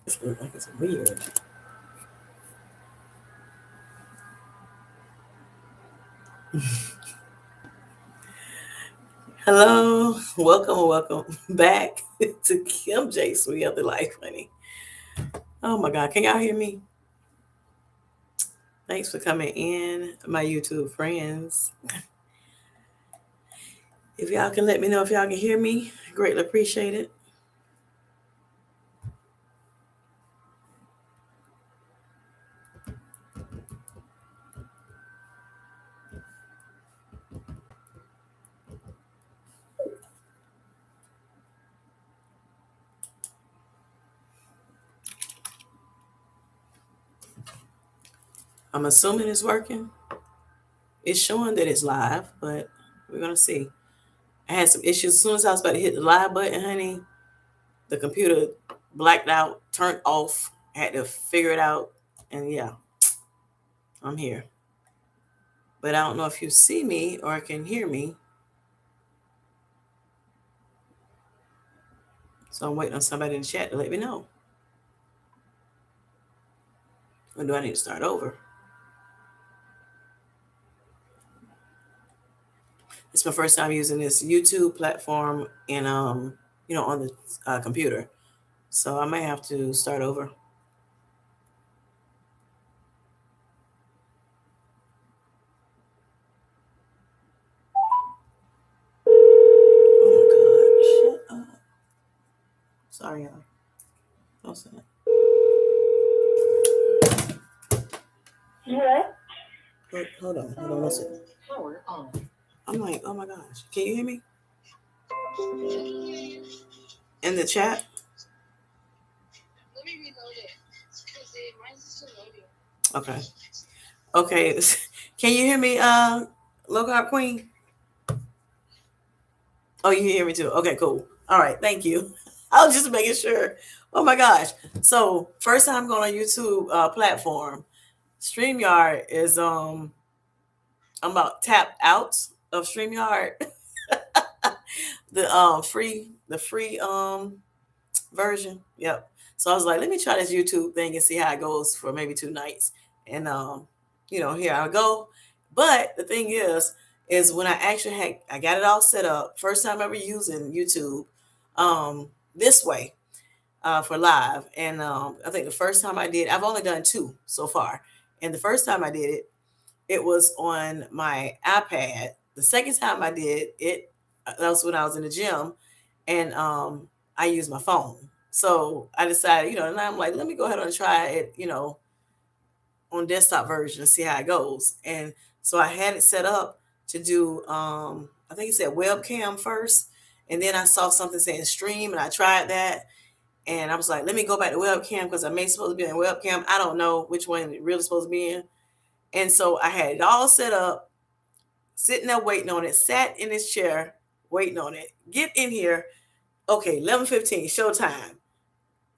It's like it's weird. Hello, welcome back to Kim J. Sweet Other Life, honey. Oh my God, can y'all hear me? Thanks for coming in, my YouTube friends. If y'all can let me know if y'all can hear me, greatly appreciate it. I'm assuming it's working. It's showing that it's live, but we're gonna see. I had some issues as soon as I was about to hit the live button, honey. The computer blacked out, turned off. I had to figure it out, and yeah, I'm here. But I don't know if you see me or can hear me. So I'm waiting on somebody in the chat to let me know. Or do I need to start over? It's my first time using this YouTube platform and on the computer. So I may have to start over. Oh my God, shut up. Sorry, y'all. Don't say that. Hold on one second. I'm like, oh my gosh, can you hear me? In the chat? Let me reload it because mine's still loading. Okay. Can you hear me, Low Carb Queen? Oh, you hear me too? Okay, cool. All right, thank you. I was just making sure. Oh my gosh. So first time going on YouTube platform. StreamYard is I'm about tapped out of StreamYard. the free version. Yep. So I was like, let me try this YouTube thing and see how it goes for maybe 2 nights. And here I go. But the thing is when I actually I got it all set up, first time ever using YouTube this way for live. And I think the first time I did, I've only done 2 so far. And the first time I did it, it was on my iPad. The second time I did it, that was when I was in the gym, and I used my phone. So I decided, and I'm like, let me go ahead and try it, on desktop version and see how it goes. And so I had it set up to do, I think it said webcam first, and then I saw something saying stream, and I tried that, and I was like, let me go back to webcam because I may supposed to be in webcam. I don't know which one it really supposed to be in. And so I had it all set up, sitting there waiting on it, sat in this chair waiting on it. Get in here. Okay, 11:15, showtime.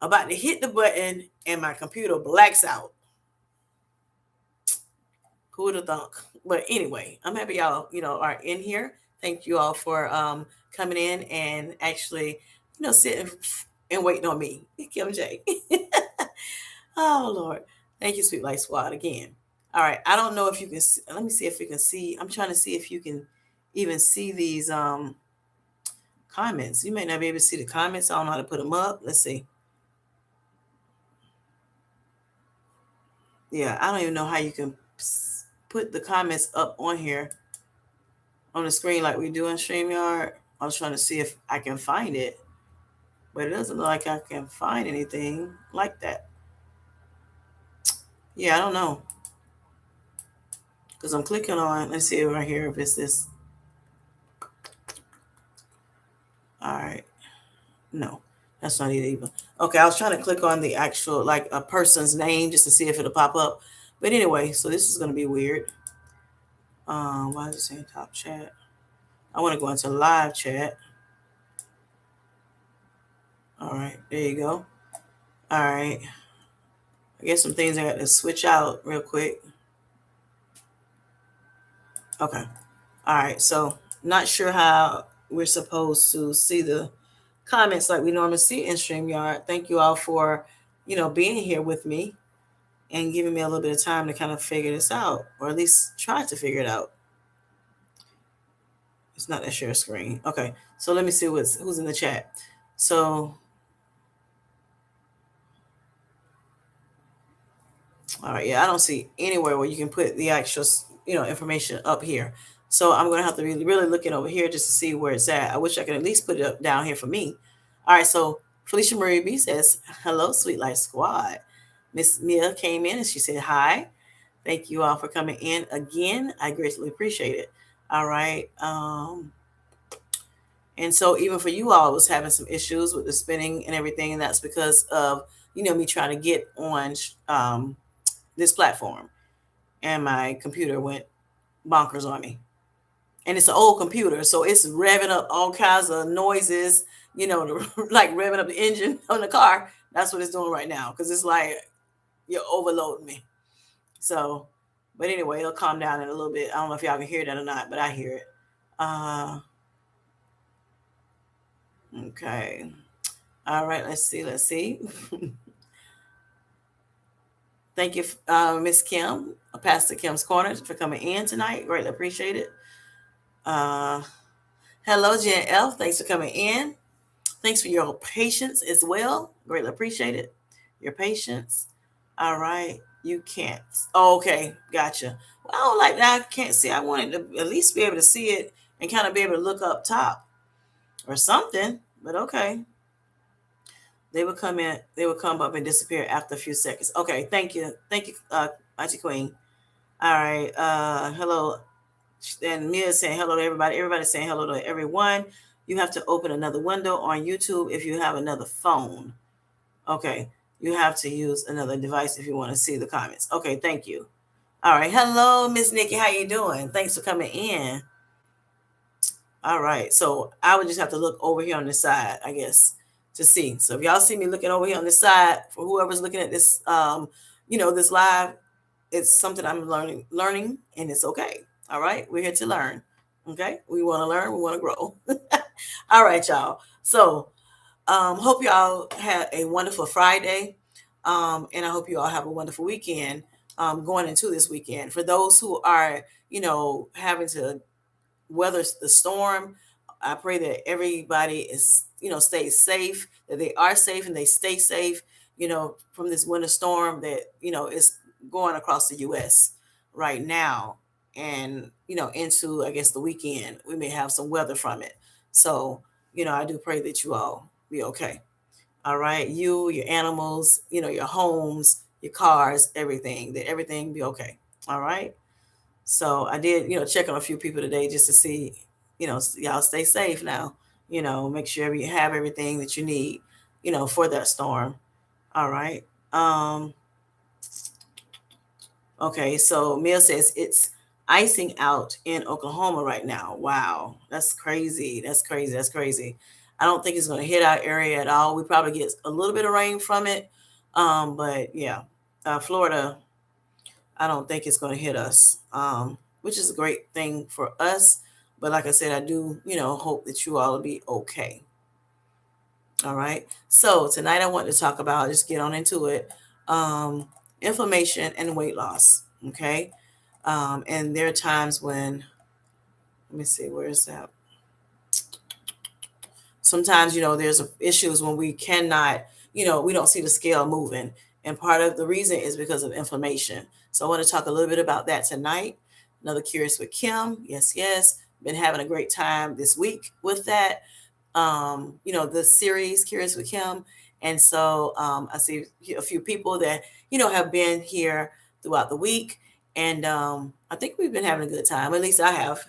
About to hit the button and my computer blacks out. Who would have thunk? But anyway, I'm happy y'all, are in here. Thank you all for coming in and actually, sitting and waiting on me. Kim J. Oh Lord. Thank you, Sweet Light Squad, again. All right. I don't know if you can see, let me see if you can see. I'm trying to see if you can even see these comments. You may not be able to see the comments. I don't know how to put them up. Let's see. Yeah, I don't even know how you can put the comments up on here on the screen like we do in StreamYard. I was trying to see if I can find it, but it doesn't look like I can find anything like that. Yeah, I don't know. Because I'm clicking on, let's see right here if it's this. All right. No, that's not it either. Okay, I was trying to click on the actual, like a person's name just to see if it'll pop up. But anyway, so this is going to be weird. Why is it saying top chat? I want to go into live chat. All right, there you go. All right. I guess some things I got to switch out real quick. Okay. All right. So not sure how we're supposed to see the comments like we normally see in StreamYard. Thank you all for being here with me and giving me a little bit of time to kind of figure this out, or at least try to figure it out. It's not a share screen. Okay, so let me see who's in the chat. So, all right, yeah, I don't see anywhere where you can put the actual, information up here. So I'm gonna have to be really looking over here just to see where it's at. I wish I could at least put it up down here for me. All right, so Felicia Marie B says, "Hello, Sweet Life Squad." Miss Mia came in and she said, "Hi, thank you all for coming in again. I greatly appreciate it." All right, and so even for you all, I was having some issues with the spinning and everything, and that's because of me trying to get on this platform, and my computer went bonkers on me. And it's an old computer, so it's revving up all kinds of noises, like revving up the engine on the car. That's what it's doing right now, because it's like you're overloading me. So, but anyway, it'll calm down in a little bit. I don't know if y'all can hear that or not, but I hear it. Okay. All right. Let's see. Let's see. Thank you, Miss Kim, Pastor Kim's Corner, for coming in tonight. Greatly appreciate it. Hello, Jen F. Thanks for coming in. Thanks for your patience as well. Greatly appreciate it. Your patience. All right. You can't. Oh, okay. Gotcha. Well, I don't like that. I can't see. I wanted to at least be able to see it and kind of be able to look up top or something. But okay. They would come in. They would come up and disappear after a few seconds. Okay. Thank you. Thank you, Auntie Queen. All right. Hello. And Mia is saying hello to everybody. Everybody's saying hello to everyone. You have to open another window on YouTube if you have another phone. Okay. You have to use another device if you want to see the comments. Okay, thank you. All right. Hello, Miss Nikki. How you doing? Thanks for coming in. All right. So I would just have to look over here on the side, I guess, to see. So if y'all see me looking over here on the side, for whoever's looking at this this live, it's something I'm learning, and it's okay. All right. We're here to learn. Okay. We want to learn, we want to grow. All right, y'all. So hope y'all had a wonderful Friday. And I hope you all have a wonderful weekend going into this weekend. For those who are, having to weather the storm, I pray that everybody is, stays safe, that they are safe and they stay safe, from this winter storm that, is going across the U.S. right now. And, into, I guess, the weekend, we may have some weather from it. So, I do pray that you all be okay. All right. You, your animals, your homes, your cars, everything, that everything be okay. All right. So I did, check on a few people today just to see, y'all stay safe now, make sure you have everything that you need, for that storm. All right. Okay. So Mia says it's icing out in Oklahoma right now. Wow. That's crazy. That's crazy. That's crazy. I don't think it's going to hit our area at all. We probably get a little bit of rain from it. But yeah, Florida, I don't think it's going to hit us, which is a great thing for us. But like I said, I do, hope that you all will be okay. All right. So tonight I want to talk about, just get on into it, inflammation and weight loss. Okay. And there are times when, let me see, where is that? Sometimes, there's issues when we cannot, we don't see the scale moving. And part of the reason is because of inflammation. So I want to talk a little bit about that tonight. Another Kurious with Kim. Yes, yes. Been having a great time this week with that. The series Kurious with Kim. And so I see a few people that, have been here throughout the week. And I think we've been having a good time. At least I have,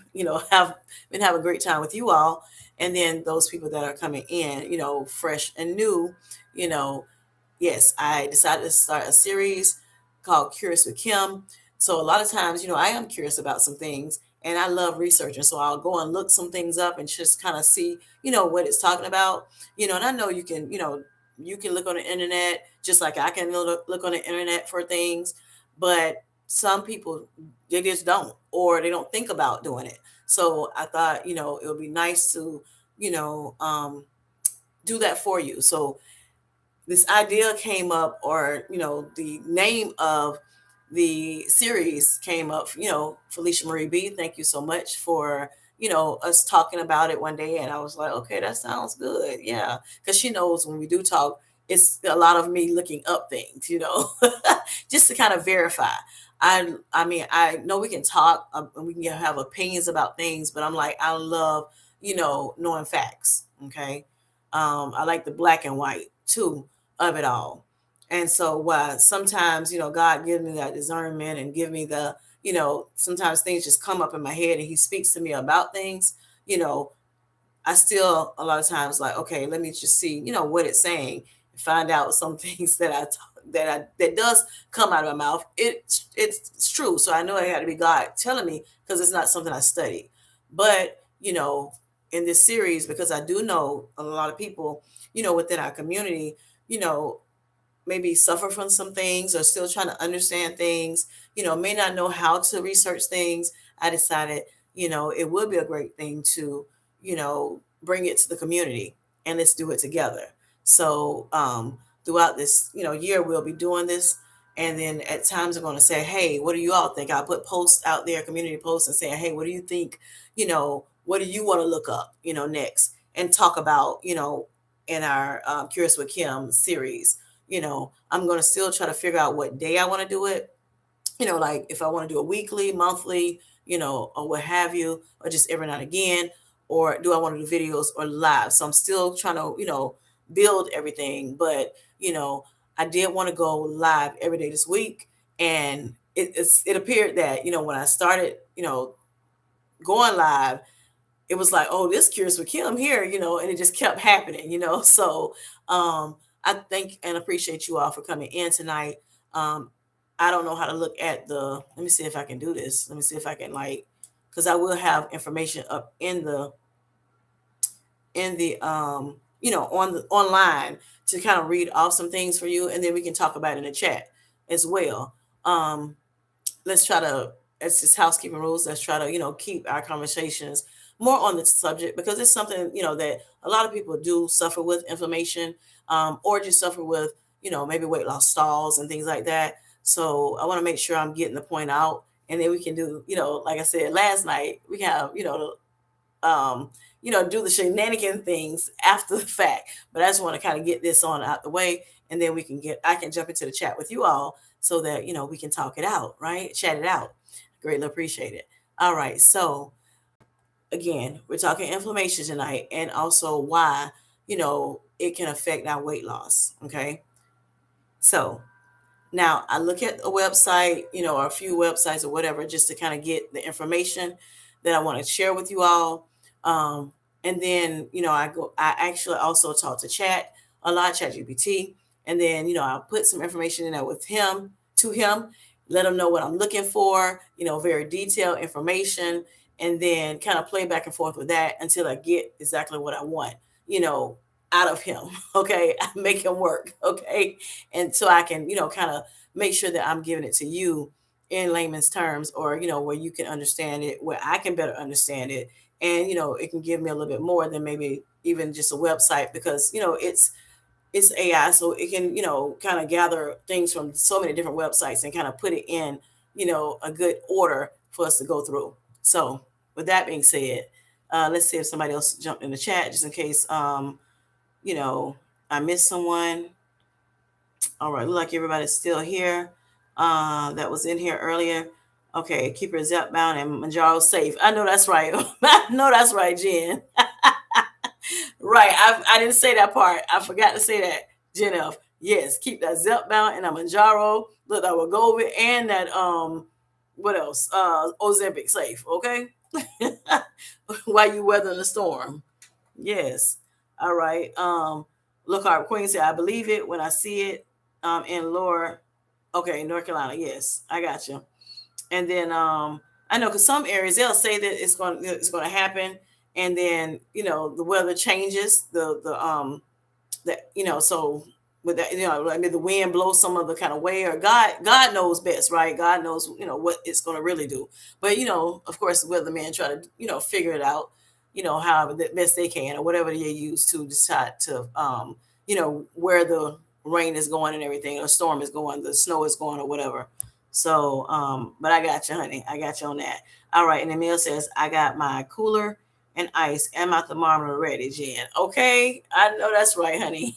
have been having a great time with you all. And then those people that are coming in, fresh and new, yes, I decided to start a series called Kurious with Kim. So a lot of times, I am curious about some things and I love researching. So I'll go and look some things up and just kind of see, what it's talking about, and I know you can, you can look on the internet just like I can look on the internet for things, but some people, they just don't, or they don't think about doing it. So I thought, it would be nice to, do that for you. So this idea came up, or the name of the series came up. Felicia Marie B, thank you so much for us talking about it one day, and I was like, okay, that sounds good, yeah, because she knows when we do talk, it's a lot of me looking up things, just to kind of verify. I mean, I know we can talk, and we can have opinions about things, but I'm like, I love knowing facts. Okay. I like the black and white too of it all. And so why sometimes, God gives me that discernment and give me the, sometimes things just come up in my head and he speaks to me about things, you know, I still a lot of times like, okay, let me just see, what it's saying, find out some things that does come out of my mouth. It's true. So I know it had to be God telling me, because it's not something I studied. But, in this series, because I do know a lot of people, within our community, you know, maybe suffer from some things or still trying to understand things, may not know how to research things. I decided, it would be a great thing to, bring it to the community and let's do it together. So throughout this, year, we'll be doing this. And then at times I'm going to say, hey, what do you all think? I'll put posts out there, community posts, and say, hey, what do you think? What do you want to look up, next? And talk about, in our Curious with Kim series. I'm going to still try to figure out what day I want to do it. Like if I want to do a weekly, monthly, or what have you, or just every now and again, or do I want to do videos or live? So I'm still trying to, build everything. But, I did want to go live every day this week. And it appeared that, when I started, going live, it was like, oh, this Curious with Kim here, and it just kept happening. So I thank and appreciate you all for coming in tonight. Um, I don't know how to look at let me see if I can do this. Let me see if I can because I will have information up in the on the online to kind of read off some things for you, and then we can talk about it in the chat as well. Um, let's try to, it's just housekeeping rules, let's try to keep our conversations more on the subject, because it's something that a lot of people do suffer with inflammation, or just suffer with maybe weight loss stalls and things like that. So I want to make sure I'm getting the point out, and then we can do like I said last night, we can have um, do the shenanigan things after the fact. But I just want to kind of get this on out the way, and then I can jump into the chat with you all so that we can talk it out, right? Chat it out. Greatly appreciate it. All right, so again, we're talking inflammation tonight, and also why it can affect our weight loss. Okay, so now I look at a website, or a few websites or whatever, just to kind of get the information that I want to share with you all. And then, I actually also talk to a lot, chat GPT. And then, I'll put some information in there to him, let him know what I'm looking for, very detailed information, and then kind of play back and forth with that until I get exactly what I want, you know, out of him. Okay. Make him work. Okay. And so I can, kind of make sure that I'm giving it to you in layman's terms, or, where you can understand it, where I can better understand it. And, it can give me a little bit more than maybe even just a website, because, it's AI. So it can, kind of gather things from so many different websites and kind of put it in, a good order for us to go through. So with that being said, let's see if somebody else jumped in the chat, just in case, you know, I missed someone. All right, look like everybody's still here. That was in here earlier. Okay, keep her zip bound and mounjaro safe. I know that's right. I know that's right, Jen. Right, I didn't say that part. I forgot to say that, Jen F. Yes, keep that zip bound and a mounjaro. Look, that will go over it, and that what else? Ozempic safe. Okay, while you weathering the storm. Yes. All right. Look, our Queen said, I believe it when I see it. In Lower, okay, North Carolina. Yes, I got you. And then I know, because some areas they'll say that it's going to happen, and then the weather changes, so with that, I mean, the wind blows some other kind of way, or God knows best, right? God knows what it's going to really do. But of course, the weathermen try to figure it out, however the best they can, or whatever they use to decide to where the rain is going and everything, or storm is going, the snow is going, or whatever. So, but I got you, honey. I got you on that. All right. And Emil says, I got my cooler and ice and my thermometer ready, Jen. Okay. I know that's right, honey.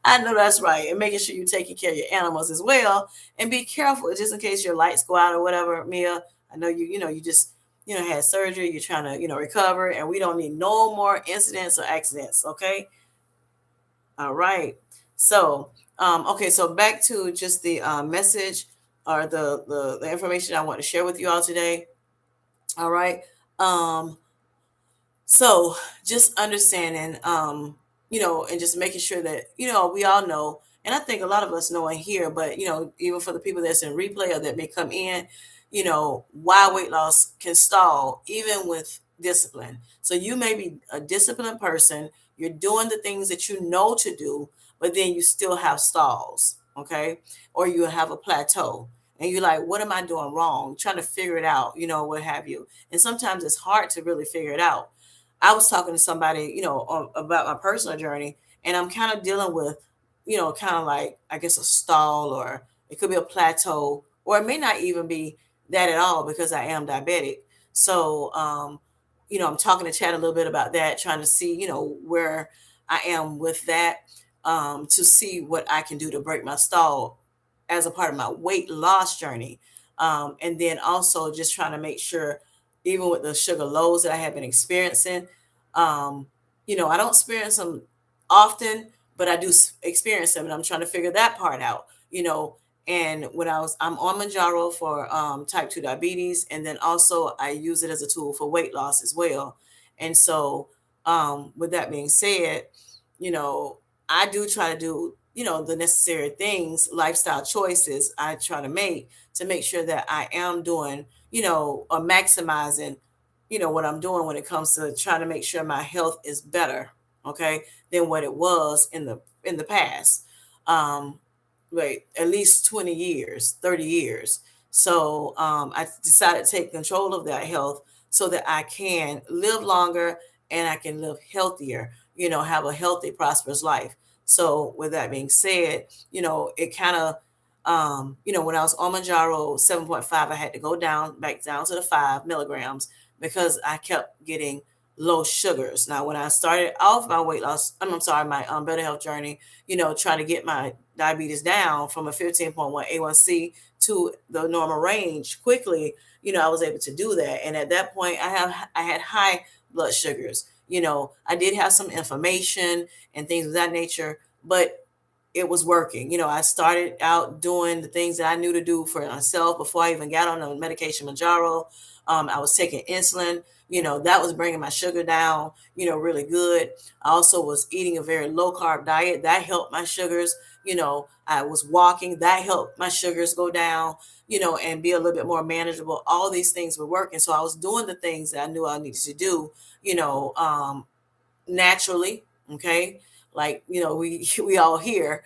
I know that's right. And making sure you're taking care of your animals as well. And be careful just in case your lights go out or whatever, Mia. I know you just, had surgery. You're trying to, recover. And we don't need no more incidents or accidents. Okay. All right. So, okay. So back to just the message or the information I want to share with you all today. All right. Um, so just understanding, and just making sure that, we all know, and I think a lot of us know in here, but, even for the people that's in replay or that may come in, why weight loss can stall, even with discipline. So you may be a disciplined person, you're doing the things that you know to do, but then you still have stalls, okay? Or you have a plateau. And you're like, what am I doing wrong? Trying to figure it out, what have you. And sometimes it's hard to really figure it out. I was talking to somebody, about my personal journey, and I'm kind of dealing with, kind of like, I guess, a stall, or it could be a plateau, or it may not even be that at all because I am diabetic. So, I'm talking to Chad a little bit about that, trying to see, where I am with that, to see what I can do to break my stall as a part of my weight loss journey. And then also just trying to make sure, even with the sugar lows that I have been experiencing, um, I don't experience them often, but I do experience them, and I'm trying to figure that part out. And I'm on Mounjaro for type 2 diabetes, and then also I use it as a tool for weight loss as well. And so, with that being said, you know, I do try to do, the necessary things, lifestyle choices I try to make sure that I am doing, or maximizing, what I'm doing when it comes to trying to make sure my health is better, okay, than what it was in the past. Um, Wait, at least 20 years, 30 years. So I decided to take control of that health so that I can live longer and I can live healthier, have a healthy, prosperous life. So with that being said, it kind of, when I was on Manjaro 7.5, I had to go back down to the 5 milligrams because I kept getting low sugars. Now, when I started off my weight loss, I'm sorry, my better health journey, trying to get my diabetes down from a 15.1 A1C to the normal range quickly, I was able to do that. And at that point, I had high blood sugars. I did have some inflammation and things of that nature, but it was working. I started out doing the things that I knew to do for myself before I even got on the medication Mounjaro. I was taking insulin. That was bringing my sugar down, really good. I also was eating a very low carb diet that helped my sugars. I was walking, that helped my sugars go down, and be a little bit more manageable. All these things were working. So I was doing the things that I knew I needed to do, you know, um, naturally. Okay. Like, we all hear.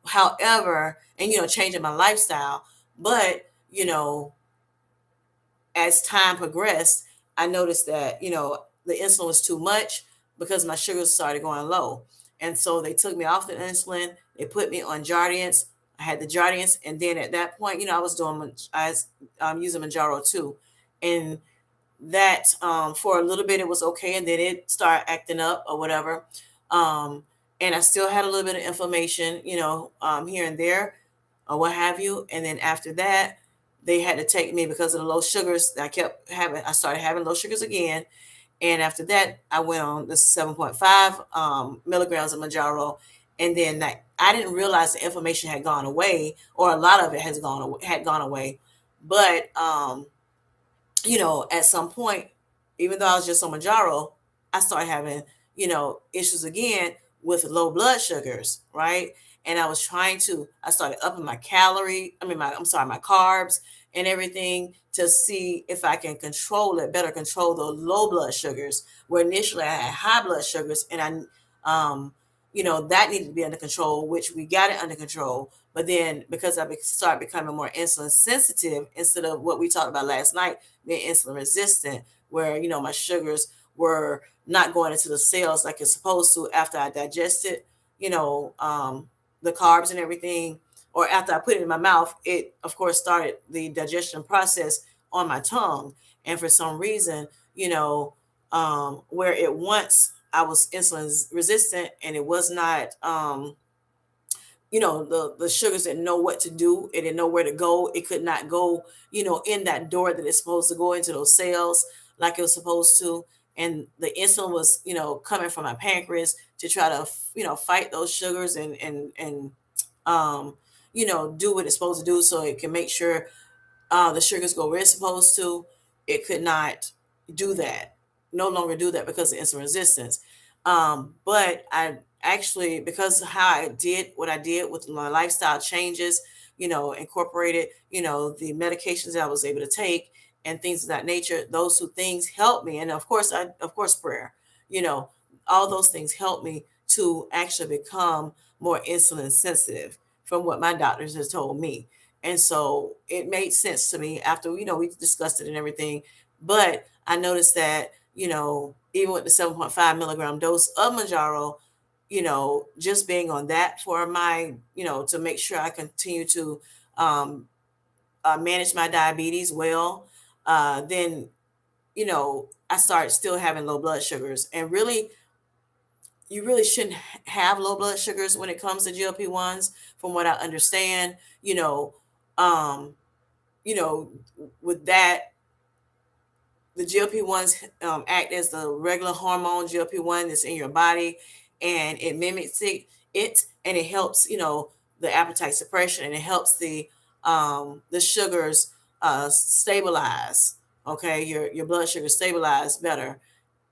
However, and, changing my lifestyle. But, as time progressed, I noticed that, the insulin was too much because my sugars started going low. And so they took me off the insulin. They put me on Jardiance. I had the Jardiance. And then at that point, I was using Manjaro too. And that for a little bit, it was okay. And then it started acting up or whatever. And I still had a little bit of inflammation, here and there or what have you. And then after that, they had to take me because of the low sugars that I started having low sugars again. And after that, I went on the 7.5 milligrams of Manjaro. And then I didn't realize the inflammation had gone away, or a lot of it had gone away. But at some point, even though I was just on Manjaro, I started having, issues again with low blood sugars, right? And I started upping my carbs and everything to see if I can better control the low blood sugars, where initially I had high blood sugars, and that needed to be under control, which we got it under control. But then because I started becoming more insulin sensitive instead of what we talked about last night, being insulin resistant, where, my sugars were not going into the cells like it's supposed to after I digested, the carbs and everything, or after I put it in my mouth, it of course started the digestion process on my tongue. And for some reason, where it once I was insulin resistant and it was not, the sugars didn't know what to do. It didn't know where to go. It could not go, in that door that it's supposed to go into those cells like it was supposed to. And the insulin was, coming from my pancreas to try to, fight those sugars and um, do what it's supposed to do so it can make sure the sugars go where it's supposed to. It could not do that, no longer do that because of insulin resistance. But I actually, because of how I did what I did with my lifestyle changes, incorporated, the medications that I was able to take and things of that nature, those two things helped me. And of course, prayer, you know, all those things helped me to actually become more insulin sensitive from what my doctors has told me. And so it made sense to me after, we discussed it and everything. But I noticed that, even with the 7.5 milligram dose of mounjaro, just being on that for my, to make sure I continue to um, manage my diabetes well, then, I started still having low blood sugars. And really, you really shouldn't have low blood sugars when it comes to GLP-1s, from what I understand, um, you know, with that, the GLP-1s act as the regular hormone GLP-1 that's in your body, and it mimics it and it helps, the appetite suppression, and it helps the sugars stabilize. Okay, your blood sugar stabilize better.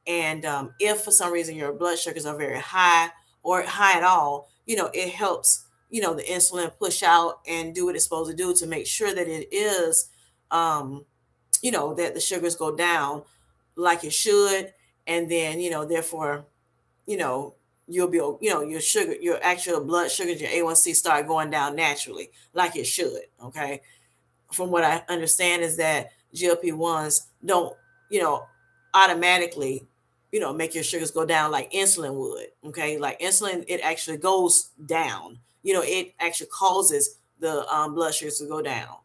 And if for some reason your blood sugars are very high or high at all, it helps, the insulin push out and do what it's supposed to do to make sure that it is, that the sugars go down like it should. And then, therefore, you know, you'll be, your sugar, your actual blood sugars, your A1C start going down naturally like it should. Okay, from what I understand is that GLP-1s don't, you know, automatically, make your sugars go down like insulin would. Okay. Like insulin, it actually goes down, it actually causes the blood sugars to go down.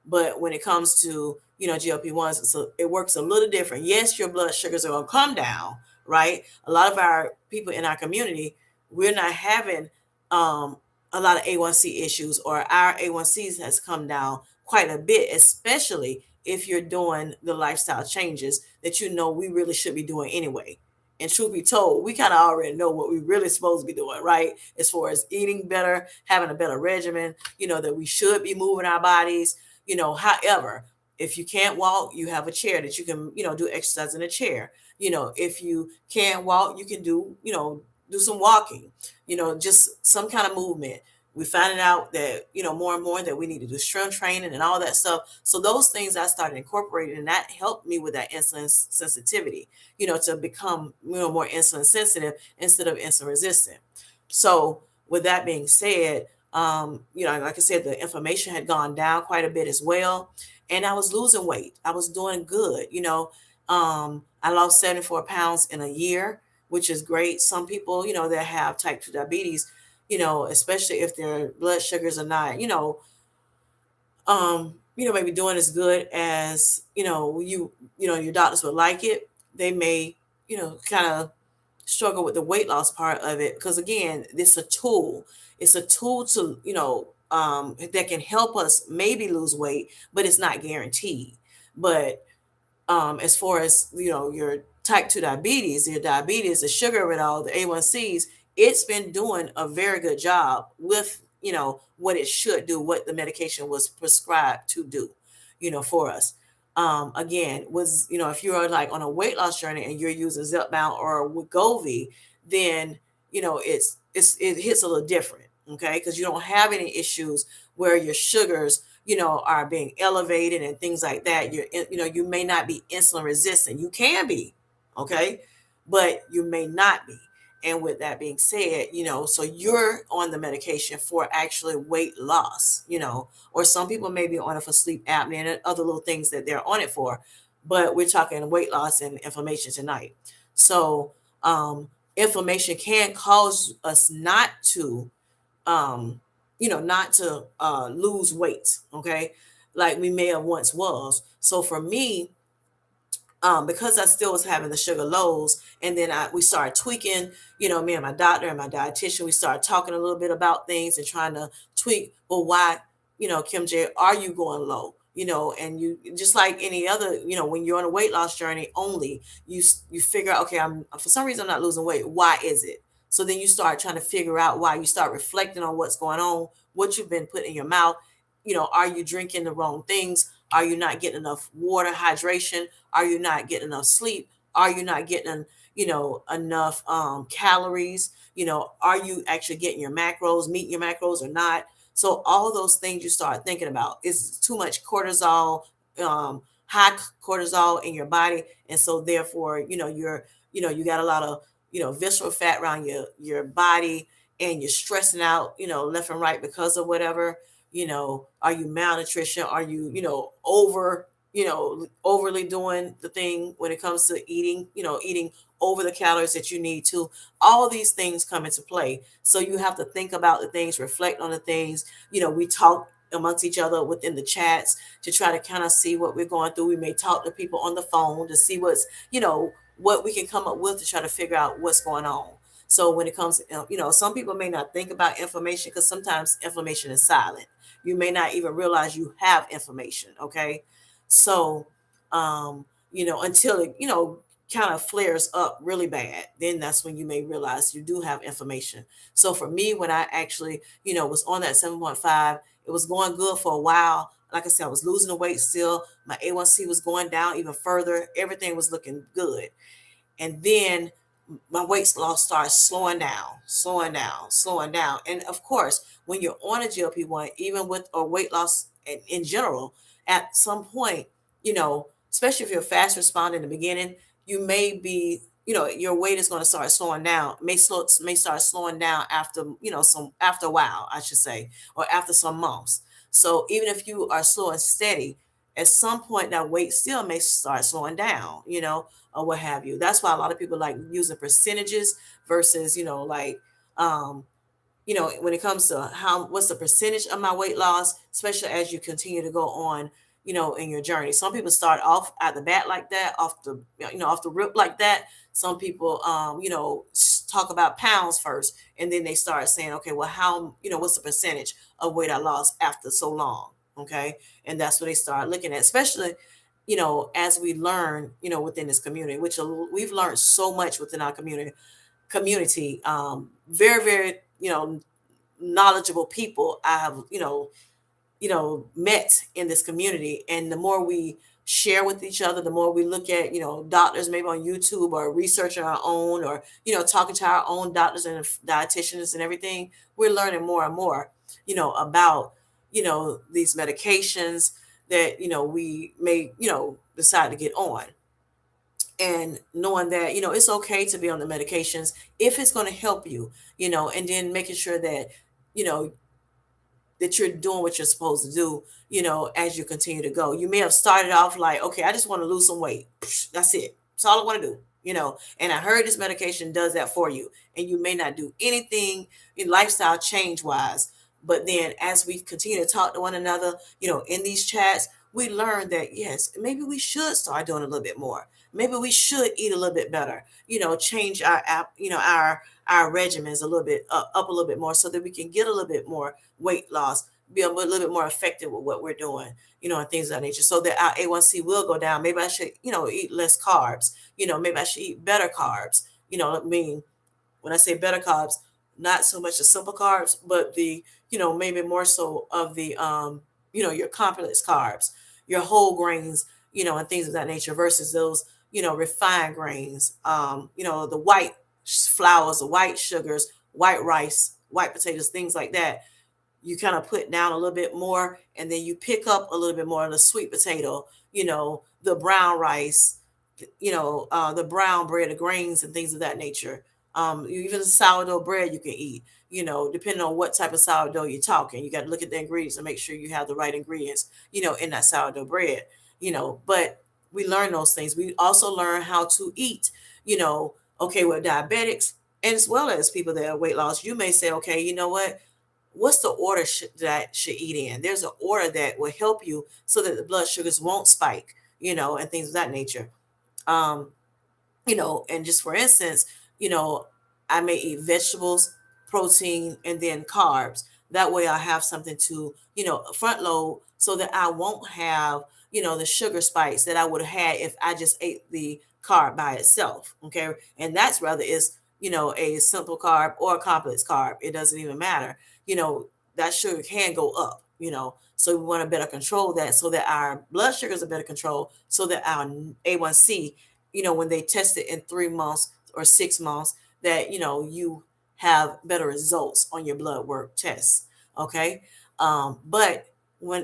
But when it comes to, GLP-1s, so it works a little different. Yes, your blood sugars are going to come down, right? A lot of our people in our community, we're not having a lot of A1C issues, or our A1Cs has come down quite a bit, especially if you're doing the lifestyle changes that we really should be doing anyway. And truth be told, we kind of already know what we really supposed to be doing, right? As far as eating better, having a better regimen, that we should be moving our bodies, however, if you can't walk, you have a chair that you can, do exercise in a chair. If you can't walk, you can do some walking, just some kind of movement. We finding out that, more and more that we need to do strength training and all that stuff. So those things I started incorporating, and that helped me with that insulin sensitivity, to become, more insulin sensitive instead of insulin resistant. So with that being said, like I said, the inflammation had gone down quite a bit as well. And I was losing weight. I was doing good. I lost 74 pounds in a year, which is great. Some people, that have type 2 diabetes, especially if their blood sugars are not, maybe doing as good as, your doctors would like it, they may, kind of struggle with the weight loss part of it. Because again, it's a tool. It's a tool to, that can help us maybe lose weight, but it's not guaranteed. But as far as your type 2 diabetes, your diabetes, the sugar of it all, the A1Cs, it's been doing a very good job with what it should do, what the medication was prescribed to do, for us. Again, was if you're like on a weight loss journey and you're using Zepbound or Wegovy, then it hits a little different, okay, because you don't have any issues where your sugars are being elevated and things like that. You may not be insulin resistant. You can be, okay, but you may not be. And with that being said, so you're on the medication for actually weight loss, or some people may be on it for sleep apnea and other little things that they're on it for. But we're talking weight loss and inflammation tonight. So inflammation can cause us not to not to lose weight, okay, like we may have once was. So for me, because I still was having the sugar lows, and then we started tweaking, me and my doctor and my dietitian, we started talking a little bit about things and trying to tweak, well, why, Kim J, are you going low? And you, just like any other, when you're on a weight loss journey only, you figure out, okay, I'm for some reason I'm not losing weight. Why is it? So then you start trying to figure out why. You start reflecting on what's going on, what you've been putting in your mouth. Are you drinking the wrong things? Are you not getting enough water, hydration? Are you not getting enough sleep? Are you not getting, enough calories? Are you actually getting your macros, meeting your macros or not? So all those things you start thinking about. Is too much cortisol, high cortisol in your body, and so therefore, you got a lot of, visceral fat around your body, and you're stressing out, left and right because of whatever. Are you malnutrition? Are you, overly doing the thing when it comes to eating, eating over the calories that you need to. All these things come into play. So you have to think about the things, reflect on the things. We talk amongst each other within the chats to try to kind of see what we're going through. We may talk to people on the phone to see what we can come up with to try to figure out what's going on. So when it comes to, some people may not think about inflammation because sometimes inflammation is silent. You may not even realize you have inflammation. Okay. So, until it, kind of flares up really bad, then that's when you may realize you do have inflammation. So for me, when I actually, was on that 7.5, it was going good for a while. Like I said, I was losing the weight still. My A1C was going down even further. Everything was looking good. And then my weight loss starts slowing down, slowing down, slowing down. And of course, when you're on a GLP-1, even with a weight loss in general, at some point, especially if you're fast responding in the beginning, you may be, your weight is going to start slowing down, may start slowing down after, some after a while, I should say, or after some months. So even if you are slow and steady, at some point that weight still may start slowing down, or what have you. That's why a lot of people like using percentages versus, like, um, when it comes to what's the percentage of my weight loss, especially as you continue to go on, in your journey. Some people start off at the bat like that, off the rip like that. Some people, talk about pounds first, and then they start saying, okay, well, what's the percentage of weight I lost after so long? Okay. And that's what they start looking at, especially, as we learn, within this community, which we've learned so much within our community, very, very, knowledgeable people I have, met in this community. And the more we share with each other, the more we look at, doctors maybe on YouTube, or researching our own, or, talking to our own doctors and dietitians and everything, we're learning more and more, about, these medications that, we may, decide to get on. And knowing that, it's okay to be on the medications if it's going to help you, and then making sure that, you know, that you're doing what you're supposed to do, as you continue to go. You may have started off like, okay, I just want to lose some weight. That's it. That's all I want to do, and I heard this medication does that for you. And you may not do anything in lifestyle change wise. But then as we continue to talk to one another, in these chats, we learn that, yes, maybe we should start doing a little bit more. Maybe we should eat a little bit better, change our regimens a little bit up a little bit more so that we can get a little bit more weight loss, be a little bit more effective with what we're doing, and things of that nature, so that our A1C will go down. Maybe I should, eat less carbs, maybe I should eat better carbs. I mean, when I say better carbs, not so much the simple carbs, but the, maybe more so of the, your complex carbs, your whole grains, and things of that nature versus those, refined grains, the white flours, the white sugars, white rice, white potatoes, things like that. You kind of put down a little bit more, and then you pick up a little bit more of the sweet potato, the brown rice, the brown bread, the grains and things of that nature. Even the sourdough bread you can eat, depending on what type of sourdough you're talking. You got to look at the ingredients and make sure you have the right ingredients, in that sourdough bread, but we learn those things. We also learn how to eat, okay, with diabetics, and as well as people that are weight loss. You may say, okay, you know what? what's the order that should eat in? There's an order that will help you so that the blood sugars won't spike, and things of that nature. Um, and just for instance, you know, I may eat vegetables, protein, and then carbs. That way I have something to, front load so that I won't have, the sugar spikes that I would have had if I just ate the carb by itself. Okay. And that's whether it's, a simple carb or a complex carb. It doesn't even matter. That sugar can go up, So we want to better control that so that our blood sugars are better controlled so that our A1C, when they test it in 3 months or 6 months, that you have better results on your blood work tests. Okay. But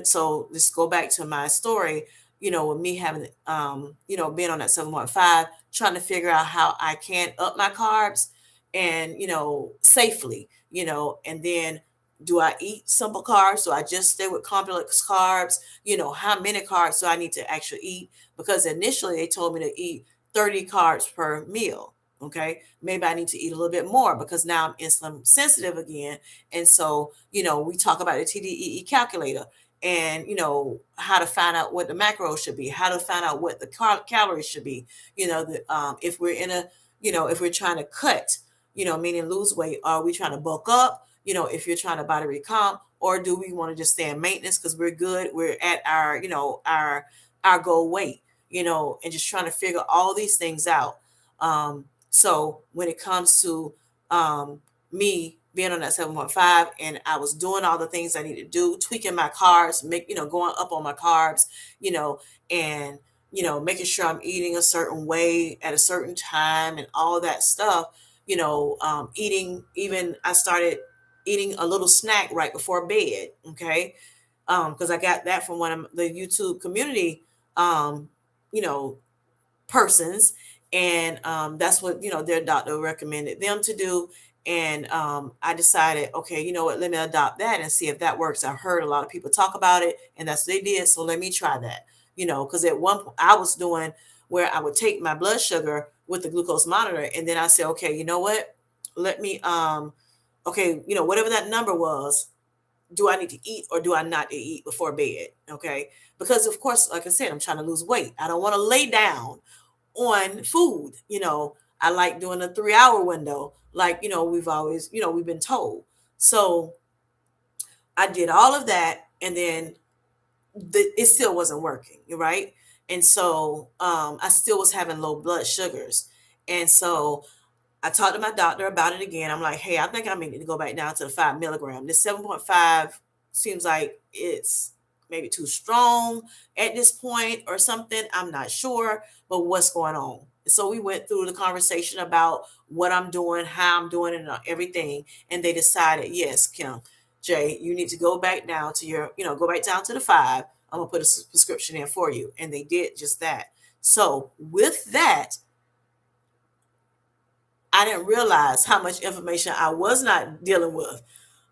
so let's go back to my story, with me having being on that 7.5, trying to figure out how I can up my carbs and safely, and then do I eat simple carbs? Do I just stay with complex carbs? How many carbs do I need to actually eat? Because initially they told me to eat 30 carbs per meal. Okay. Maybe I need to eat a little bit more because now I'm insulin sensitive again. And so, we talk about the TDEE calculator and, how to find out what the macros should be, how to find out what the calories should be, if we're in a, if we're trying to cut, meaning lose weight, are we trying to bulk up? If you're trying to body recomp, or do we want to just stay in maintenance because we're good, we're at our, our goal weight, and just trying to figure all these things out. So when it comes to me being on that 7.5 and I was doing all the things I need to do, tweaking my carbs, going up on my carbs, and making sure I'm eating a certain way at a certain time and all that stuff, eating, even I started eating a little snack right before bed. Okay. Because I got that from one of the YouTube community, um, you know, persons, and that's what their doctor recommended them to do. And I decided, okay, you know what, let me adopt that and see if that works. I heard a lot of people talk about it, and that's what they did. So let me try that. Because at one point I was doing where I would take my blood sugar with the glucose monitor, and then I said, okay, you know what, let me okay, whatever that number was, do I need to eat or do I not eat before bed? Okay. Because of course, like I said, I'm trying to lose weight. I don't want to lay down on food. I like doing a 3 hour window, like, we've always, we've been told. So I did all of that, and then it still wasn't working. Right. And so I still was having low blood sugars. And so I talked to my doctor about it again. I'm like, hey, I think I may need to go back down to the 5 milligram. This 7.5 seems like it's maybe too strong at this point or something. I'm not sure, but what's going on? So we went through the conversation about what I'm doing, how I'm doing it, and everything. And they decided, yes, Kim, Jay, you need to go back down to your, go back down to the 5. I'm going to put a prescription in for you. And they did just that. So with that, I didn't realize how much information I was not dealing with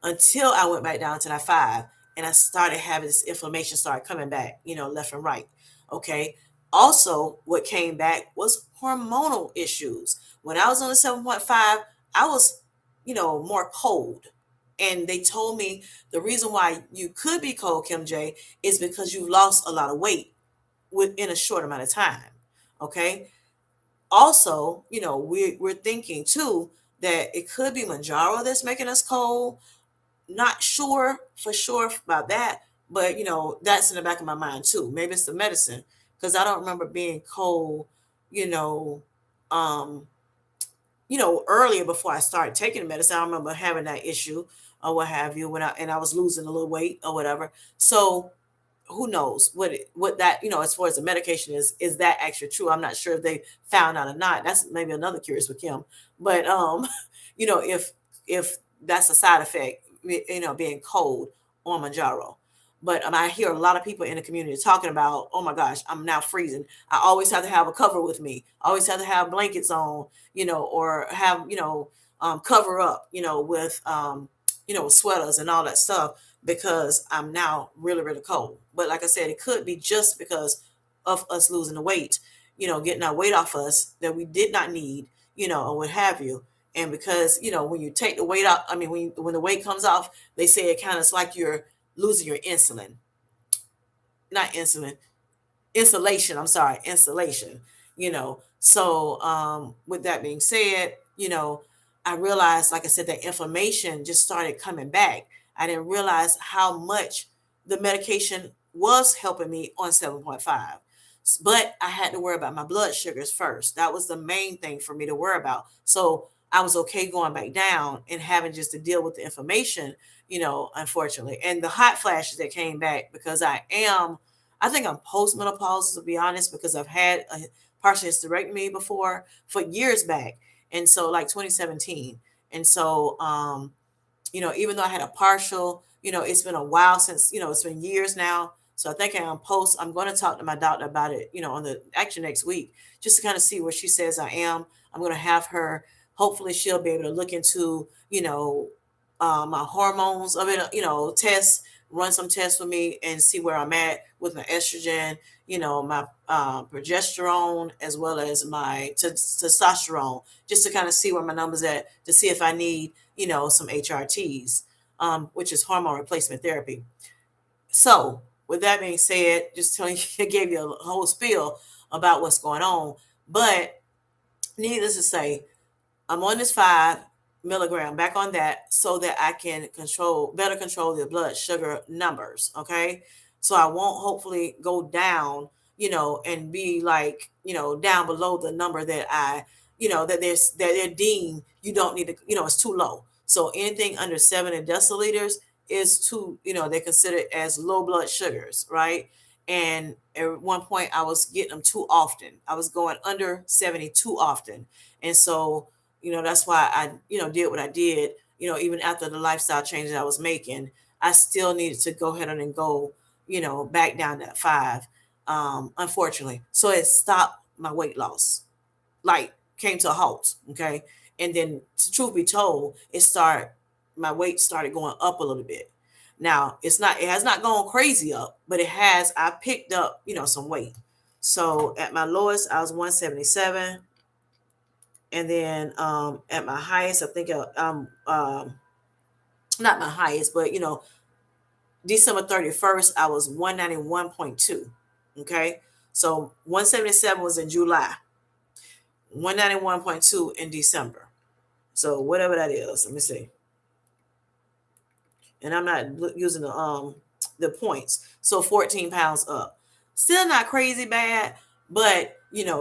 until I went back down to that 5, and I started having this inflammation start coming back, left and right. Okay. Also, what came back was hormonal issues. When I was on the 7.5, I was, more cold. And they told me the reason why you could be cold, Kim J, is because you lost a lot of weight within a short amount of time. Okay. Also, we're thinking too that it could be mounjaro that's making us cold. Not sure for sure about that, but that's in the back of my mind too. Maybe it's the medicine, because I don't remember being cold, you know, um, earlier before I started taking the medicine. I don't remember having that issue or what have you when I was losing a little weight or whatever. So who knows what that, as far as the medication is that actually true? I'm not sure if they found out or not. That's maybe another curious with Kim. But if that's a side effect, being cold on Manjaro. But I hear a lot of people in the community talking about, oh my gosh, I'm now freezing. I always have to have a cover with me. I always have to have blankets on, or have, cover up, with sweaters and all that stuff, because I'm now really, really cold. But like I said, it could be just because of us losing the weight, getting our weight off us that we did not need, or what have you. And because, when you take the weight out, I mean, when the weight comes off, they say it kind of is like you're losing your insulin, not insulin, insulation. I'm sorry, insulation. So with that being said, I realized, like I said, that inflammation just started coming back. I didn't realize how much the medication was helping me on 7.5. But I had to worry about my blood sugars first. That was the main thing for me to worry about. So I was okay going back down and having just to deal with the inflammation, unfortunately. And the hot flashes that came back because I think I'm postmenopausal, to be honest, because I've had a partial hysterectomy before for years back. And so like 2017. And so even though I had a partial, it's been a while since, it's been years now. So I think I'm going to talk to my doctor about it, on the actually next week, just to kind of see where she says I am. I'm going to have her, hopefully she'll be able to look into, my hormones of it, tests, run some tests with me and see where I'm at with my estrogen, my progesterone, as well as my testosterone, just to kind of see where my numbers at, to see if I need, some HRTs, which is hormone replacement therapy. So with that being said, just telling you, I gave you a whole spiel about what's going on. But needless to say, I'm on this 5 milligram, back on that, so that I can better control the blood sugar numbers. Okay. So I won't hopefully go down, and be like, down below the number that that they're deemed you don't need to, it's too low. So anything under 70 deciliters is too, they're considered as low blood sugars, right? And at one point I was getting them too often. I was going under 70 too often. And so, that's why I, did what I did, even after the lifestyle changes I was making, I still needed to go ahead and go, back down that 5, unfortunately. So it stopped my weight loss, like came to a halt. Okay. And then, truth be told, my weight started going up a little bit. Now it has not gone crazy up, but I picked up, some weight. So at my lowest, I was 177. And then at my highest, I think not my highest, but December 31st, I was 191.2. Okay. So 177 was in July, 191.2 in December. So whatever that is, let me see. And I'm not using the points. So 14 pounds up. Still not crazy bad, but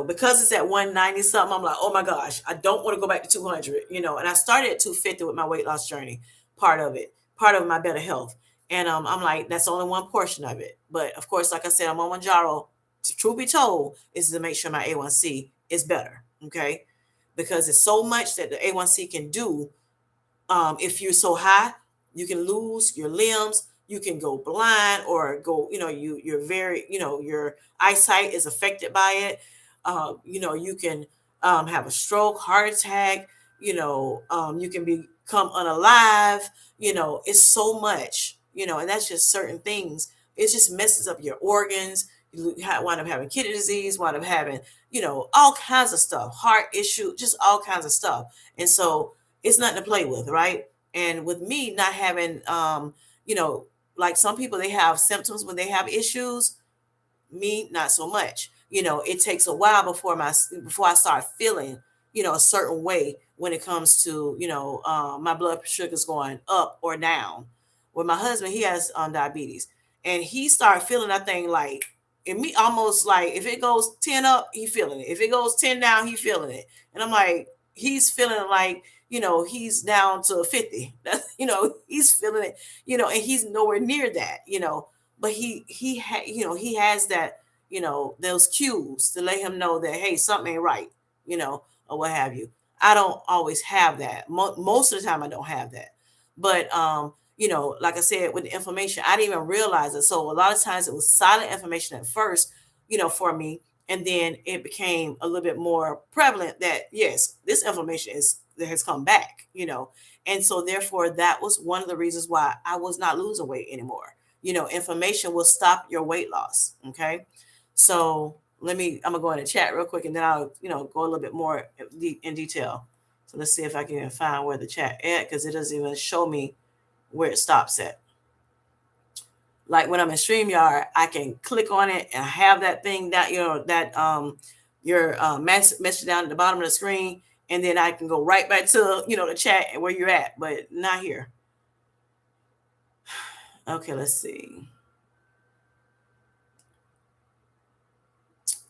because it's at 190 something, I'm like, oh my gosh, I don't want to go back to 200, and I started at 250 with my weight loss journey, part of my better health. And I'm like, that's only one portion of it. But of course, like I said, I'm on mounjaro. Truth be told, is to make sure my A1C is better. Okay. Because it's so much that the A1C can do. If you're so high, you can lose your limbs, you can go blind, or go, you're very, your eyesight is affected by it. You can have a stroke, heart attack, you can become unalive, it's so much, and that's just certain things. It just messes up your organs. You wind up having kidney disease, wind up having, all kinds of stuff, heart issue, just all kinds of stuff. And so it's nothing to play with, right? And with me not having, you know, like some people, they have symptoms when they have issues. Me, not so much. It takes a while before I start feeling, a certain way when it comes to, my blood sugars going up or down. With my husband, he has diabetes, and he started feeling that thing like, and me almost like if it goes 10 up, he feeling it. If it goes 10 down, he feeling it. And I'm like, he's feeling like, he's down to 50. That's, he's feeling it, and he's nowhere near that, but he has that, those cues to let him know that, hey, something ain't right, or what have you. I don't always have that. Most of the time I don't have that. But like I said, with the inflammation, I didn't even realize it. So a lot of times it was silent inflammation at first, for me. And then it became a little bit more prevalent that, yes, this inflammation has come back, and so therefore that was one of the reasons why I was not losing weight anymore. Inflammation will stop your weight loss. Okay. So I'm gonna go in the chat real quick, and then I'll, go a little bit more in detail. So let's see if I can even find where the chat at, because it doesn't even show me where it stops at. Like when I'm in StreamYard, I can click on it and have that thing that, that your message down at the bottom of the screen, and then I can go right back to, the chat and where you're at, but not here. Okay, let's see.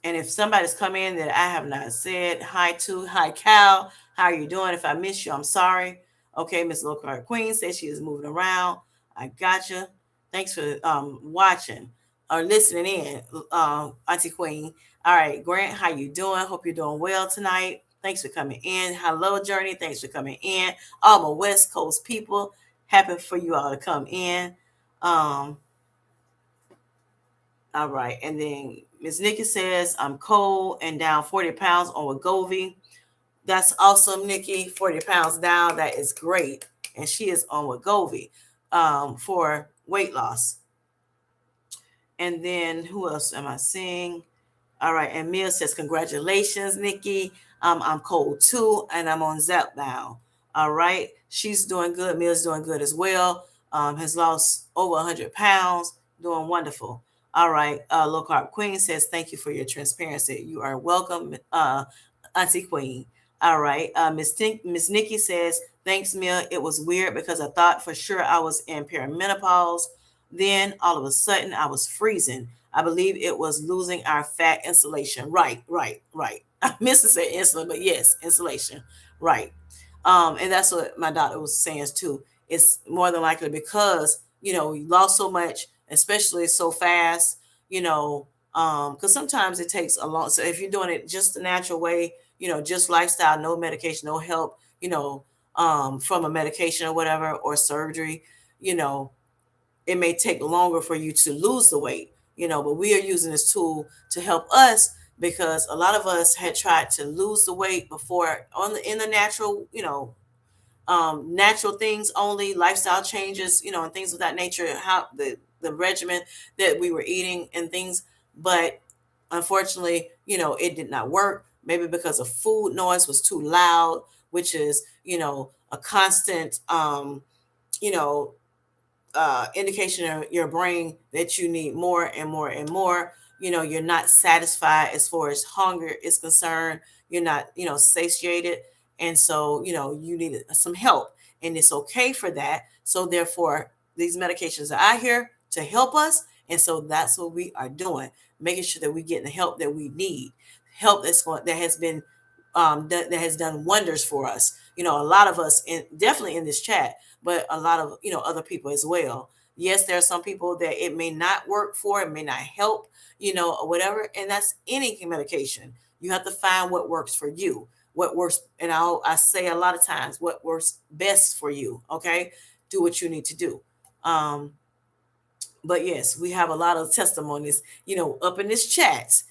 And if somebody's come in that I have not said hi to, hi Cal, how are you doing? If I miss you, I'm sorry. Okay, Miss Low Card Queen says she is moving around. I gotcha. Thanks for watching or listening in, Auntie Queen. All right, Grant, how you doing? Hope you're doing well tonight. Thanks for coming in. Hello, Journey. Thanks for coming in. All my West Coast people, happy for you all to come in. All right. And then Miss Nikki says, I'm cold and down 40 pounds on Wegovy. That's awesome, Nikki. 40 pounds down. That is great. And she is on Wegovy for weight loss. And then who else am I seeing? All right. And Mia says, congratulations, Nikki. I'm cold too, and I'm on Zepbound. All right. She's doing good. Mia's doing good as well. Has lost over 100 pounds. Doing wonderful. All right. Low Carb Queen says, thank you for your transparency. You are welcome, Auntie Queen. All right. Miss Nikki says, thanks, Mia. It was weird because I thought for sure I was in perimenopause. Then all of a sudden I was freezing. I believe it was losing our fat insulation. Right. I missed to say insulin, but yes, insulation. Right. And that's what my doctor was saying too. It's more than likely because, you lost so much, especially so fast, because sometimes it takes a long, so if you're doing it just the natural way, just lifestyle, no medication, no help, from a medication or whatever, or surgery, it may take longer for you to lose the weight, but we are using this tool to help us because a lot of us had tried to lose the weight before in the natural, natural things only, lifestyle changes, and things of that nature, how the regimen that we were eating and things. But unfortunately, it did not work. Maybe because of food noise was too loud, which is, a constant, you know, indication of your brain that you need more and more and more. You're not satisfied as far as hunger is concerned. You're not, satiated. And so, you need some help. And it's okay for that. So therefore, these medications are out here to help us. And so that's what we are doing, making sure that we get the help that we need, help that has been that has done wonders for us. A lot of us, definitely in this chat, but a lot of other people as well. Yes, there are some people that it may not work for, it may not help, or whatever, and that's any medication. You have to find what works for you, what works, and I say a lot of times what works best for you. Okay, do what you need to do. But yes, we have a lot of testimonies, up in this chat,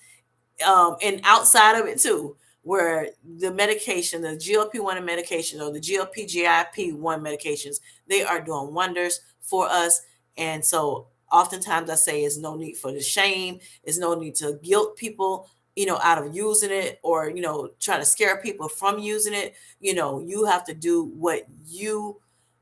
and outside of it too, where the medication, the GLP-1 medication or the GLP-GIP-1 medications, they are doing wonders for us. And so oftentimes I say it's no need for the shame. It's no need to guilt people, out of using it, or, try to scare people from using it. You have to do what you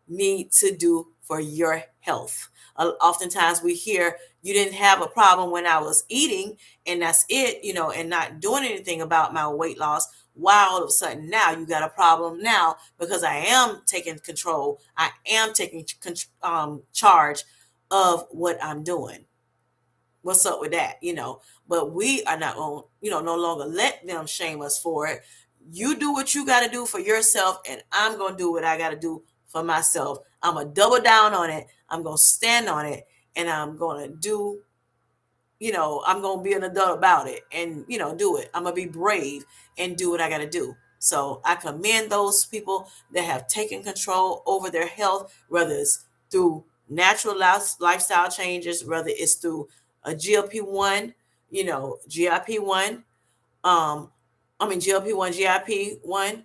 need to do for your health. Oftentimes we hear you didn't have a problem when I was eating, and that's it, and not doing anything about my weight loss. Why all of a sudden now you got a problem now? Because I am taking control. I am taking charge of what I'm doing. What's up with that? But we are not going, no longer let them shame us for it. You do what you got to do for yourself, and I'm going to do what I got to do for myself. I'm going to double down on it. I'm going to stand on it, and I'm going to do, I'm going to be an adult about it and, do it. I'm going to be brave and do what I got to do. So I commend those people that have taken control over their health, whether it's through natural lifestyle changes, whether it's through a GLP-1, GIP-1, GLP-1, GIP-1,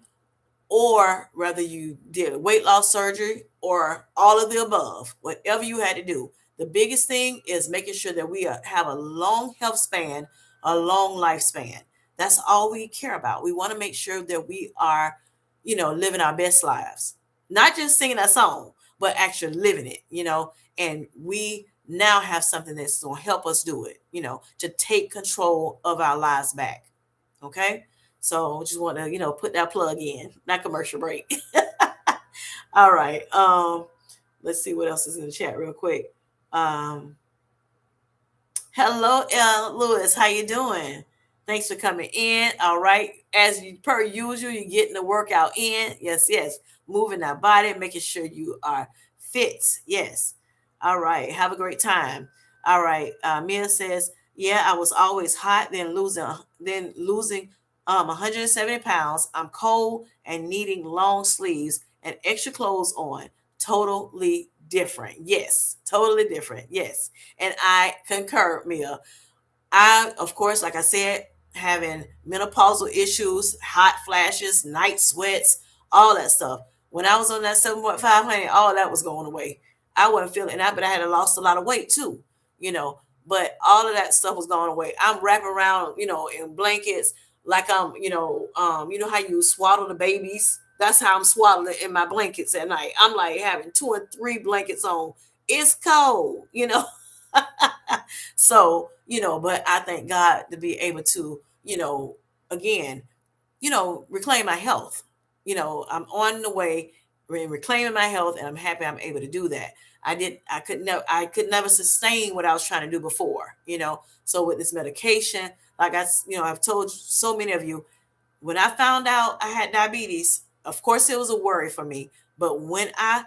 or whether you did a weight loss surgery or all of the above, whatever you had to do. The biggest thing is making sure that we have a long health span, a long lifespan. That's all we care about. We want to make sure that we are living our best lives. Not just singing that song, but actually living it, and we now have something that's going to help us do it, to take control of our lives back. Okay. So just want to, put that plug in, not commercial break. All right. Let's see what else is in the chat real quick. Um, Hello, Lewis. How you doing? Thanks for coming in. All right. As per usual, you're getting the workout in. Yes, yes. Moving that body, making sure you are fit. Yes. All right. Have a great time. All right. Mia says, "Yeah, I was always hot, then losing 170 pounds. I'm cold and needing long sleeves and extra clothes on. Totally different. Yes, totally different. Yes." And I concur, Mia. I, of course, like I said, having menopausal issues, hot flashes, night sweats, all that stuff. When I was on that 7.5 honey, all that was going away. I wasn't feeling that, but I had lost a lot of weight too, you know. But all of that stuff was going away. I'm wrapping around, in blankets like how you swaddle the babies. That's how I'm swaddling in my blankets at night. I'm like having 2 and 3 blankets on. It's cold, So, but I thank God to be able to, again, reclaim my health. I'm on the way reclaiming my health, and I'm happy I'm able to do that. I could never sustain what I was trying to do before, So with this medication, like I've told so many of you, when I found out I had diabetes, of course it was a worry for me. But when I,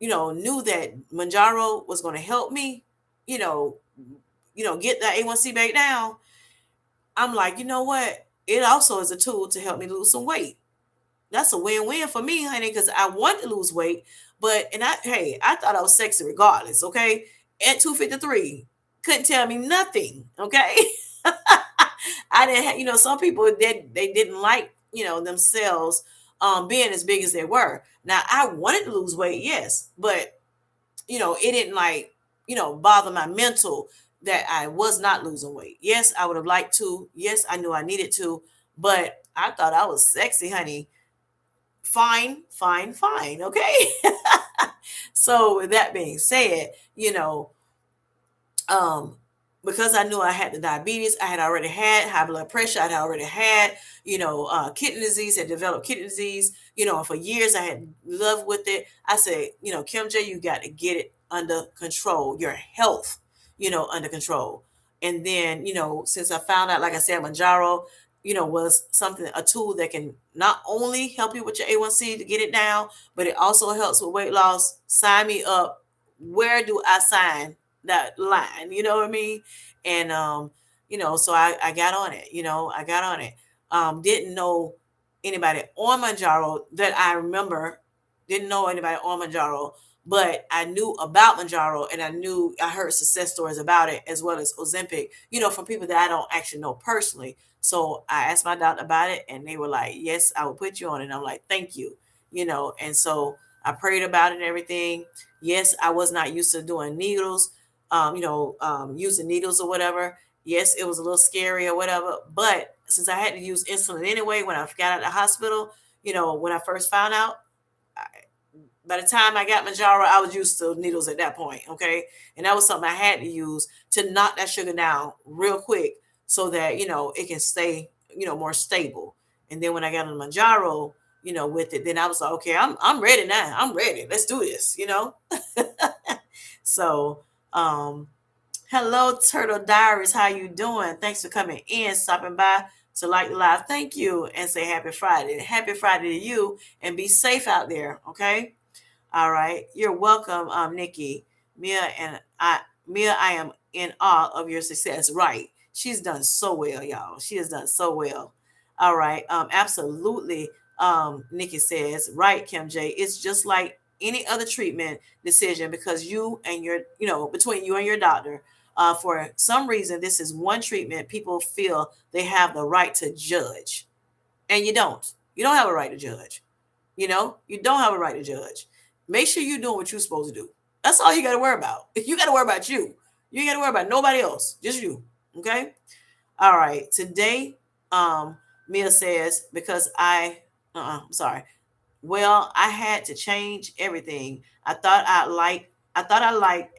knew that mounjaro was going to help me, you know, get that A1C back down, I'm like, you know what? It also is a tool to help me lose some weight. That's a win-win for me, honey, because I want to lose weight. I thought I was sexy regardless, okay? At 253, couldn't tell me nothing, okay? I didn't have, some people they didn't like, themselves being as big as they were. Now I wanted to lose weight, yes, but it didn't like, bother my mental that I was not losing weight. Yes, I would have liked to. Yes, I knew I needed to, but I thought I was sexy, honey. Fine, fine, fine. Okay. So with that being said, um, because I knew I had the diabetes, I had already had high blood pressure, I had already had, kidney disease, had developed kidney disease, and for years I had lived with it. I said, Kim J, you got to get it under control, your health, under control. And then, since I found out, like I said, mounjaro, was a tool that can not only help you with your A1C to get it down, but it also helps with weight loss. Sign me up. Where do I sign that line? You know what I mean? And so I got on it. I got on it. Didn't know anybody on Manjaro that I remember. Didn't know anybody on Manjaro, but I knew about Manjaro, and I heard success stories about it, as well as Ozempic, from people that I don't actually know personally. So I asked my doctor about it, and they were like, "Yes, I will put you on it." And I'm like, "Thank you," And so I prayed about it and everything. Yes, I was not used to doing needles, using needles or whatever. Yes, it was a little scary or whatever. But since I had to use insulin anyway when I got out of the hospital, when I first found out, by the time I got Mounjaro, I was used to needles at that point. Okay. And that was something I had to use to knock that sugar down real quick so that, it can stay, more stable. And then when I got on Mounjaro, with it, then I was like, okay, I'm ready now. I'm ready. Let's do this. So, hello, Turtle Diaries. How you doing? Thanks for coming in, stopping by to like the live. Thank you, and say happy Friday. Happy Friday to you, and be safe out there. Okay. All right. You're welcome, Nikki. Mia, I am in awe of your success. Right. She's done so well, y'all. She has done so well. All right. Absolutely. Nikki says, right, Kim J. It's just like any other treatment decision because between you and your doctor, for some reason, this is one treatment people feel they have the right to judge. And you don't. You don't have a right to judge. You don't have a right to judge. Make sure you're doing what you're supposed to do. That's all you got to worry about. You got to worry about you. You ain't got to worry about nobody else, just you. Okay. All right. Today, Mia says, because I I'm sorry. Well, I had to change everything. I thought I liked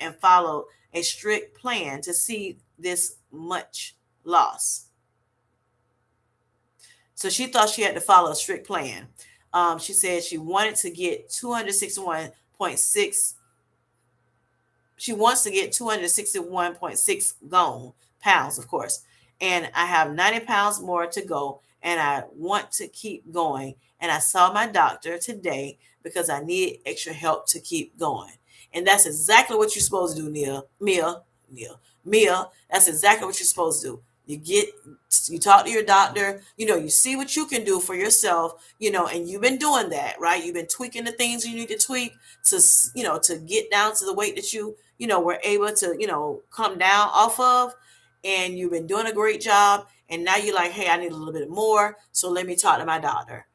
and followed a strict plan to see this much loss. So she thought she had to follow a strict plan. She said she wanted to get 261.6. She wants to get 261.6 gone pounds, of course. And I have 90 pounds more to go, and I want to keep going. And I saw my doctor today because I need extra help to keep going. And that's exactly what you're supposed to do, Mia. That's exactly what you're supposed to do. You talk to your doctor, you see what you can do for yourself, and you've been doing that, right? You've been tweaking the things you need to tweak to get down to the weight that you were able to, come down off of. And you've been doing a great job. And now you're like, hey, I need a little bit more. So let me talk to my doctor,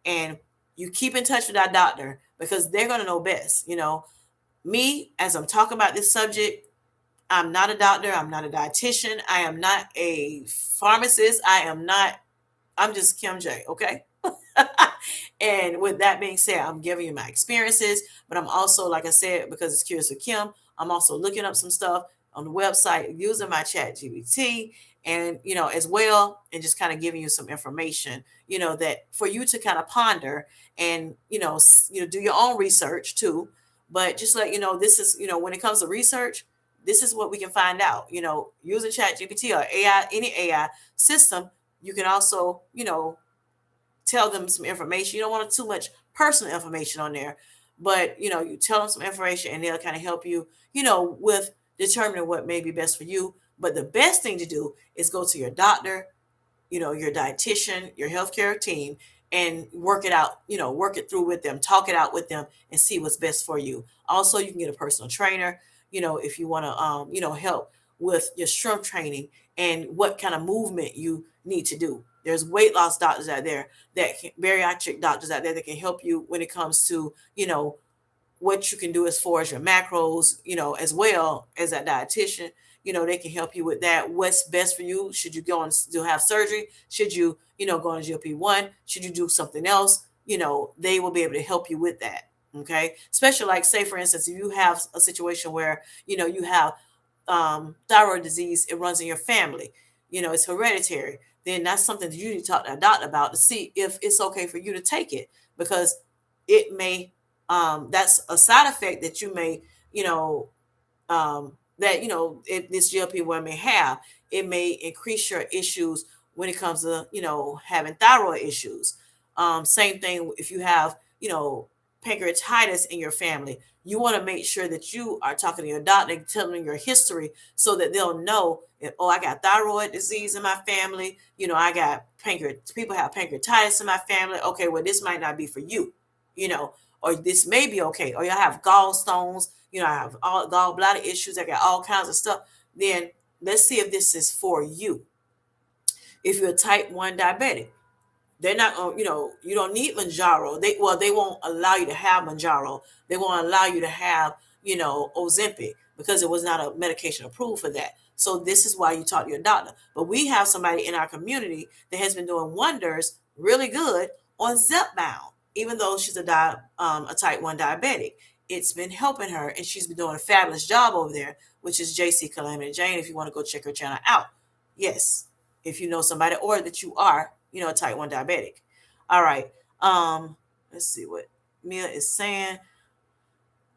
and you keep in touch with that doctor because they're going to know best. Me, as I'm talking about this subject, I'm not a doctor. I'm not a dietitian. I am not a pharmacist. I'm just Kim J. Okay. And with that being said, I'm giving you my experiences, but I'm also, like I said, because it's Curious with Kim, I'm also looking up some stuff on the website using my chat GBT and, as well, and just kind of giving you some information, that for you to kind of ponder and, do your own research too. But just let you know, this is, when it comes to research, this is what we can find out, using chat GPT or AI, any AI system. You can also, tell them some information. You don't want too much personal information on there, but you tell them some information and they'll kind of help you, with determining what may be best for you. But the best thing to do is go to your doctor, your dietitian, your healthcare team, and work it out, work it through with them, talk it out with them and see what's best for you. Also, you can get a personal trainer, if you want to, help with your strength training and what kind of movement you need to do. There's weight loss doctors out there bariatric doctors out there that can help you when it comes to, what you can do as far as your macros, as well as that dietitian. They can help you with that. What's best for you? Should you go and do have surgery? Should you, go on a GLP-1? Should you do something else? They will be able to help you with that. Okay. Especially like, say, for instance, if you have a situation where, you have thyroid disease, it runs in your family, it's hereditary, then that's something that you need to talk to a doctor about to see if it's okay for you to take it, because it may, that's a side effect that you may, that, if this GLP-1 may have, it may increase your issues when it comes to, having thyroid issues. Same thing if you have, pancreatitis in your family. You want to make sure that you are talking to your doctor, telling them your history so that they'll know that, oh, I got thyroid disease in my family. I got people have pancreatitis in my family. Okay, well, this might not be for you, or this may be okay. Or you have gallstones, I have all gallbladder issues. I got all kinds of stuff. Then let's see if this is for you. If you're a type 1 diabetic, they're not, you don't need mounjaro. They won't allow you to have mounjaro. They won't allow you to have, Ozempic, because it was not a medication approved for that. So this is why you talk to your doctor. But we have somebody in our community that has been doing wonders, really good, on Zepbound, even though she's a type 1 diabetic. It's been helping her, and she's been doing a fabulous job over there, which is JC Calamity Jane. If you want to go check her channel out, yes, if you know somebody or that you are, a type 1 diabetic. All right. Let's see what Mia is saying.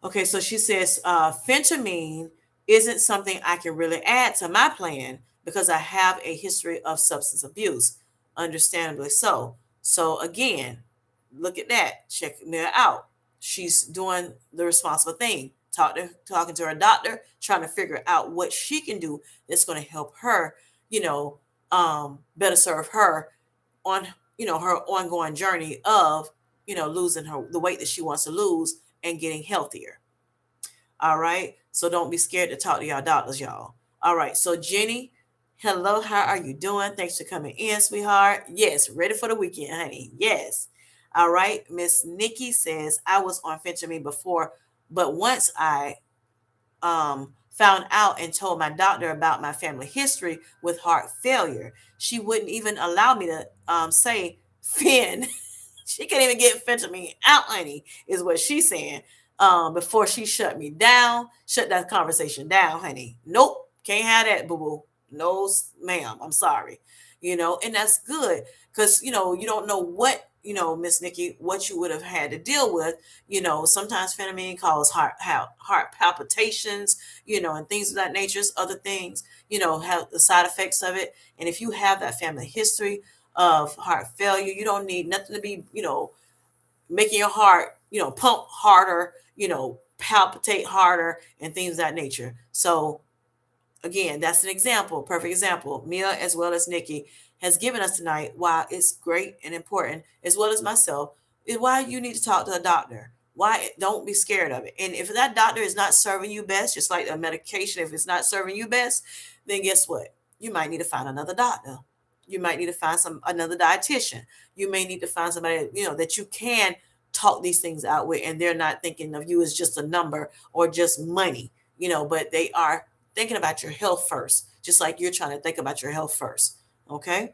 Okay, so she says phentermine isn't something I can really add to my plan because I have a history of substance abuse. Understandably so. So again, look at that. Check Mia out. She's doing the responsible thing. Talking to her doctor, trying to figure out what she can do that's going to help her, better serve her on, her ongoing journey of, losing the weight that she wants to lose and getting healthier. All right. So don't be scared to talk to y'all doctors, y'all. All right. So Jenny, hello. How are you doing? Thanks for coming in, sweetheart. Yes. Ready for the weekend, honey. Yes. All right. Miss Nikki says, I was on phentermine before, but once I found out and told my doctor about my family history with heart failure, she wouldn't even allow me to say Finn. She can't even get fentanyl out, honey, is what she's saying. Before she shut me down, shut that conversation down, honey. Nope, can't have that, boo boo. No, ma'am. I'm sorry. And that's good because you don't know what Miss Nikki, what you would have had to deal with. Sometimes phenamine causes heart palpitations, and things of that nature. Other things, have the side effects of it. And if you have that family history of heart failure, you don't need nothing to be, making your heart, pump harder, palpitate harder and things of that nature. So again, that's an example, perfect example. Mia, as well as Nikki, has given us tonight why it's great and important, as well as myself, is why you need to talk to a doctor. Why don't be scared of it. And if that doctor is not serving you best, just like a medication, if it's not serving you best, then guess what? You might need to find another doctor. You might need to find another dietitian. You may need to find somebody, that you can talk these things out with, and they're not thinking of you as just a number or just money, but they are thinking about your health first, just like you're trying to think about your health first. Okay.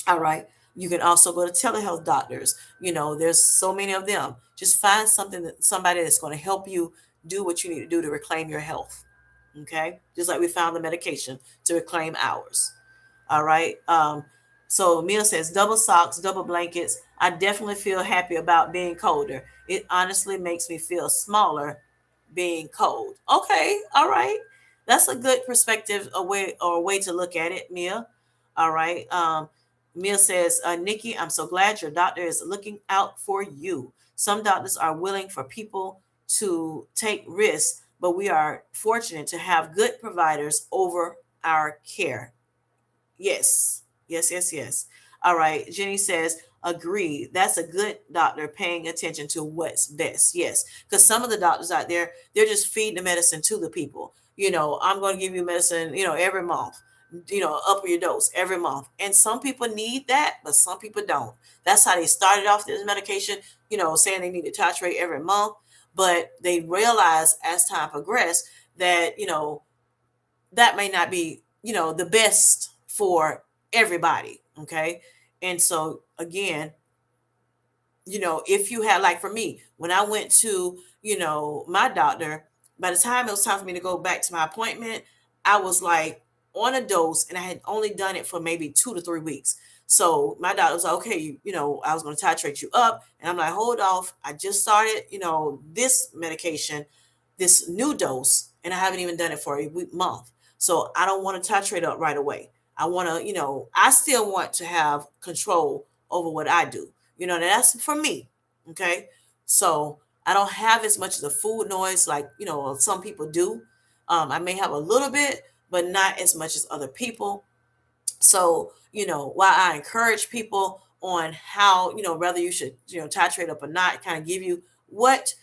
All right. You can also go to telehealth doctors. There's so many of them. Just find somebody that's going to help you do what you need to do to reclaim your health. Okay. Just like we found the medication to reclaim ours. All right. So Mia says double socks, double blankets. I definitely feel happy about being colder. It honestly makes me feel smaller being cold. Okay, all right. That's a good perspective, a way to look at it, Mia. All right. Mia says, Nikki, I'm so glad your doctor is looking out for you. Some doctors are willing for people to take risks, but we are fortunate to have good providers over our care. Yes. Yes, yes, yes. All right. Jenny says, agree. That's a good doctor paying attention to what's best. Yes. Because some of the doctors out there, they're just feeding the medicine to the people. I'm going to give you medicine, every month, up your dose every month. And some people need that, but some people don't. That's how they started off this medication, saying they need to titrate every month. But they realize as time progressed that, that may not be, the best for everybody. Okay. And so again, if you had, like for me, when I went to, my doctor, by the time it was time for me to go back to my appointment, I was like on a dose and I had only done it for maybe 2 to 3 weeks. So my doctor was like, okay, I was going to titrate you up. And I'm like, hold off. I just started, this medication, this new dose, and I haven't even done it for a month. So I don't want to titrate up right away. I want to, I still want to have control over what I do. That's for me. Okay. So I don't have as much of the food noise like, some people do. I may have a little bit, but not as much as other people. So, while I encourage people on how, whether you should, titrate up or not, kind of give you what,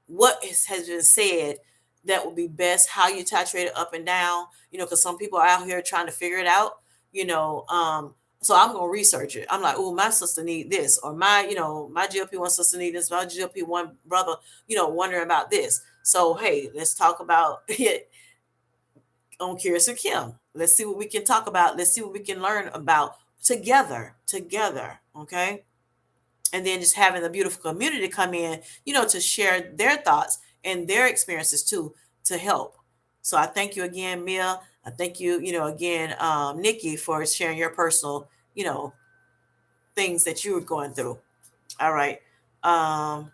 what has been said that would be best, how you titrate it up and down, because some people are out here trying to figure it out, so I'm going to research it. I'm like, oh, my sister need this, or my GLP-1 sister need this, my GLP-1 brother, wondering about this. So, hey, let's talk about it on Kurious and Kim. Let's see what we can talk about. Let's see what we can learn about together. Okay. And then just having the beautiful community come in, to share their thoughts and their experiences too, to help. So I thank you again, Mia. I thank you, again, Nikki, for sharing your personal, things that you were going through. All right. Um,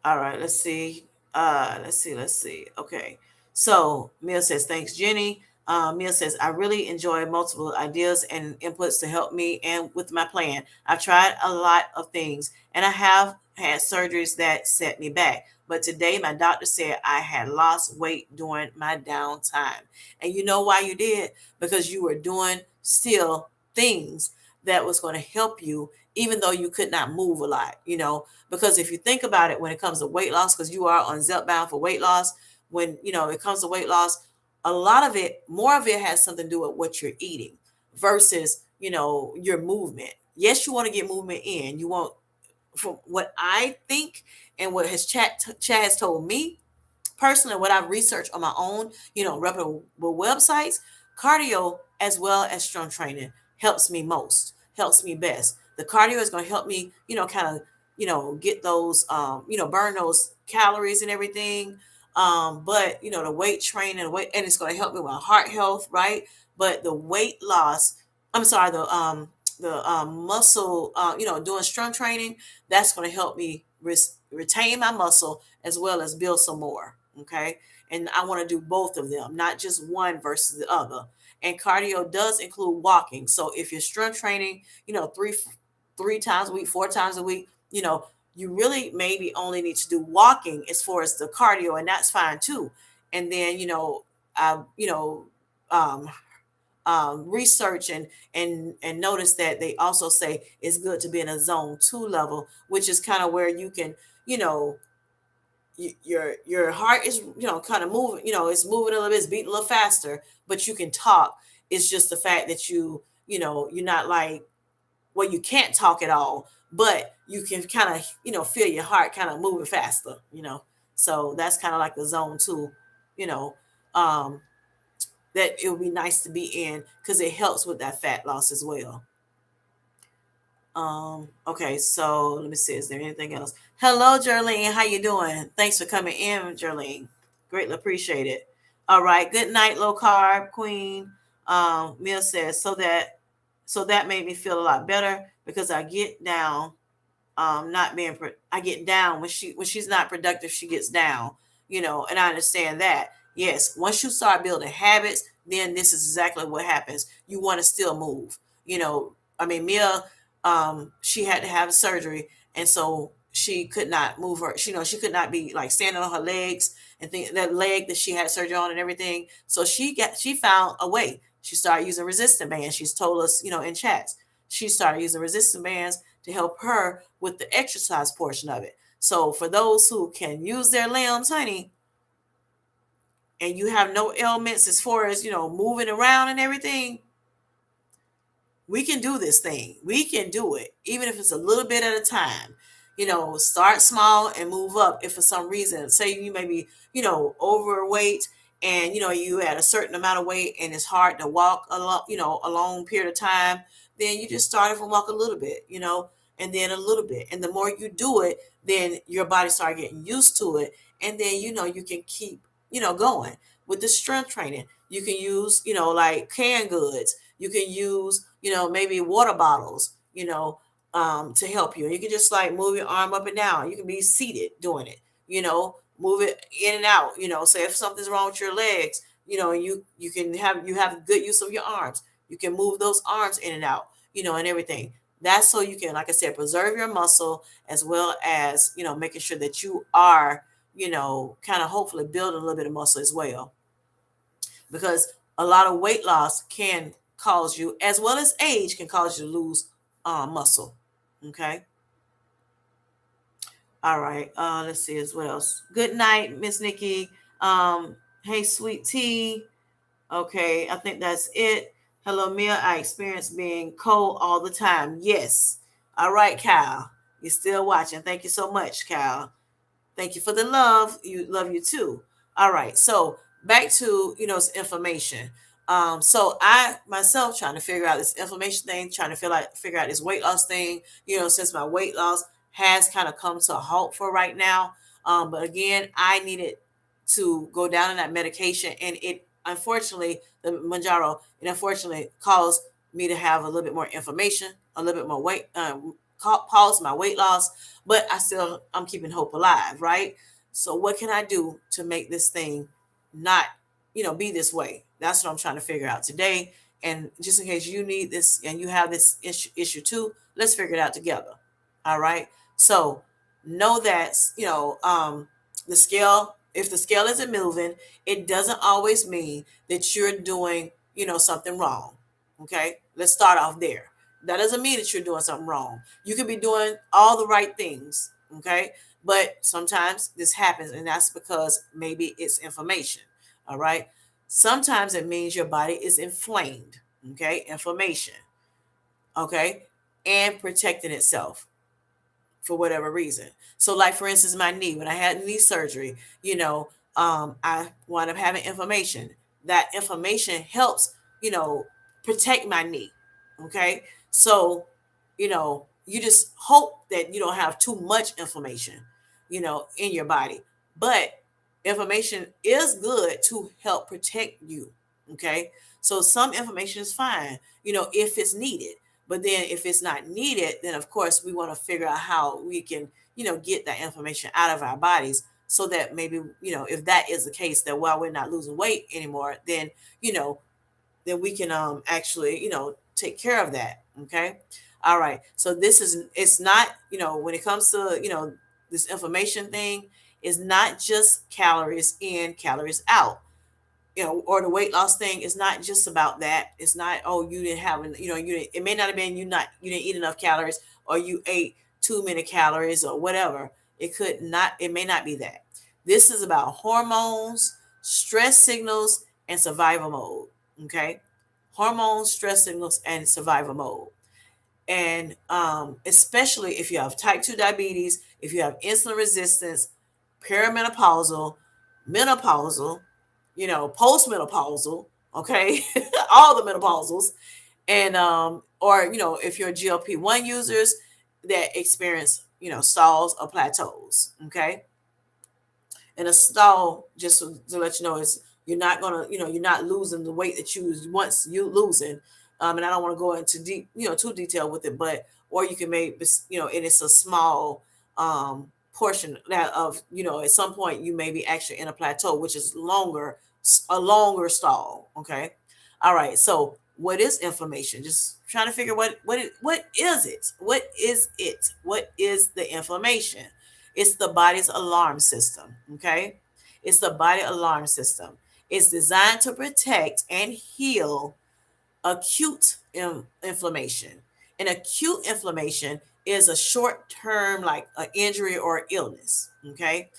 all right, let's see. Okay. So Mia says, thanks, Jenny. Mia says, I really enjoy multiple ideas and inputs to help me and with my plan. I've tried a lot of things and I have had surgeries that set me back. But today my doctor said I had lost weight during my downtime. And you know why you did? Because you were doing still things that was going to help you, even though you could not move a lot, because if you think about it, when it comes to weight loss, because you are on Zepbound for weight loss, when it comes to weight loss, a lot of it, more of it has something to do with what you're eating versus your movement. Yes, you want to get movement in. You want, from what I think and what his chat has told me personally, what I've researched on my own, reputable websites, cardio as well as strength training helps me most, helps me best. The cardio is going to help me, kind of, get those, burn those calories and everything. But the weight training, and it's going to help me with heart health, right? But the weight loss, I'm sorry, the muscle, doing strength training, that's going to help me retain my muscle as well as build some more. Okay. And I want to do both of them, not just one versus the other. And cardio does include walking. So if you're strength training, three times a week, 4 times a week, you really maybe only need to do walking as far as the cardio, and that's fine too. And then, I, um, research and notice that they also say it's good to be in a zone 2 level, which is kind of where you can, you know, your heart is, kind of moving, it's moving a little bit, it's beating a little faster, but you can talk. It's just the fact that you're not like, well, you can't talk at all, but you can kind of, feel your heart kind of moving faster. So that's kind of like the zone 2, you know, um, that it would be nice to be in because it helps with that fat loss as well. Okay, so let me see. Is there anything else? Hello, Jerlene. How you doing? Thanks for coming in, Jerlene. Greatly appreciate it. All right. Good night, low carb queen. Mia says so that made me feel a lot better because I get down, not being I get down when she's not productive, she gets down, and I understand that. Yes, once you start building habits, then this is exactly what happens. You want to still move. I mean, Mia, she had to have surgery, and so she could not move her. She could not be like standing on her legs and that leg that she had surgery on and everything. So she found a way. She started using resistant bands. She's told us, in chats. She started using resistant bands to help her with the exercise portion of it. So for those who can use their limbs, honey, and you have no ailments as far as, moving around and everything, we can do this thing. We can do it, even if it's a little bit at a time. Start small and move up. If for some reason, say you may be, overweight, and you at a certain amount of weight and it's hard to walk a long period of time, then you just start off and walk a little bit, and then a little bit. And the more you do it, then your body start getting used to it. And then, you can keep, going with the strength training. You can use, like canned goods. You can use, maybe water bottles, to help you. And you can just like move your arm up and down. You can be seated doing it, move it in and out, say if something's wrong with your legs, you have good use of your arms. You can move those arms in and out, and everything. That's so you can, like I said, preserve your muscle as well as, making sure that you are, kind of hopefully building a little bit of muscle as well. Because a lot of weight loss can cause you, as well as age, can cause you to lose muscle. Okay. All right. Let's see as what else. Good night, Miss Nikki. Hey, sweet tea. Okay, I think that's it. Hello, Mia. I experience being cold all the time. Yes. All right, Kyle. You're still watching. Thank you so much, Kyle. Thank you for the love. You love you too. All right. So back to information. So I myself trying to figure out this inflammation thing, trying to figure out this weight loss thing. Since my weight loss has kind of come to a halt for right now. But again, I needed to go down on that medication, and it unfortunately the mounjaro it unfortunately caused me to have a little bit more inflammation, a little bit more weight, caused my weight loss, but I'm keeping hope alive, right? So what can I do to make this thing not, be this way? That's what I'm trying to figure out today. And just in case you need this and you have this issue too, let's figure it out together. All right. So know that, the scale, if the scale isn't moving, it doesn't always mean that you're doing, something wrong. Okay. Let's start off there. That doesn't mean that you're doing something wrong. You could be doing all the right things. Okay. But sometimes this happens, and that's because maybe it's inflammation. All right. Sometimes it means your body is inflamed. Okay. Inflammation. Okay. And protecting itself for whatever reason. So, like for instance, my knee, when I had knee surgery, I wound up having inflammation. That inflammation helps, protect my knee. Okay. So, you just hope that you don't have too much inflammation, in your body. But inflammation is good to help protect you. Okay. So some inflammation is fine, if it's needed. But then if it's not needed, then of course we want to figure out how we can, get that inflammation out of our bodies, so that maybe, if that is the case, that while we're not losing weight anymore, you know, then we can actually, take care of that. Okay. All right. So it's not, when it comes to, this inflammation thing, is not just calories in, calories out, or the weight loss thing is not just about that. It's not, oh, you didn't have, it may not have been you didn't eat enough calories, or you ate too many calories, or whatever. It may not be that. This is about hormones, stress signals, and survival mode. Okay. Hormones, stress signals, and survival mode. And especially if you have type 2 diabetes, if you have insulin resistance, perimenopausal, menopausal, postmenopausal, okay, all the menopausals, and or if you're GLP-1 users that experience, stalls or plateaus. Okay. And a stall, just to let you know, is you're not gonna, you're not losing the weight that you was once you losing. And I don't want to go into deep, too detail with it, but or you can make, and it's a small portion that of, at some point you may be actually in a plateau, which is a longer stall. Okay. All right. So what is inflammation? Just trying to figure what is it? What is it? What is the inflammation? It's the body's alarm system. Okay. It's the body alarm system. It's designed to protect and heal acute inflammation. And acute inflammation is a short term, like an injury or illness. Okay.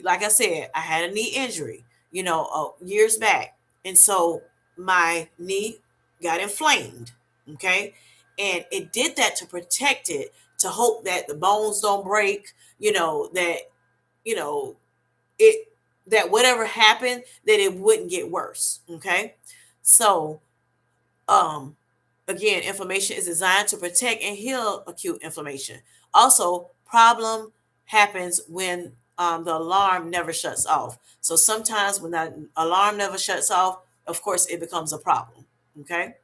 Like I said, I had a knee injury, years back. And so my knee got inflamed. Okay. And it did that to protect it, to hope that the bones don't break, that, you know, it, that whatever happened, that it wouldn't get worse. Okay. So, um, again, inflammation is designed to protect and heal acute inflammation. Also, problem happens when the alarm never shuts off. So sometimes when that alarm never shuts off, of course, it becomes a problem. Okay.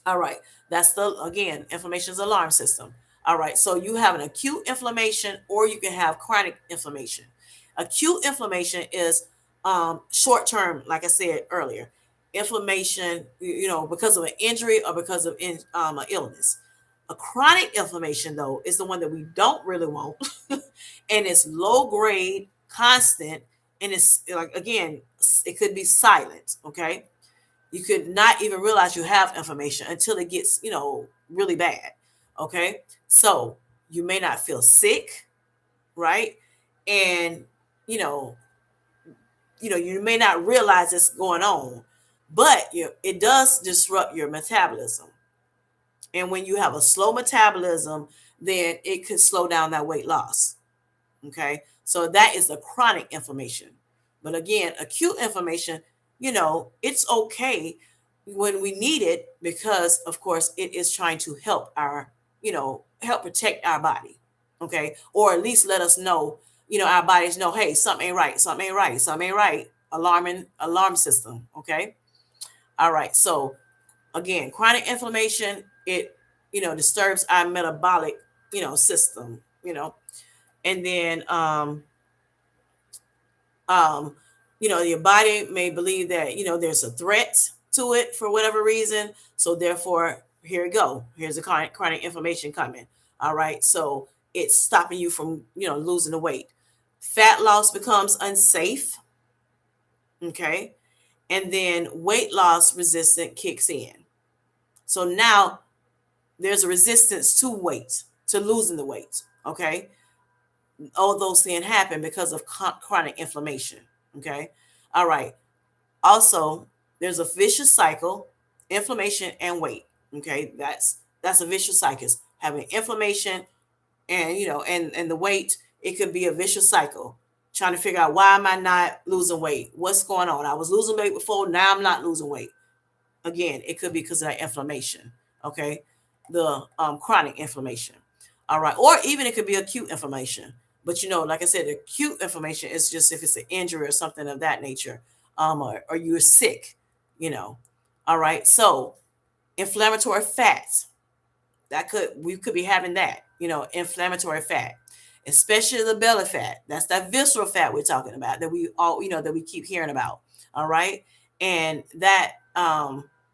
All right. That's again, inflammation's alarm system. All right. So you have an acute inflammation, or you can have chronic inflammation. Acute inflammation is short term, like I said earlier, inflammation, because of an injury or because of an illness. A chronic inflammation, though, is the one that we don't really want, and it's low grade, constant, and it's like, again, it could be silent. Okay. You could not even realize you have inflammation until it gets, really bad. Okay. So you may not feel sick, right? And, you know, you may not realize it's going on, but it does disrupt your metabolism. And when you have a slow metabolism, then it could slow down that weight loss. Okay. So that is the chronic inflammation. But again, acute inflammation, it's okay when we need it, because of course it is trying to help help protect our body. Okay. Or at least let us know, our bodies know, hey, something ain't right, something ain't right, something ain't right. Alarm system. Okay. All right. So again, chronic inflammation, it, disturbs our metabolic, system, and then um, your body may believe that, there's a threat to it for whatever reason. So therefore, here we go. Here's the chronic inflammation coming. All right. So it's stopping you from, losing the weight. Fat loss becomes unsafe. Okay. And then weight loss resistant kicks in. So now there's a resistance to weight, to losing the weight. Okay. All those things happen because of chronic inflammation. Okay. All right. Also, there's a vicious cycle, inflammation and weight. Okay. That's a vicious cycle. Having inflammation and, and the weight, it could be a vicious cycle. Trying to figure out, why am I not losing weight? What's going on? I was losing weight before. Now I'm not losing weight. Again, it could be because of that inflammation. Okay, the chronic inflammation. All right, or even it could be acute inflammation. But like I said, acute inflammation is just if it's an injury or something of that nature, or you're sick. You know. All right, so inflammatory fats, we could be having that, inflammatory fat, especially the belly fat. That's that visceral fat we're talking about that we all, that we keep hearing about. All right. And that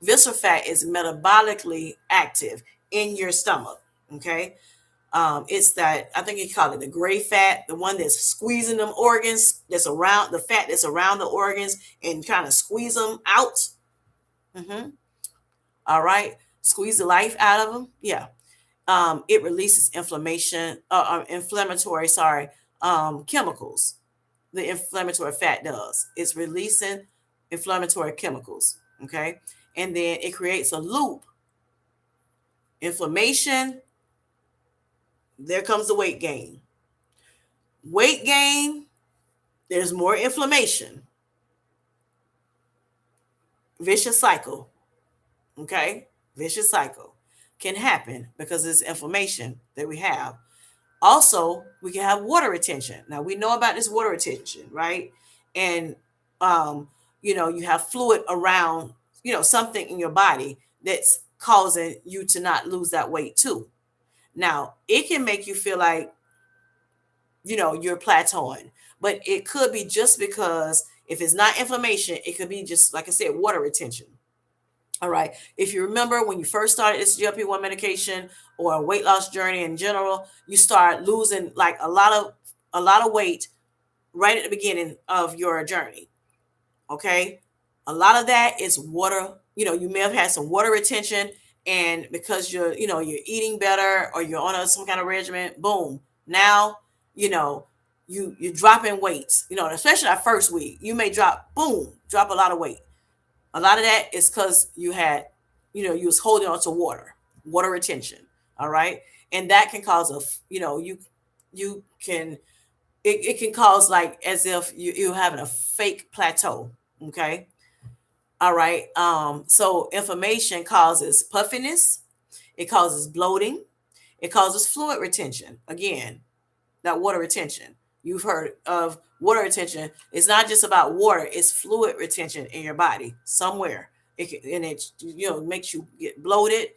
visceral fat is metabolically active in your stomach. Okay. It's that, I think you call it the gray fat, the one that's squeezing them organs, that's around the fat that's around the organs and kind of squeeze them out. Mm-hmm. All right. Squeeze the life out of them. Yeah. It releases inflammatory, chemicals. The inflammatory fat does. It's releasing inflammatory chemicals. Okay. And then it creates a loop. Inflammation, there comes the weight gain. Weight gain, there's more inflammation. Vicious cycle. Okay. Vicious cycle can happen because it's inflammation that we have. Also, we can have water retention. Now we know about this water retention, right? And you have fluid around, something in your body that's causing you to not lose that weight too. Now, it can make you feel like, you're plateauing, but it could be just because if it's not inflammation, it could be just, like I said, water retention. All right. If you remember when you first started this GLP-1 medication or a weight loss journey in general, you start losing like a lot of weight right at the beginning of your journey. Okay. A lot of that is water. You may have had some water retention, and because you're eating better or you're on some kind of regimen, boom. Now, you're dropping weights, especially that first week, you may drop a lot of weight. A lot of that is because you was holding on to water retention. All right. And that can cause you can, it can cause like as if you're having a fake plateau. Okay. All right. So inflammation causes puffiness. It causes bloating. It causes fluid retention. Again, that water retention. You've heard of water retention. It's not just about water, it's fluid retention in your body somewhere. It makes you get bloated.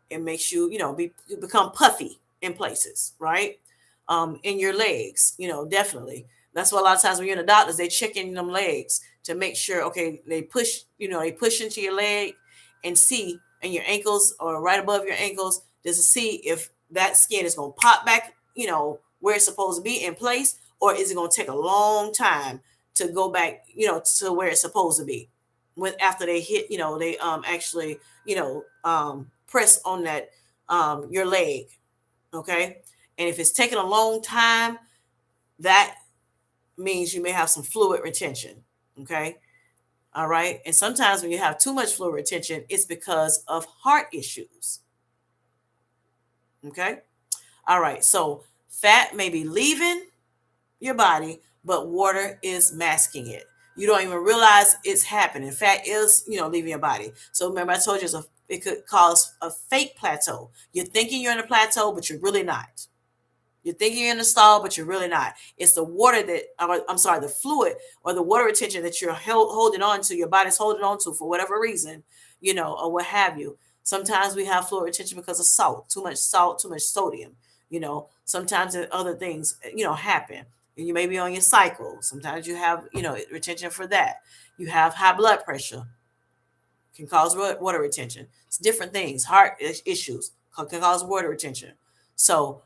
It makes you, you become puffy in places, right? In your legs, definitely. That's why a lot of times when you're in the doctors, they check in them legs to make sure, okay, they push into your leg and see, and your ankles or right above your ankles, just to see if that skin is going to pop back, where it's supposed to be in place, or is it going to take a long time to go back, to where it's supposed to be when after they hit, they actually, press on that your leg. Okay. And if it's taking a long time, that means you may have some fluid retention. Okay. All right. And sometimes when you have too much fluid retention, it's because of heart issues. Okay. All right. So fat may be leaving your body, but water is masking it. You don't even realize it's happening. Fat is, leaving your body. So remember, I told you it could cause a fake plateau. You're thinking you're in a plateau, but you're really not. You're thinking you're in a stall, but you're really not. It's the water the fluid or the water retention that you're holding on to, your body's holding on to for whatever reason, or what have you. Sometimes we have fluid retention because of salt, too much salt, too much sodium. Sometimes other things, happen. And you may be on your cycle. Sometimes you have, retention for that. You have high blood pressure, can cause water retention. It's different things. Heart issues can cause water retention. So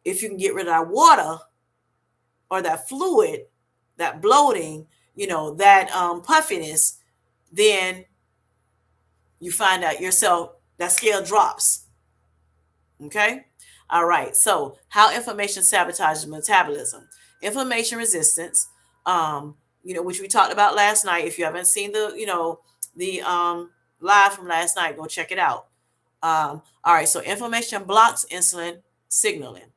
if you can get rid of that water or that fluid, that bloating, that puffiness, then you find out yourself that scale drops. Okay. All right. So how inflammation sabotages metabolism. Inflammation resistance, which we talked about last night. If you haven't seen the live from last night, go check it out. All right. So inflammation blocks insulin signaling.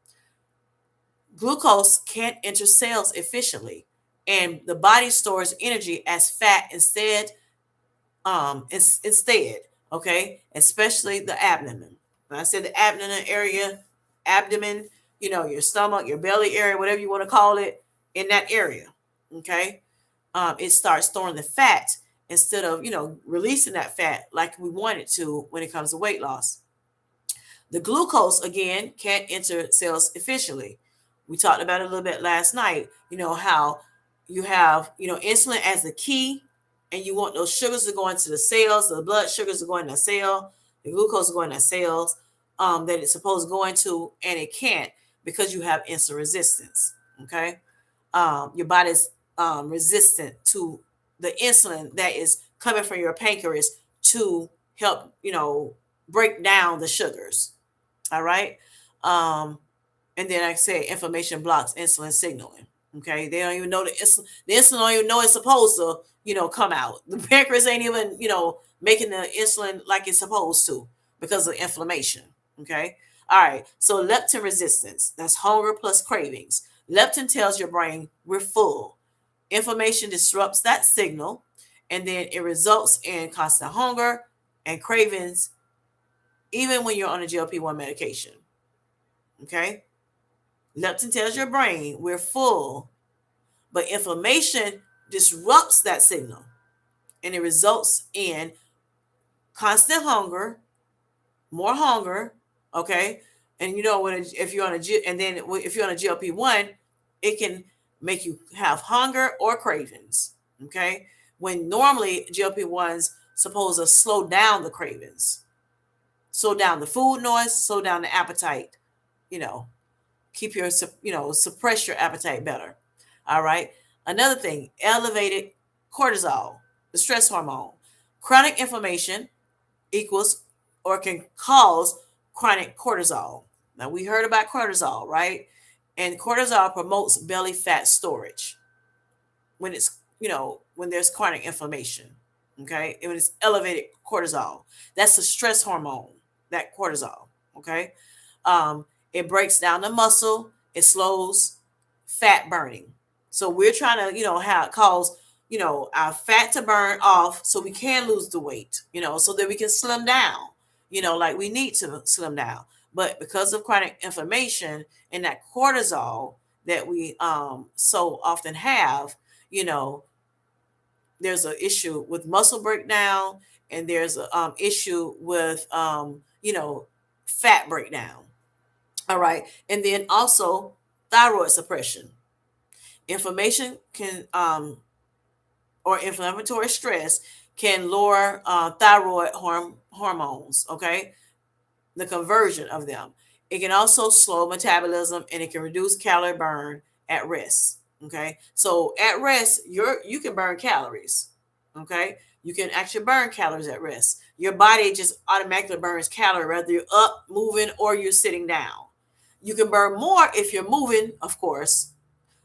Glucose can't enter cells efficiently, and the body stores energy as fat instead. okay, especially the abdomen. When I said the abdomen area, abdomen, your stomach, your belly area, whatever you want to call it, in that area, okay, it starts storing the fat instead of releasing that fat like we want it to when it comes to weight loss. The glucose, again, can't enter cells efficiently. We talked about it a little bit last night, how you have, insulin as the key, and you want those sugars to go into the cells, the blood sugars to go in the cell, the glucose to go in the cells that it's supposed to go into, and it can't because you have insulin resistance, okay? Your body's resistant to the insulin that is coming from your pancreas to help, break down the sugars. All right. Um, and then I say inflammation blocks insulin signaling. Okay. They don't even know the insulin don't even know it's supposed to, come out. The pancreas ain't even, making the insulin like it's supposed to because of inflammation. Okay. All right. So leptin resistance, that's hunger plus cravings. Leptin tells your brain we're full. Inflammation disrupts that signal, and then it results in constant hunger and cravings, even when you're on a GLP-1 medication. Okay? Leptin tells your brain we're full, but inflammation disrupts that signal, and it results in constant hunger, more hunger. Okay, and if you're on a GLP-1, it can make you have hunger or cravings. Okay, when normally GLP-1s supposed to slow down the cravings, slow down the food noise, slow down the appetite. You know, keep your suppress your appetite better. All right. Another thing, elevated cortisol, the stress hormone. Chronic inflammation equals or can cause chronic cortisol. Now we heard about cortisol, right? And cortisol promotes belly fat storage when it's when there's chronic inflammation. Okay, and when it's elevated cortisol, that's the stress hormone, that cortisol. Okay, it breaks down the muscle, it slows fat burning. So we're trying to have cause our fat to burn off so we can lose the weight, so that we can slim down, like we need to slim down. But because of chronic inflammation and that cortisol that we so often have, you know, there's an issue with muscle breakdown, and there's an issue with fat breakdown. All right, and then also thyroid suppression. Inflammation can or inflammatory stress can lower thyroid hormones. Okay, the conversion of them. It can also slow metabolism, and it can reduce calorie burn at rest. Okay, so at rest, you can burn calories. Okay, you can actually burn calories at rest. Your body just automatically burns calories whether you're up, moving, or you're sitting down. You can burn more if you're moving, of course,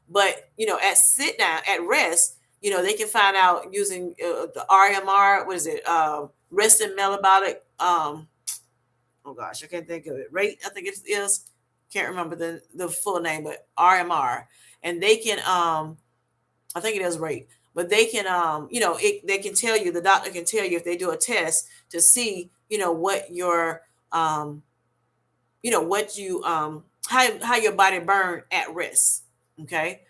but at sit down, at rest, they can find out using the RMR. What is it? Resting metabolic. Oh gosh, I can't think of it. Rate, I think it is. Can't remember the full name, but RMR, and they can I think it is rate, but they can they can tell you, the doctor can tell you if they do a test to see what your what you how your body burn at rest. Okay,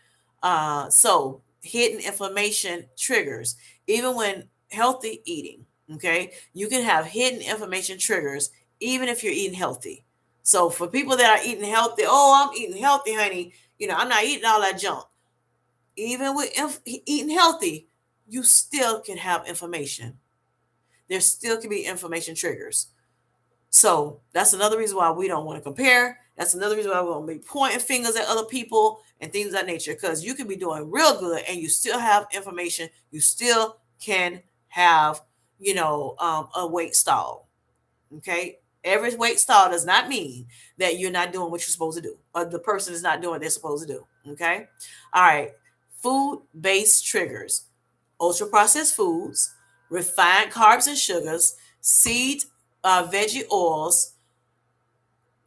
so hidden inflammation triggers, even when healthy eating. Okay, you can have hidden inflammation triggers even if you're eating healthy. So for people that are eating healthy, oh, I'm eating healthy, honey, I'm not eating all that junk. Even with eating healthy, you still can have inflammation. There still can be inflammation triggers. So that's another reason why we don't want to compare. That's another reason why we won't be pointing fingers at other people and things of that nature. Because you can be doing real good and you still have inflammation. You still can have, a weight stall. Okay. Every weight stall does not mean that you're not doing what you're supposed to do, or the person is not doing what they're supposed to do. Okay. All right. Food based triggers: ultra processed foods, refined carbs and sugars, seed, veggie oils,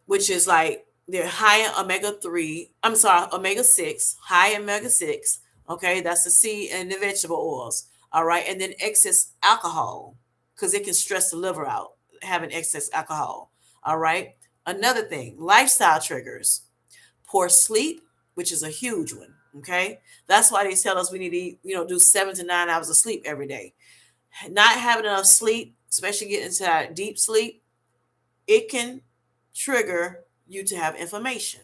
which is like they're high in omega 3. I'm sorry, omega 6, high in omega 6. Okay, that's the seed and the vegetable oils. All right, and then excess alcohol because it can stress the liver out, having excess alcohol. All right. Another thing, lifestyle triggers, poor sleep, which is a huge one. Okay. That's why they tell us we need to do 7 to 9 hours of sleep every day. Not having enough sleep, especially getting into that deep sleep, it can trigger you to have inflammation.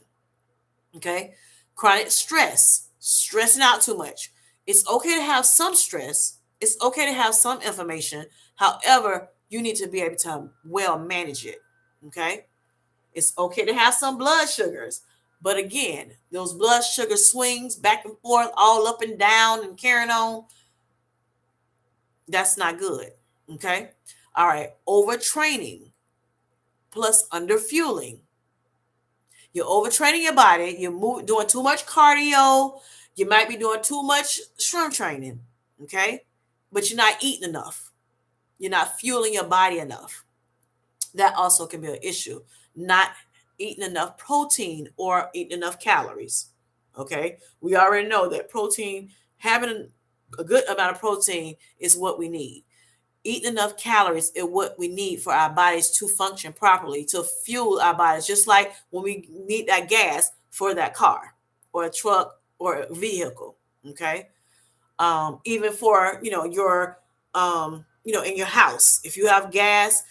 Okay. Chronic stress, stressing out too much. It's okay to have some stress. It's okay to have some inflammation. However, you need to be able to well manage it. Okay. It's okay to have some blood sugars. But again, those blood sugar swings back and forth, all up and down and carrying on, that's not good. Okay. All right. Overtraining plus underfueling. You're overtraining your body. You're doing too much cardio. You might be doing too much strength training. Okay. But you're not eating enough. You're not fueling your body enough. That also can be an issue. Not eating enough protein or eating enough calories. Okay. We already know that protein, having a good amount of protein is what we need. Eating enough calories is what we need for our bodies to function properly, to fuel our bodies, just like when we need that gas for that car or a truck or a vehicle. Okay. Even for in your house, if you have gas,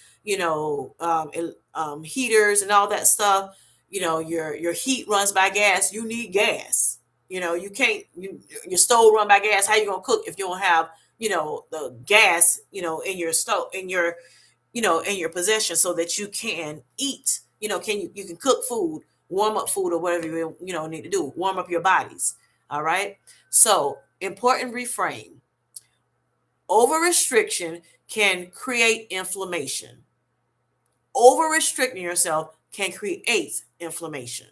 heaters and all that stuff, your heat runs by gas. You need gas. You can't, your stove run by gas. How you gonna cook if you don't have the gas in your stove, in your possession, so that you can eat. You can cook food, warm up food, or whatever you need to do, warm up your bodies. All right. So, important reframe. Over restriction can create inflammation. Over restricting yourself can create inflammation.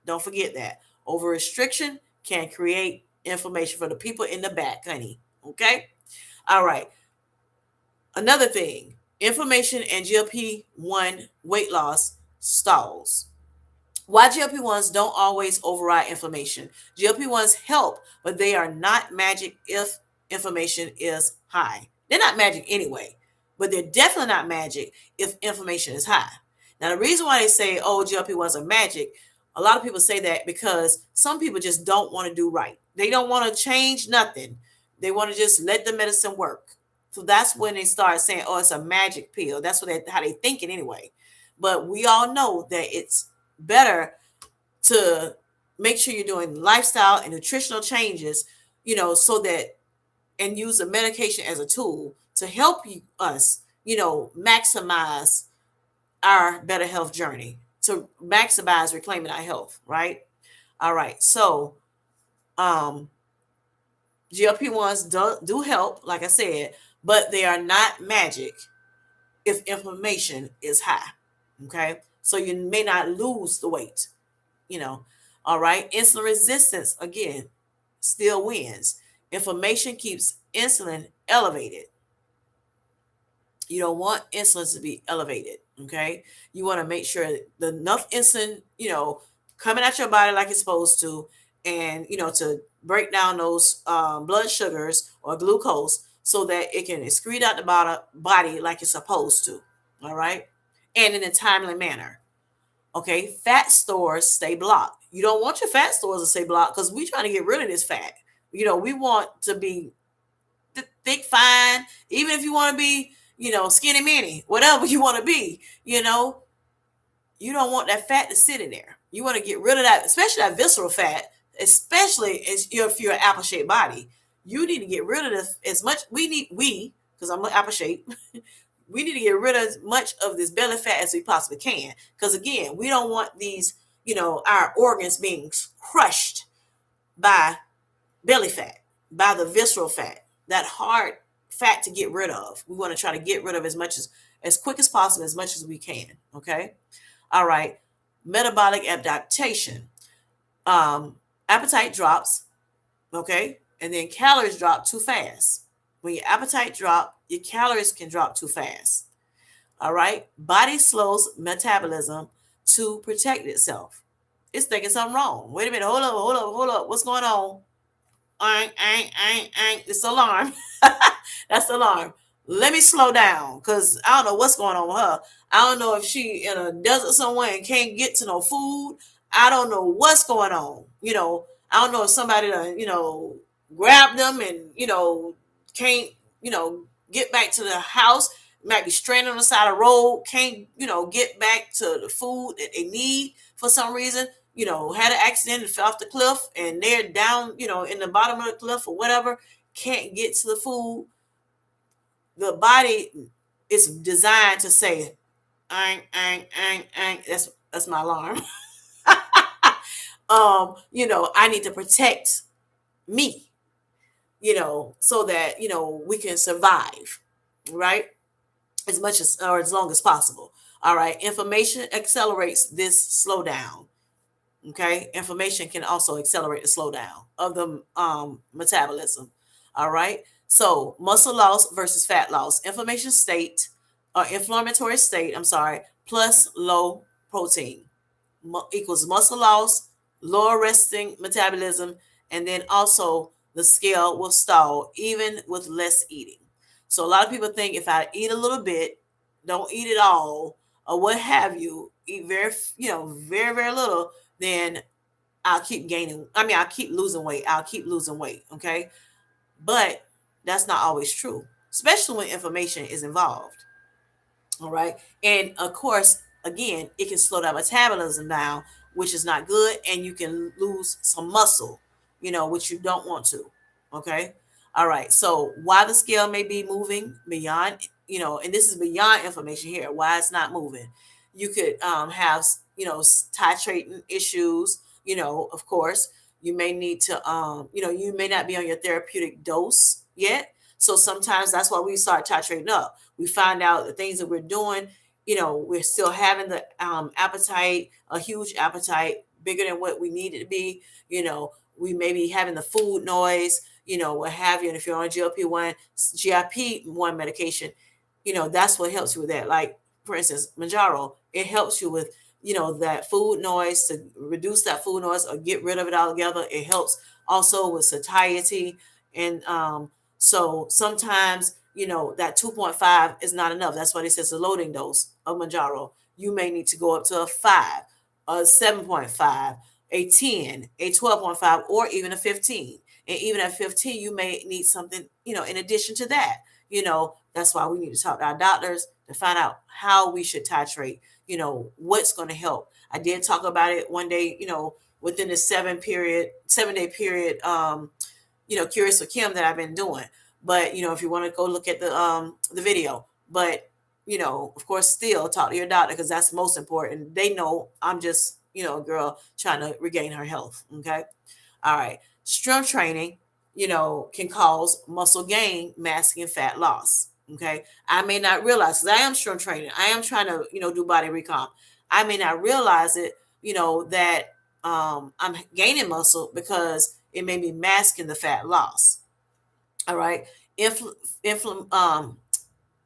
Don't forget that. Over restriction can create inflammation for the people in the back, honey. Okay? All right. Another thing, inflammation and GLP-1 weight loss stalls. Why GLP-1s don't always override inflammation. GLP-1s help, but they are not magic if inflammation is high. They're not magic anyway, but they're definitely not magic if inflammation is high. Now, the reason why they say, oh, GLP-1s are magic, a lot of people say that because some people just don't want to do right. They don't want to change nothing. They want to just let the medicine work. So that's when they start saying, oh, it's a magic pill. That's how they think it anyway. But we all know that it's better to make sure you're doing lifestyle and nutritional changes, so that, and use the medication as a tool to help us, maximize our better health journey, to maximize reclaiming our health, right? All right. So, GLP-1s do help, like I said, but they are not magic if inflammation is high. Okay. So you may not lose the weight, All right. Insulin resistance, again, still wins. Inflammation keeps insulin elevated. You don't want insulin to be elevated. Okay. You want to make sure that enough insulin, coming out your body like it's supposed to, and, to break down those blood sugars or glucose so that it can excrete out the body like it's supposed to. All right. And in a timely manner. Okay, fat stores stay blocked. You don't want your fat stores to stay blocked because we're trying to get rid of this fat. We want to be thick, fine, even if you want to be, skinny mini, whatever you want to be, you don't want that fat to sit in there. You want to get rid of that, especially that visceral fat, especially if you're an apple shaped body. You need to get rid of this as much. Because I'm an apple shape. We need to get rid of as much of this belly fat as we possibly can. Because again, we don't want these, our organs being crushed by belly fat, by the visceral fat, that hard fat to get rid of. We want to try to get rid of as quick as possible, as much as we can. Okay. All right. Metabolic adaptation. Appetite drops. Okay. And then calories drop too fast. When your appetite drops, your calories can drop too fast. All right. Body slows metabolism to protect itself. It's thinking something wrong. Wait a minute. Hold up. What's going on? It's alarm. That's the alarm. let me slow down because I don't know what's going on with her. I don't know if she in a desert somewhere and can't get to no food. I don't know what's going on. I don't know if somebody done, grabbed them and, can't, you know, get back to the house. Might be stranded on the side of the road, can't, get back to the food that they need for some reason. Had an accident and fell off the cliff and they're down, in the bottom of the cliff or whatever, can't get to the food. The body is designed to say, "Ang, ang, ang, ang." That's my alarm. I need to protect me, so that we can survive, right? As much as or as long as possible. All right. Inflammation accelerates this slowdown. Okay, inflammation can also accelerate the slowdown of the metabolism. All right, so muscle loss versus fat loss. Inflammatory state, I'm sorry, plus low protein equals muscle loss, lower resting metabolism, and then also the scale will stall even with less eating. So a lot of people think if I eat a little bit, don't eat it all, or what have you, eat very, very little, then I'll keep gaining. I mean, I'll keep losing weight. I'll keep losing weight. Okay. But that's not always true, especially when inflammation is involved. All right. And of course, again, it can slow down metabolism down, which is not good. And you can lose some muscle, which you don't want to. Okay. All right. So why the scale may be moving beyond, and this is beyond inflammation here, why it's not moving. You could have, titrating issues, of course. You may need to, you may not be on your therapeutic dose yet. So sometimes that's why we start titrating up. We find out the things that we're doing, we're still having the appetite, a huge appetite, bigger than what we need it to be. We may be having the food noise, what have you. And if you're on GLP-1 medication, that's what helps you with that. Like, for instance, mounjaro, it helps you with, that food noise, to reduce that food noise or get rid of it altogether. It helps also with satiety. And so sometimes, that 2.5 is not enough. That's why it says the loading dose of mounjaro. You may need to go up to a 5, a 7.5, a 10, a 12.5, or even a 15. And even at 15, you may need something, in addition to that. That's why we need to talk to our doctors to find out how we should titrate, what's going to help. I did talk about it one day, within the 7-day period, Kurious with Kim that I've been doing. But, if you want to go look at the video, but, of course, still talk to your doctor because that's most important. They know I'm just, a girl trying to regain her health. Okay. All right. Strength training, can cause muscle gain, masking fat loss. Okay. I may not realize because I am strength training. I am trying to, do body recomp. I may not realize it, that I'm gaining muscle because it may be masking the fat loss. All right. Infl- infl- um,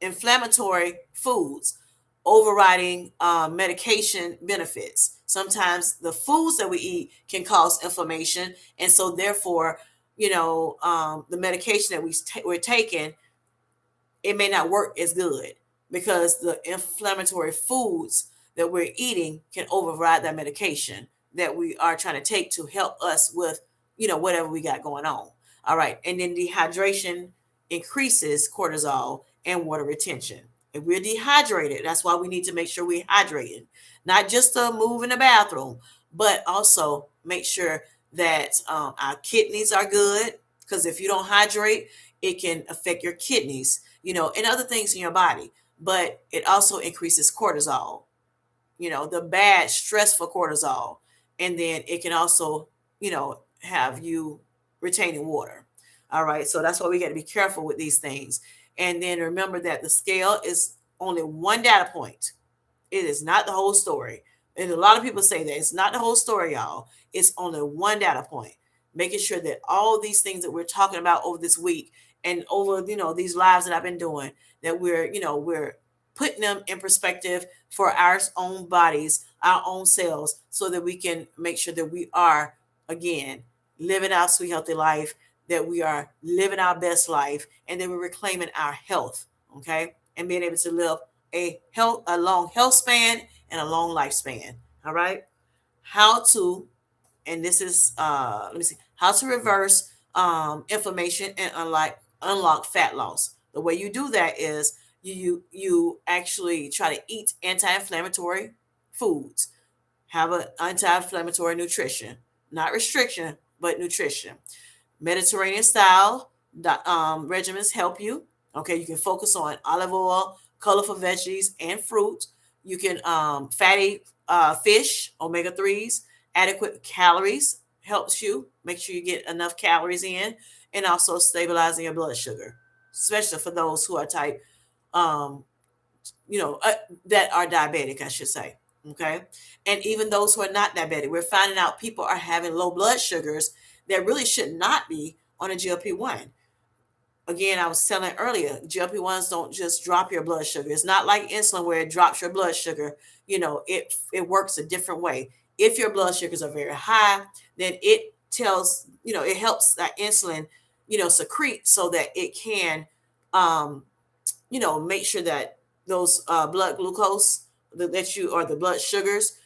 Inflammatory foods overriding medication benefits. Sometimes the foods that we eat can cause inflammation, and so therefore, the medication that we're taking, it may not work as good because the inflammatory foods that we're eating can override that medication that we are trying to take to help us with, whatever we got going on. All right. And then dehydration increases cortisol and water retention. If we're dehydrated, that's why we need to make sure we're hydrated, not just to move in the bathroom, but also make sure that our kidneys are good. Because if you don't hydrate, it can affect your kidneys, and other things in your body. But it also increases cortisol, the bad stressful cortisol. And then it can also, have you retaining water. All right. So that's why we got to be careful with these things. And then remember that the scale is only one data point. It is not the whole story. And a lot of people say that it's not the whole story, y'all. It's only one data point. Making sure that all these things that we're talking about over this week and over, these lives that I've been doing, that we're putting them in perspective for our own bodies, our own selves, so that we can make sure that we are, again, living our sweet, healthy life, that we are living our best life, and that we're reclaiming our health. Okay, and being able to live a long health span and a long lifespan. All right, how to, and this is let me see, how to reverse inflammation and unlock fat loss. The way you do that is you actually try to eat anti-inflammatory foods, have an anti-inflammatory nutrition, not restriction, but nutrition. Mediterranean style regimens help you. Okay, you can focus on olive oil, colorful veggies, and fruit. You can fatty fish, omega 3s, adequate calories helps you. Make sure you get enough calories in, and also stabilizing your blood sugar, especially for those who are type um, you know, that are diabetic, I should say. Okay. And even those who are not diabetic, we're finding out people are having low blood sugars that really should not be on a GLP-1. Again, I was telling earlier, GLP-1s don't just drop your blood sugar. It's not like insulin where it drops your blood sugar. It works a different way. If your blood sugars are very high, then it tells, it helps that insulin, secrete so that it can um, make sure that those blood glucose that you, or the blood sugars,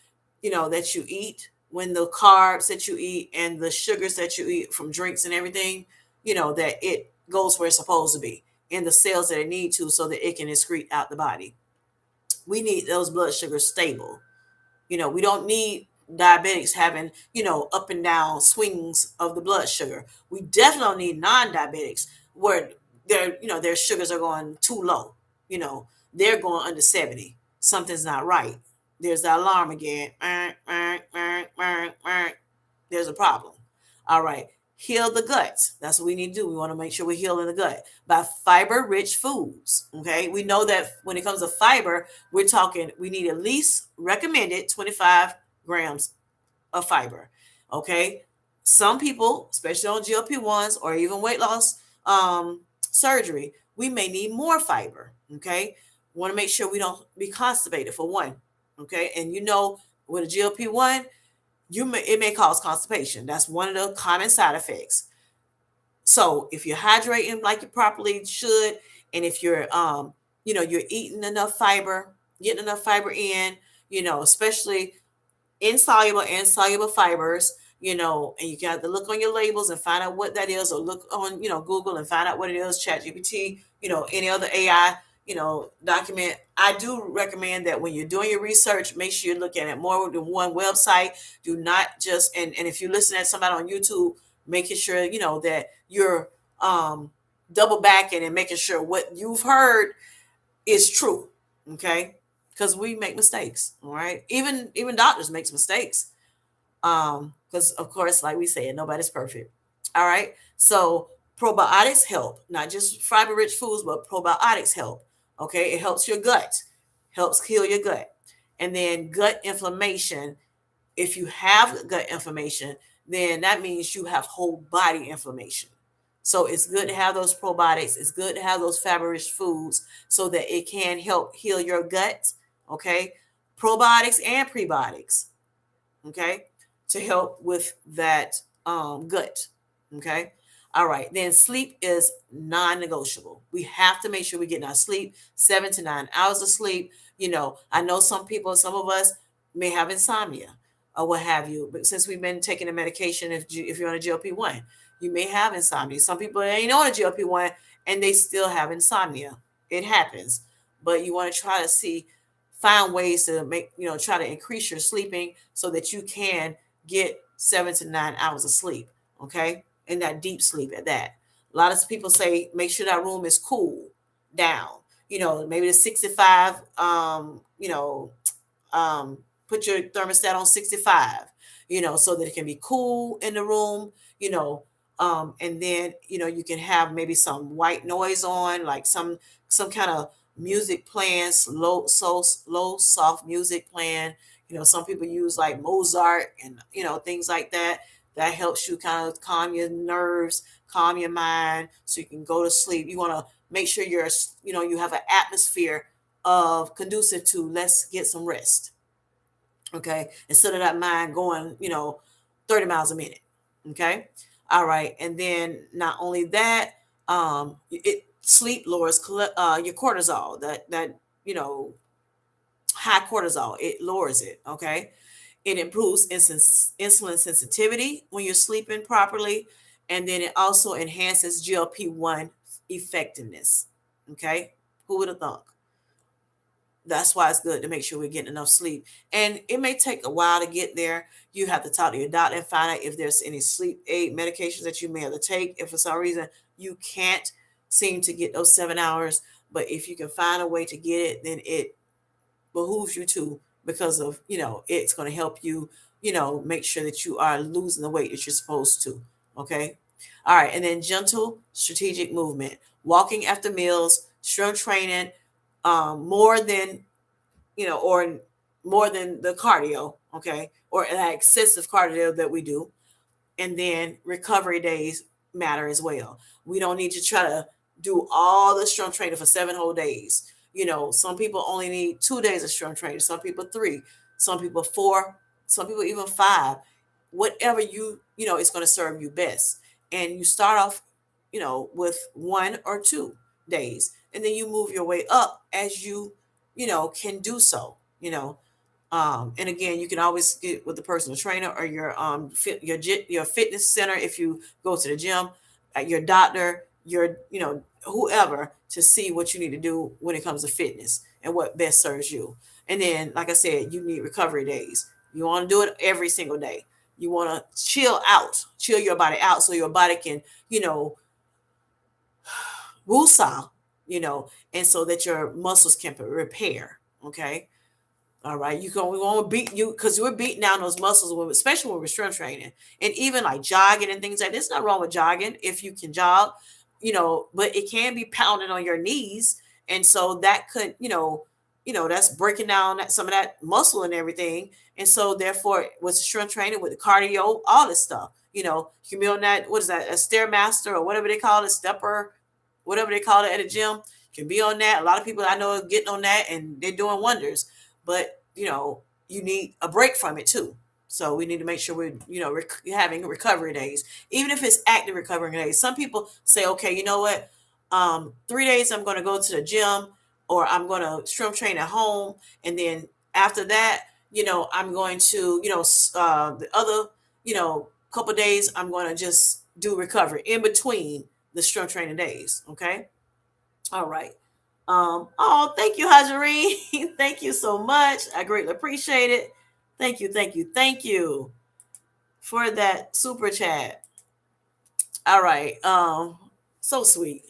that you eat, when the carbs that you eat and the sugars that you eat from drinks and everything, that it goes where it's supposed to be in the cells that it need to, so that it can excrete out the body. We need those blood sugars stable. We don't need diabetics having, up and down swings of the blood sugar. We definitely don't need non-diabetics where their sugars are going too low. They're going under 70. Something's not right. There's the alarm again. There's a problem. All right. Heal the gut. That's what we need to do. We want to make sure we're healing the gut by fiber rich foods. Okay. We know that when it comes to fiber, we're talking, we need at least recommended 25 grams of fiber. Okay. Some people, especially on GLP-1s or even weight loss surgery, we may need more fiber. Okay. Want to make sure we don't be constipated, for one. Okay. And with a GLP-1, it may cause constipation. That's one of the common side effects. So if you're hydrating like you properly should, and if you're eating enough fiber, getting enough fiber in, especially insoluble and soluble fibers, and you got to look on your labels and find out what that is, or look on, Google and find out what it is, chat GPT, any other AI, document. I do recommend that when you're doing your research, make sure you're looking at more than one website. Do not just, and if you listen to somebody on YouTube, making sure, that you're double backing and making sure what you've heard is true. Okay. Because we make mistakes. All right. Even doctors makes mistakes. Because of course, like we said, nobody's perfect. All right. So probiotics help, not just fiber rich foods, but probiotics help. Okay. It helps your gut, helps heal your gut. And then gut inflammation. If you have gut inflammation, then that means you have whole body inflammation. So it's good to have those probiotics. It's good to have those fiber rich foods so that it can help heal your gut. Okay. Probiotics and prebiotics. Okay, to help with that gut. Okay. All right. Then sleep is non-negotiable. We have to make sure we get our sleep, 7 to 9 hours of sleep. I know some of us may have insomnia or what have you, but since we've been taking the medication, if you're on a GLP-1, you may have insomnia. Some people ain't on a GLP-1 and they still have insomnia. It happens, but you want to try to find ways to try to increase your sleeping so that you can get 7 to 9 hours of sleep. Okay. And that deep sleep at that. A lot of people say, make sure that room is cool down, maybe the 65, put your thermostat on 65, so that it can be cool in the room, and then, you can have maybe some white noise on, like some kind of music playing, slow, soft music playing. Some people use like Mozart and, things like that. That helps you kind of calm your nerves, calm your mind so you can go to sleep. You want to make sure you have an atmosphere of conducive to let's get some rest. Okay. Instead of that mind going, 30 miles a minute. Okay. All right. And then not only that, Sleep lowers your cortisol. That you know high cortisol. It lowers it. Okay. It improves insulin sensitivity when you're sleeping properly, and then it also enhances GLP-1 effectiveness. Okay, who would have thought? That's why it's good to make sure we're getting enough sleep. And it may take a while to get there. You have to talk to your doctor and find out if there's any sleep aid medications that you may have to take. If for some reason you can't seem to get those 7 hours, but if you can find a way to get it, then it behooves you to, because of, it's going to help you, make sure that you are losing the weight that you're supposed to. Okay. All right. And then gentle strategic movement, walking after meals, strength training, more than, or more than the cardio. Okay. Or that excessive cardio that we do. And then recovery days matter as well. We don't need to try to do all the strength training for 7 whole days. Some people only need 2 days of strength training, some people three, some people four, some people even five. Whatever is going to serve you best. And you start off, with 1 or 2 days, and then you move your way up as can do so. And again, you can always get with the personal trainer or your fitness center if you go to the gym, your doctor, your whoever, to see what you need to do when it comes to fitness and what best serves you. And then, like I said, you need recovery days. You want to do it every single day. You want to chill your body out so your body can, woosah, and so that your muscles can repair. Okay. All right, we won't beat you because we're beating down those muscles, especially when we're strength training, and even like jogging and things like this. There's nothing wrong with jogging if you can jog, but it can be pounding on your knees, and so that could, that's breaking down some of that muscle and everything. And so therefore, with strength training, with the cardio, all this stuff, you can be on that. What is that? A stairmaster or whatever they call it, stepper, whatever they call it at a gym. You can be on that. A lot of people I know are getting on that and they're doing wonders. But you need a break from it too. So we need to make sure we're having recovery days, even if it's active recovery days. Some people say, okay, you know what, 3 days I'm going to go to the gym, or I'm going to strength train at home, and then after that, I'm going to the other couple days I'm going to just do recovery in between the strength training days. Okay. All right. Oh, thank you, Hajareen. Thank you so much. I greatly appreciate it. Thank you for that super chat. All right. So sweet.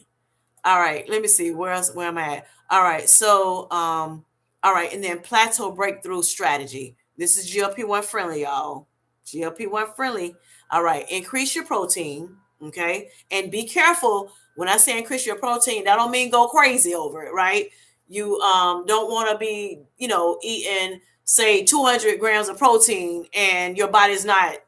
All right, let me see where am I at. All right, so all right, and then plateau breakthrough strategy. This is GLP-1 friendly, y'all. GLP-1 friendly. All right, increase your protein, okay? And be careful when I say increase your protein, that don't mean go crazy over it, right? You don't want to be, eating say 200 grams of protein and your body's not,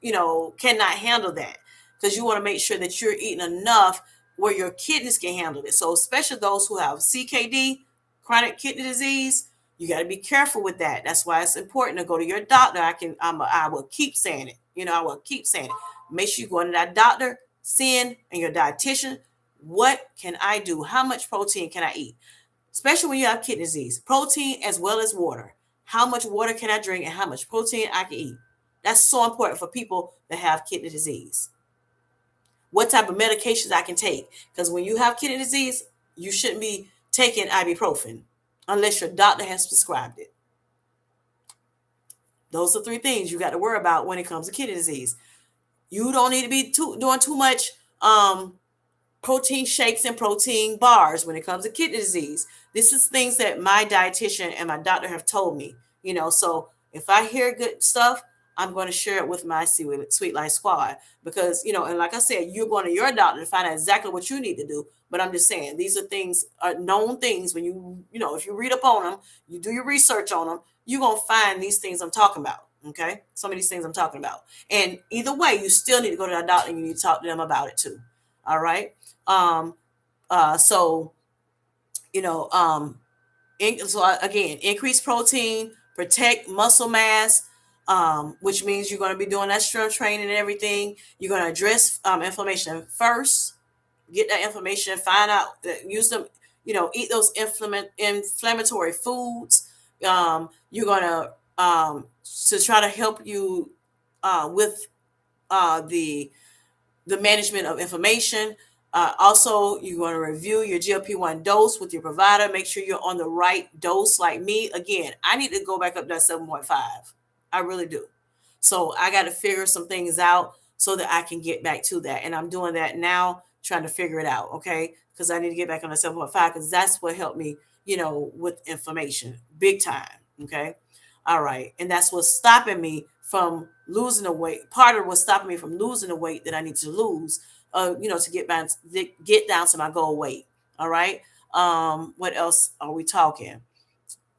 cannot handle that, because you want to make sure that you're eating enough where your kidneys can handle it. So especially those who have CKD, chronic kidney disease, you got to be careful with that. That's why it's important to go to your doctor. I will keep saying it. I will keep saying it. Make sure you go to that doctor, and your dietitian. What can I do? How much protein can I eat? Especially when you have kidney disease, protein as well as water. How much water can I drink and how much protein I can eat? That's so important for people that have kidney disease. What type of medications I can take? Because when you have kidney disease, you shouldn't be taking ibuprofen unless your doctor has prescribed it. Those are 3 things you got to worry about when it comes to kidney disease. You don't need to be doing too much protein shakes and protein bars when it comes to kidney disease. This is things that my dietitian and my doctor have told me, so if I hear good stuff, I'm going to share it with my Sweet Life Squad, because, and like I said, you're going to your doctor to find out exactly what you need to do. But I'm just saying, these are things, known things. When if you read up on them, you do your research on them, you're going to find these things I'm talking about. Okay. Some of these things I'm talking about. And either way, you still need to go to that doctor and you need to talk to them about it too. All right. So, again, increase protein, protect muscle mass, which means you're going to be doing that strength training and everything. You're going to address inflammation first, get that information, find out, use them, eat those inflammatory foods. You're gonna to try to help you with the management of information. Also, you want to review your GLP-1 dose with your provider. Make sure you're on the right dose. Like me, again, I need to go back up to that 7.5. I really do. So I got to figure some things out so that I can get back to that. And I'm doing that now, trying to figure it out. Okay. Because I need to get back on the 7.5 because that's what helped me, with inflammation big time. Okay. All right. And that's what's stopping me from losing the weight. Part of what's stopping me from losing the weight that I need to lose, to get down to my goal weight. All right. What else are we talking?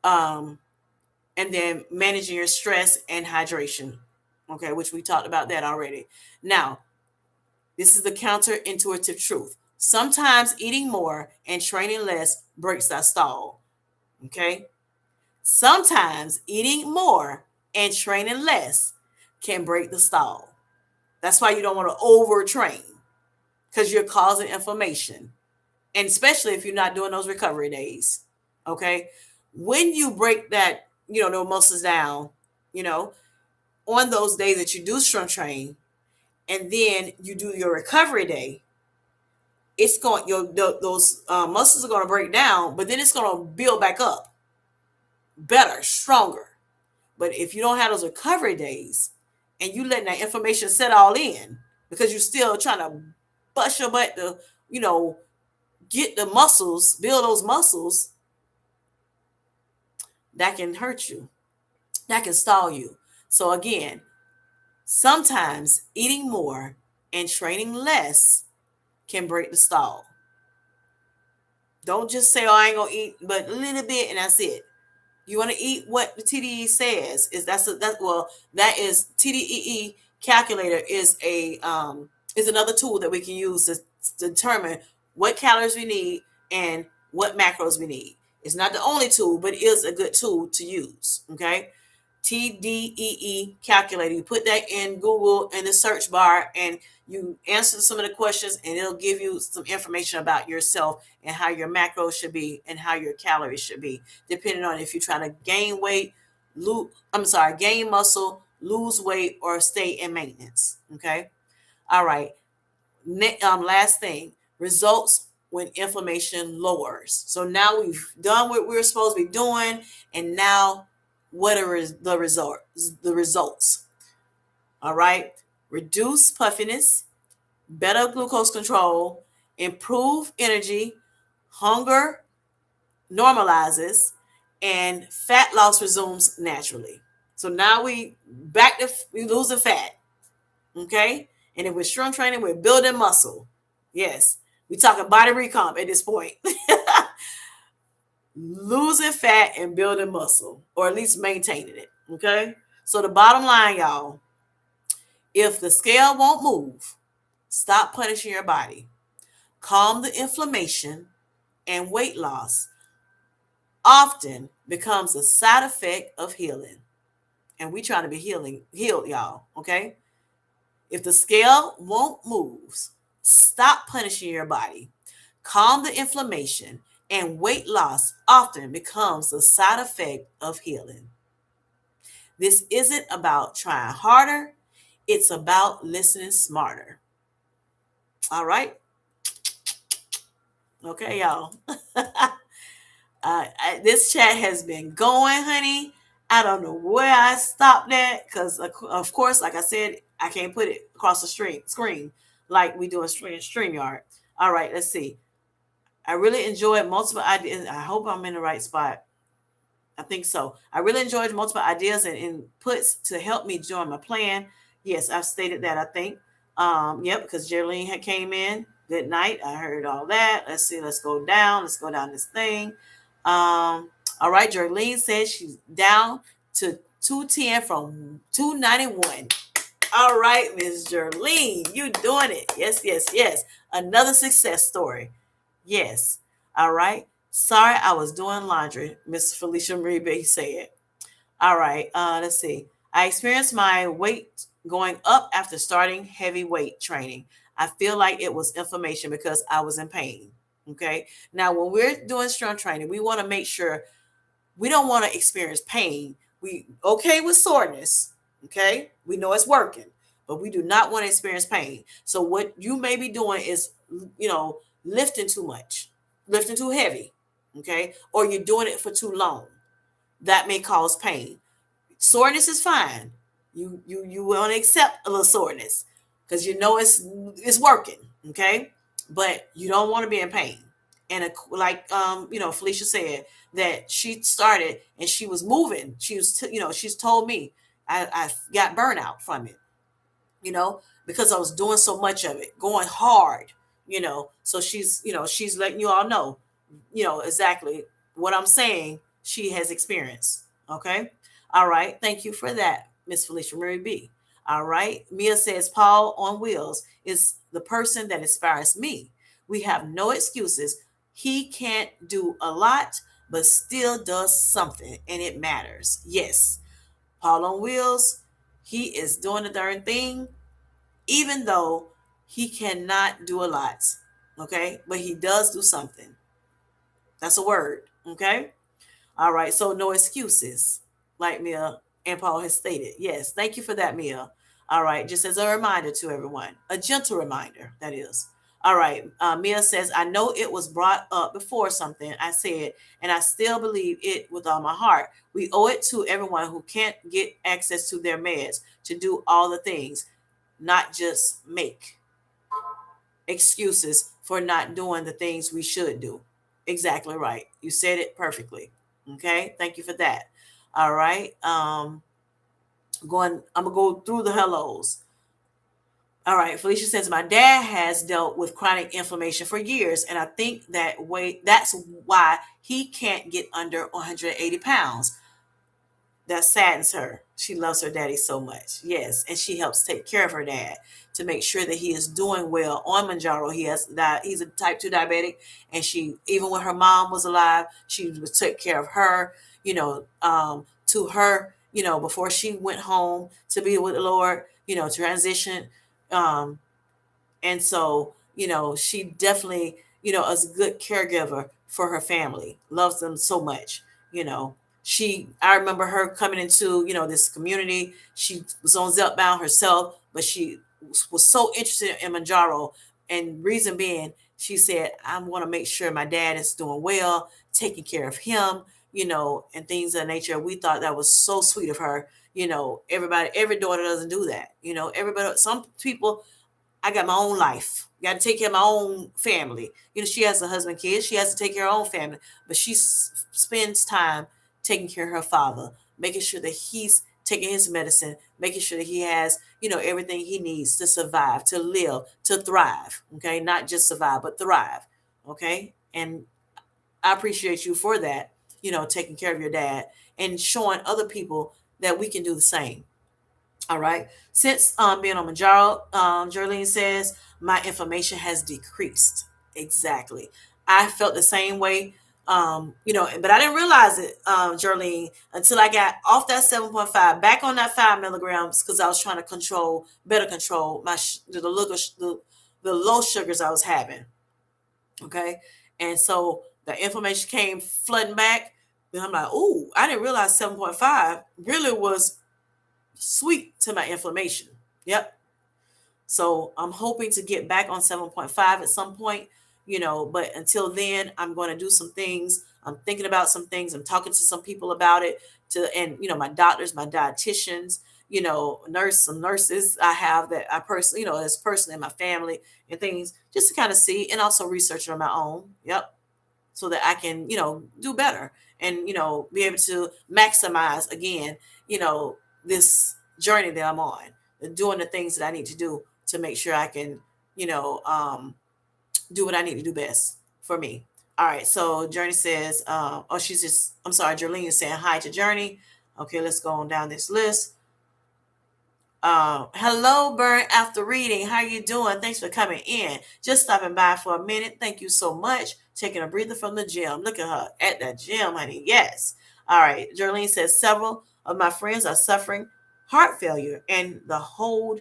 Um, and then managing your stress and hydration. Okay, which we talked about that already. Now, this is the counterintuitive truth. Sometimes eating more and training less breaks our stall. Okay. Sometimes eating more and training less can break the stall. That's why you don't want to overtrain because you're causing inflammation. And especially if you're not doing those recovery days. Okay. When you break that, the muscles down, you know, on those days that you do strength train and then you do your recovery day, it's going, those muscles are going to break down, but then it's going to build back up better, stronger. But if you don't have those recovery days and you letting that information set all in because you're still trying to bust your butt to, get the muscles, build those muscles, that can hurt you. That can stall you. So again, sometimes eating more and training less can break the stall. Don't just say, "Oh, I ain't gonna eat but a little bit and that's it." You want to eat what the TDE says. That is TDEE calculator is another tool that we can use to determine what calories we need and what macros we need. It's not the only tool, but it is a good tool to use. Okay. TDEE calculator. You put that in Google in the search bar and you answer some of the questions and it'll give you some information about yourself and how your macros should be and how your calories should be, depending on if you're trying to gain weight, gain muscle, lose weight, or stay in maintenance. Okay. All right. Last thing, results when inflammation lowers. So now we've done what we're supposed to be doing, and now what are the results? All right. Reduce puffiness, better glucose control, improve energy, hunger normalizes, and fat loss resumes naturally. So now we losing fat. Okay. And if we're strength training, we're building muscle. Yes. We talking body recomp at this point. Losing fat and building muscle, or at least maintaining it. Okay. So the bottom line, y'all, if the scale won't move, stop punishing your body. Calm the inflammation, and weight loss often becomes a side effect of healing. And we trying to be healed, y'all. Okay. If the scale won't move, stop punishing your body. Calm the inflammation, and weight loss often becomes a side effect of healing. This isn't about trying harder, it's about listening smarter. All right. Okay, y'all. This chat has been going, honey. I don't know where I stopped at because, of course, like I said, I can't put it across the screen like we do in StreamYard. All right, let's see. I really enjoyed multiple ideas. I hope I'm in the right spot. I think so. I really enjoyed multiple ideas and inputs to help me join my plan. Yes, I've stated that, I think. Yep, because Geraldine had came in. Good night. I heard all that. Let's see. Let's go down. Let's go down this thing. All right. Geraldine says she's down to 210 from 291. All right, Miss Geraldine, you doing it. Yes, yes, yes. Another success story. Yes. All right. Sorry, I was doing laundry, Miss Felicia Marie said. All right. Let's see. I experienced my weight going up after starting heavy weight training. I feel like it was inflammation because I was in pain. Okay. Now, when we're doing strength training, we want to make sure we don't want to experience pain. We okay with soreness. Okay. We know it's working, but we do not want to experience pain. So what you may be doing is, lifting too much, lifting too heavy. Okay. Or you're doing it for too long. That may cause pain. Soreness is fine. You want to accept a little soreness because you know it's working, okay? But you don't want to be in pain. And like Felicia said that she started and she was moving. She was she's told me I got burnout from it, because I was doing so much of it, going hard, So she's letting you all know, exactly what I'm saying she has experienced. Okay. All right. Thank you for that, Miss Felicia Murray B. All right. Mia says Paul on Wheels is the person that inspires me. We have no excuses. He can't do a lot, but still does something, and it matters. Yes. Paul on Wheels, he is doing the darn thing even though he cannot do a lot. Okay. But he does do something. That's a word. Okay. All right. So no excuses, like Mia and Paul has stated. Yes. Thank you for that, Mia. All right. Just as a reminder to everyone, a gentle reminder, that is. All right. Mia says, I know it was brought up before something I said, and I still believe it with all my heart. We owe it to everyone who can't get access to their meds to do all the things, not just make excuses for not doing the things we should do. Exactly right. You said it perfectly. Okay. Thank you for that. All right. I'm gonna go through the hellos. All right. Felicia says my dad has dealt with chronic inflammation for years, and I think that's why he can't get under 180 pounds. That saddens her. She loves her daddy so much. Yes, and she helps take care of her dad to make sure that he is doing well on mounjaro. He's a type 2 diabetic, and she, even when her mom was alive, she would take care of her, to her, before she went home to be with the Lord, transition. Um, and so, she definitely, is a good caregiver for her family, loves them so much, you know. I remember her coming into, this community. She was on Zeltbound herself, but she was so interested in Manjaro. And reason being, she said, I want to make sure my dad is doing well, taking care of him, and things of that nature. We thought that was so sweet of her. Every daughter doesn't do that. Everybody, some people, I got my own life. Got to take care of my own family. She has a husband, kids. She has to take care of her own family, but she spends time taking care of her father, making sure that he's taking his medicine, making sure that he has, everything he needs to survive, to live, to thrive. Okay, not just survive, but thrive. Okay, and I appreciate you for that. Taking care of your dad and showing other people that we can do the same. All right. Since being on Manjaro, Jerlene says my inflammation has decreased. Exactly. I felt the same way. But I didn't realize it, Jerlene, until I got off that 7.5, back on that 5 milligrams, because I was trying to better control the low sugars I was having. Okay, and so the inflammation came flooding back. Then I'm like, oh, I didn't realize 7.5 really was sweet to my inflammation. Yep. So I'm hoping to get back on 7.5 at some point, but until then, I'm going to do some things. I'm thinking about some things. I'm talking to some people about it and my doctors, my dietitians, some nurses I have that I personally, as person in my family and things, just to kind of see, and also research on my own. Yep. So that I can, do better and, be able to maximize again, this journey that I'm on, doing the things that I need to do to make sure I can, do what I need to do best for me. All right. So Journey says, I'm sorry, Jerlene is saying hi to Journey. Okay, let's go on down this list. Hello, Burn After Reading. How you doing? Thanks for coming in. Just stopping by for a minute. Thank you so much. Taking a breather from the gym. Look at her at the gym, honey. Yes. All right. Jerlene says several of my friends are suffering heart failure and the whole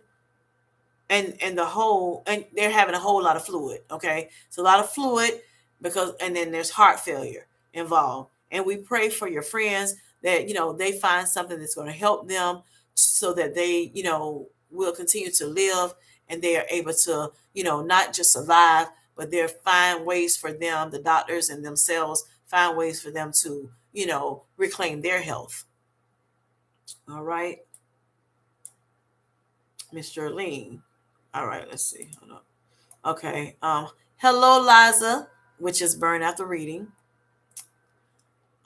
and they're having a whole lot of fluid. Okay, so a lot of fluid because and then there's heart failure involved. And we pray for your friends that they find something that's going to help them so that they will continue to live, and they are able to not just survive, but they're find ways for them, the doctors and themselves find ways for them to reclaim their health. All right, Miss Jolene. All right, let's see. Hold on. Okay. Hello, Liza, which is burn after reading.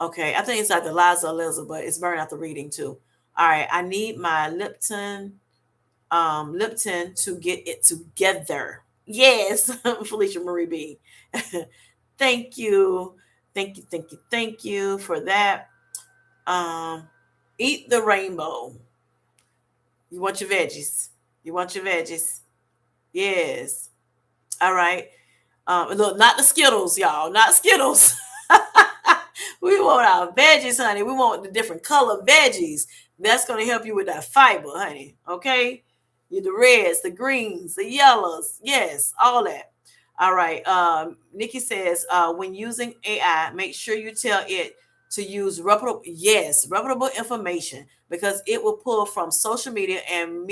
Okay, I think it's like the Liza Liza, but it's burn after reading too. All right, I need my Lipton to get it together. Yes, Felicia Marie B. Thank you, thank you, thank you, thank you for that. Um, Eat the rainbow. You want your veggies. You want your veggies. Yes. All right. Look, not the Skittles, y'all. Not Skittles. We want our veggies, honey. We want the different color veggies. That's going to help you with that fiber, honey. Okay? The reds, the greens, the yellows. Yes, all that. All right. Nikki says, when using AI, make sure you tell it to use reputable information, because it will pull from social media and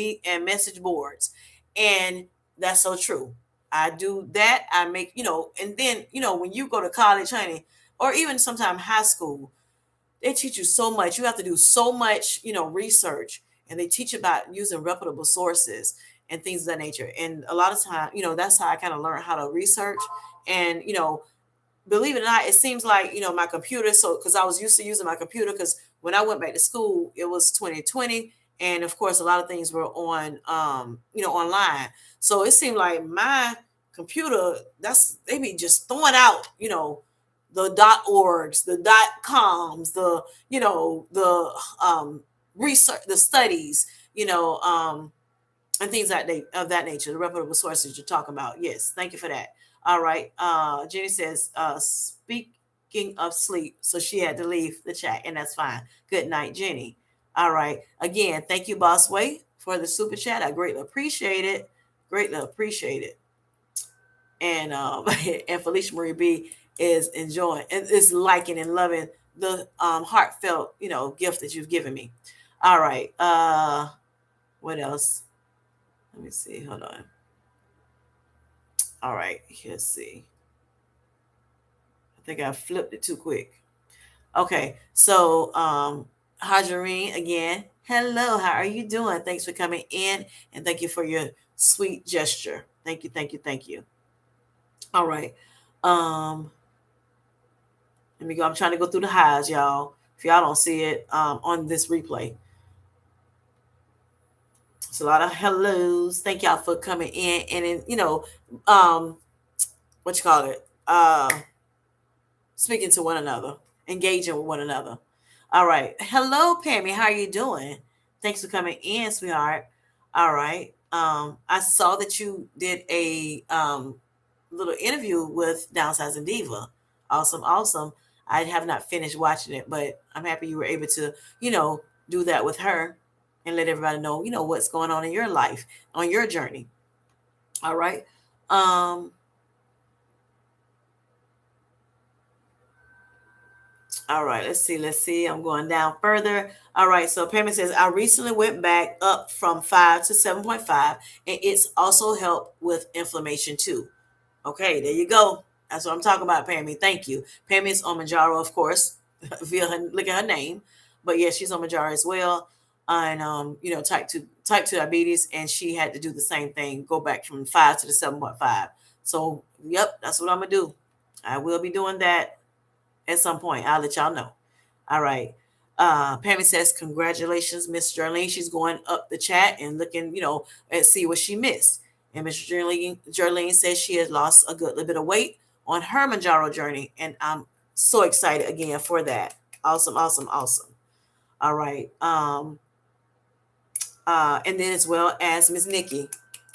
message boards. And that's so true. I do that. I make, and then, when you go to college, honey, or even sometime high school, they teach you so much. You have to do so much, research, and they teach about using reputable sources and things of that nature. And a lot of time, that's how I kind of learned how to research. And, believe it or not, it seems like, my computer. So, because I was used to using my computer, because when I went back to school, it was 2020. And of course, a lot of things were on, online. So it seemed like my computer, they be just throwing out, the .orgs, the .coms, the research, the studies, and things of that nature, the reputable sources you're talking about. Yes, thank you for that. All right. Jenny says, speaking of sleep, so she had to leave the chat, and that's fine. Good night, Jenny. All right. Again, thank you, Boss Way, for the super chat. I greatly appreciate it. Greatly appreciate it. And and Felicia Marie B is enjoying and is liking and loving the heartfelt, gift that you've given me. All right. What else? Let me see. Hold on. All right. Let's see. I think I flipped it too quick. Okay. So, Hajarine again. Hello. How are you doing? Thanks for coming in, and thank you for your sweet gesture. Thank you. Thank you. Thank you. All right. Um, Let me go. I'm trying to go through the highs, y'all. If y'all don't see it on this replay. It's a lot of hellos. Thank y'all for coming in, and then, um, what you call it? Speaking to one another, engaging with one another. All right. Hello, Pammy. How are you doing? Thanks for coming in, sweetheart. All right. I saw that you did a little interview with Downsizing Diva. Awesome, awesome. I have not finished watching it, but I'm happy you were able to, do that with her and let everybody know, what's going on in your life, on your journey. All right. Um, All right, let's see. Let's see. I'm going down further. All right, so Pamela says, I recently went back up from 5 to 7.5, and it's also helped with inflammation too. Okay, there you go. That's what I'm talking about, Pammy. Thank you. Pammy is on Mounjaro, of course, via look at her name. But yeah, she's on Mounjaro as well. And type 2 diabetes, and she had to do the same thing, go back from 5 to the 7.5. So, yep, that's what I'm gonna do. I will be doing that at some point. I'll let y'all know. All right. Pammy says, congratulations, Miss Jarlene. She's going up the chat and looking, and see what she missed. And Miss Jarlene says she has lost a good little bit of weight on her Mounjaro journey. And I'm so excited again for that. Awesome, awesome, awesome. All right. And then as well as Miss Nikki,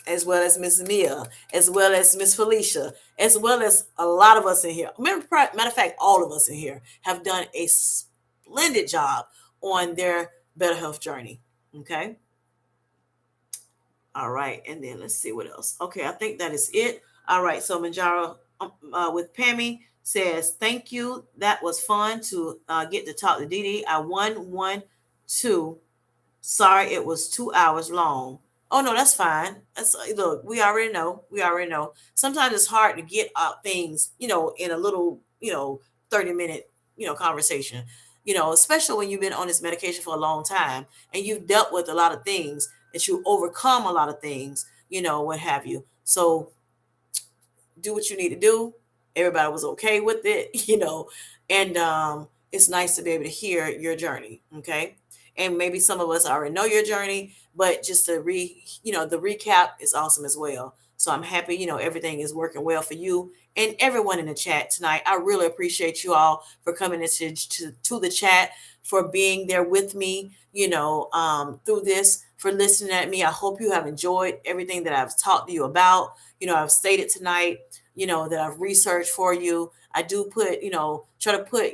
as well as Miss Mia, as well as Miss Felicia, as well as a lot of us in here. Matter of fact, all of us in here have done a splendid job on their better health journey. Okay. All right. And then let's see what else. Okay. I think that is it. All right. So Manjaro with Pammy says, thank you. That was fun to get to talk to Dee Dee. I won 1-2. Sorry, it was 2 hours long. Oh no, that's fine. That's look, we already know. We already know. Sometimes it's hard to get out things, in a little, 30-minute, conversation. Especially when you've been on this medication for a long time and you've dealt with a lot of things, that you overcome a lot of things, what have you. So do what you need to do. Everybody was okay with it, and it's nice to be able to hear your journey. Okay. And maybe some of us already know your journey, but just to the recap is awesome as well. So I'm happy, everything is working well for you and everyone in the chat tonight. I really appreciate you all for coming into to the chat, for being there with me, through this, for listening at me. I hope you have enjoyed everything that I've talked to you about. I've stated tonight, that I've researched for you. I do put, try to put,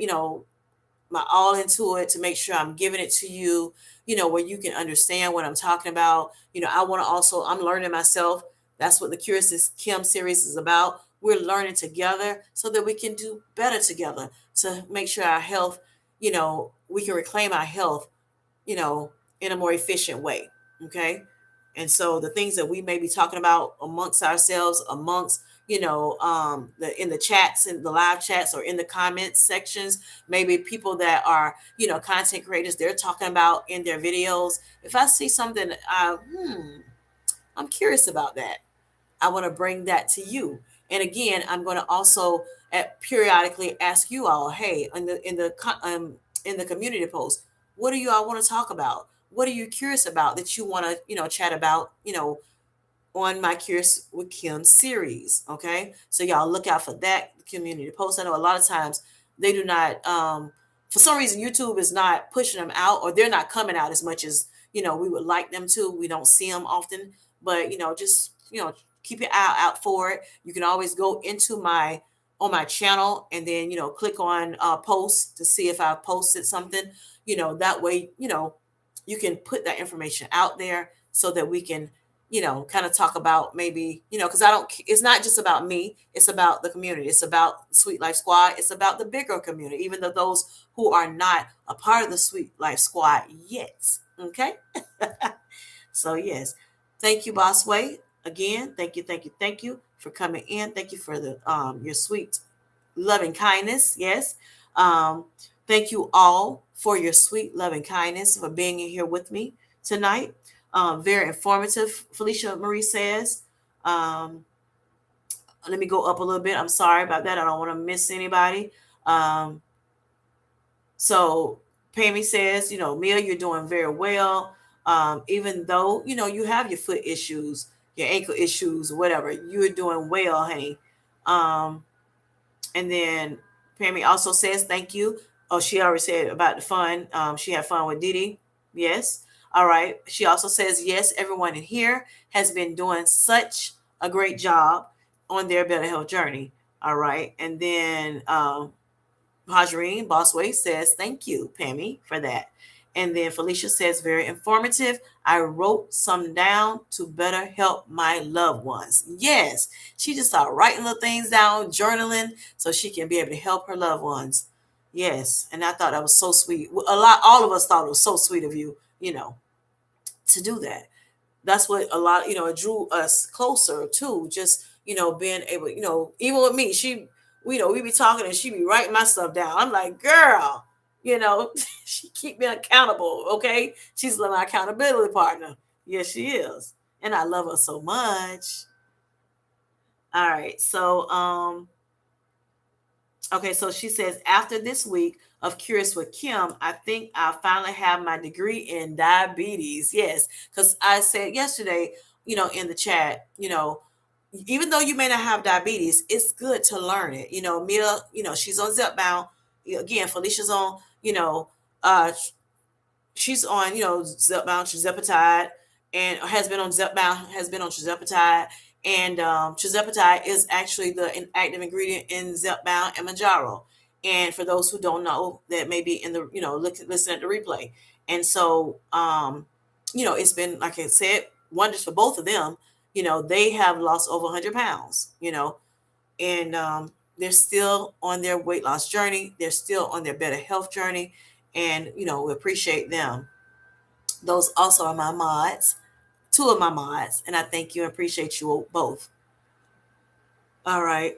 my all into it to make sure I'm giving it to you, where you can understand what I'm talking about. I want to also, I'm learning myself. That's what the Kurious Kim series is about. We're learning together so that we can do better together, to make sure our health, we can reclaim our health, you know, in a more efficient way. Okay. And so the things that we may be talking about amongst ourselves, amongst, the in the chats, in the live chats, or in the comments sections, maybe people that are, content creators, they're talking about in their videos. If I see something, I'm curious about that. I want to bring that to you. And again, I'm going to also periodically ask you all, hey, in the community post, what do you all want to talk about? What are you curious about that you want to, chat about, on my Curious with Kim series. Okay. So y'all look out for that community post. I know a lot of times they do not, for some reason, YouTube is not pushing them out, or they're not coming out as much as, we would like them to. We don't see them often, but, just, keep your eye out for it. You can always go into on my channel and then, click on post to see if I've posted something, that way, you can put that information out there so that we can, kind of talk about maybe, because it's not just about me, it's about the community. It's about Sweet Life Squad. It's about the bigger community, even though those who are not a part of the Sweet Life Squad yet. Okay. So, yes. Thank you, Boss Way. Again, thank you for coming in. Thank you for the your sweet loving kindness. Yes. Um, Thank you all for your sweet loving kindness, for being in here with me tonight. Very informative, Felicia Marie says. Um, Let me go up a little bit. I'm sorry about that. I don't want to miss anybody. Um, so Pammy says, Mia, you're doing very well. Even though, you have your foot issues, your ankle issues, whatever, you're doing well, honey. Um, And then Pammy also says thank you. Oh, she already said about the fun. She had fun with Dee Dee. Yes. All right. She also says, yes, everyone in here has been doing such a great job on their better health journey. All right. And then Hajarine Bossway says, thank you, Pammy, for that. And then Felicia says, very informative. I wrote some down to better help my loved ones. Yes, she just started writing little things down, journaling, so she can be able to help her loved ones. Yes, and I thought that was so sweet. All of us thought it was so sweet of you, to do that. That's what a lot, it drew us closer to just, being able, even with me, we be talking and she be writing my stuff down. I'm like, girl, she keep me accountable. Okay. She's my accountability partner. Yes, she is. And I love her so much. All right. So, okay, so she says, after this week of Curious with Kim, I think I finally have my degree in diabetes. Yes, because I said yesterday, in the chat, even though you may not have diabetes, it's good to learn it. Mia, she's on Zepbound. Again, Felicia's on, she's on, Zepbound, Tirzepatide, and has been on Zepbound, has been on Tirzepatide. And Tirzepatide is actually the active ingredient in Zepbound and mounjaro. And for those who don't know, that may be in the, listen at the replay. And so, it's been, like I said, wonders for both of them. They have lost over 100 pounds, and they're still on their weight loss journey. They're still on their better health journey. And, we appreciate them. Those also are my mods, two of my mods. And I thank you and appreciate you both. All right.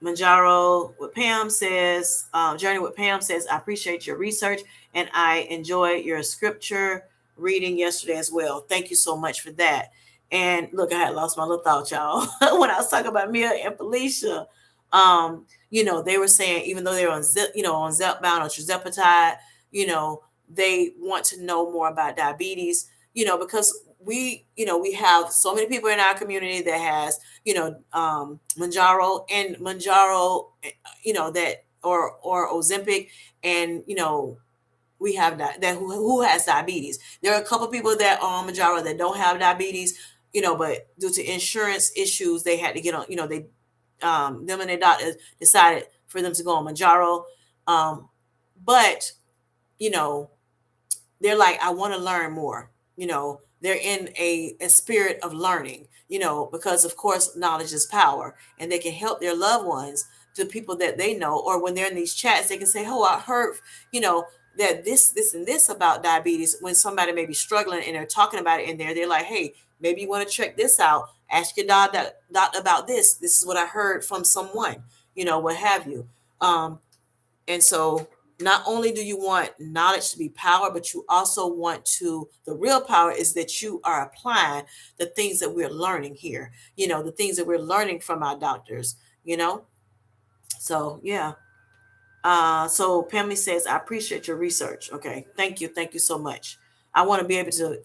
Mounjaro with Pam says, Journey with Pam says, I appreciate your research and I enjoyed your scripture reading yesterday as well. Thank you so much for that. And look, I had lost my little thought, y'all, when I was talking about Mia and Felicia. They were saying, even though they're on on Zepbound or tirzepatide, they want to know more about diabetes, because we have so many people in our community that has, Mounjaro, that or Ozempic, and we have that who has diabetes. There are a couple people that are on Mounjaro that don't have diabetes, but due to insurance issues, they had to get on. They them and their doctor decided for them to go on Mounjaro, but you know they're like, I want to learn more. They're in a spirit of learning, because of course knowledge is power, and they can help their loved ones, to people that they know, or when they're in these chats, they can say, oh, I heard, you know, that this and this about diabetes. When somebody may be struggling and they're talking about it in there, they're like, hey, maybe you want to check this out. Ask your doctor about this. This is what I heard from someone, what have you. And so not only do you want knowledge to be power, but you also want to, the real power is that you are applying the things that we're learning here, the things that we're learning from our doctors, So, yeah. So Pammy says, I appreciate your research. Okay. Thank you. Thank you so much. I want to be able to,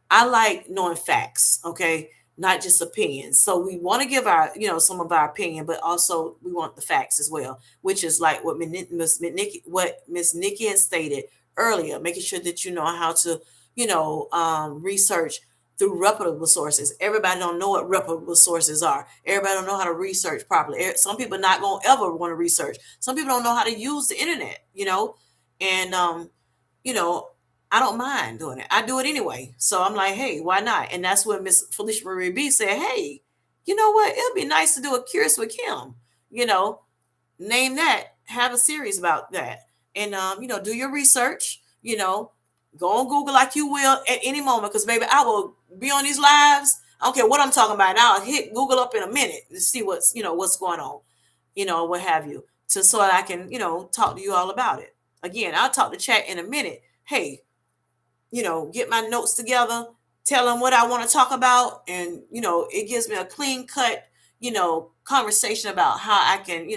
I like knowing facts. Okay. Not just opinions. So we want to give our, some of our opinion, but also we want the facts as well, which is like what Miss Nikki has stated earlier, making sure that you know how to, research through reputable sources. Everybody don't know what reputable sources are. Everybody don't know how to research properly. Some people not going to ever want to research. Some people don't know how to use the internet, and, you know, I don't mind doing it. I do it anyway. So I'm like, hey, why not? And that's when Miss Felicia Marie B said, hey, you know what? It'd be nice to do a Curious with Kim, name that, have a series about that. And, do your research, go on Google like you will at any moment. Because, baby, I will be on these lives. I don't care what I'm talking about. I'll hit Google up in a minute to see what's going on, what have you. So that I can, talk to you all about it. Again, I'll talk to chat in a minute. Hey, get my notes together, tell them what I want to talk about. And, it gives me a clean cut, conversation about how I can,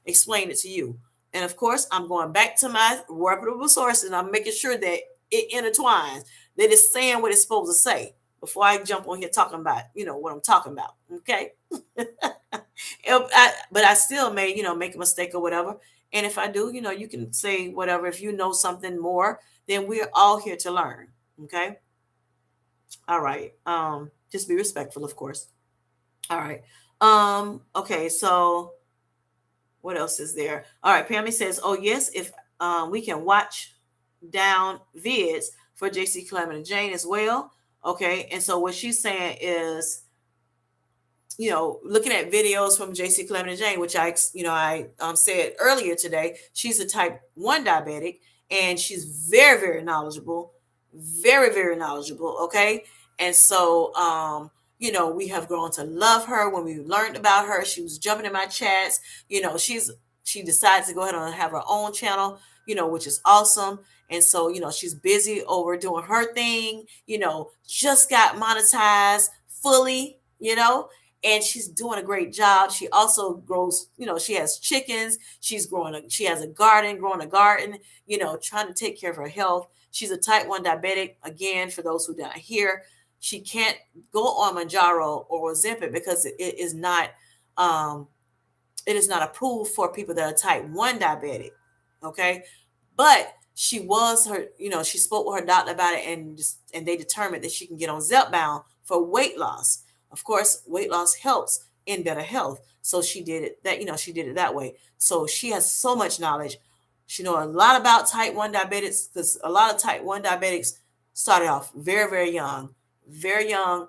explain it to you. And of course, I'm going back to my reputable sources and I'm making sure that it intertwines, that it's saying what it's supposed to say before I jump on here talking about, what I'm talking about. Okay. But I still may, make a mistake or whatever. And if I do, you can say whatever. If you know something more, then we're all here to learn. Okay. All right. Just be respectful, of course. All right. Okay. So what else is there? All right. Pammy says, oh, yes, if we can watch down vids for JC Clement and Jane as well. Okay. And so what she's saying is, looking at videos from JC Clement and Jane, which I said earlier today, she's a type 1 diabetic and she's very, very knowledgeable, very, very knowledgeable. Okay. And so, we have grown to love her. When we learned about her, she was jumping in my chats. She decides to go ahead and have her own channel, which is awesome. And so, she's busy over doing her thing, just got monetized fully, and she's doing a great job. She also grows, she has chickens. She has a garden, growing a garden, trying to take care of her health. She's a type 1 diabetic. Again, for those who don't hear, she can't go on Mounjaro or Ozempic because it is not approved for people that are type 1 diabetic. Okay. But she spoke with her doctor about it, and they determined that she can get on Zepbound for weight loss. Of course, weight loss helps in better health. So she did it that way. So she has so much knowledge. She knows a lot about type 1 diabetics, because a lot of type 1 diabetics started off very, very young,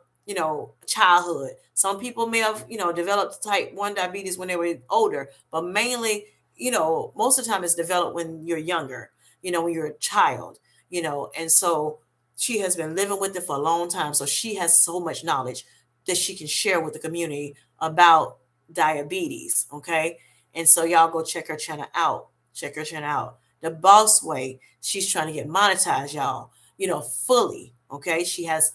childhood. Some people may have, developed type 1 diabetes when they were older, but mainly, most of the time it's developed when you're younger, when you're a child, and so she has been living with it for a long time. So she has so much knowledge that she can share with the community about diabetes. Okay. And so y'all go check her channel out. Check her channel out. The Boss Way. She's trying to get monetized, y'all, fully. Okay. She has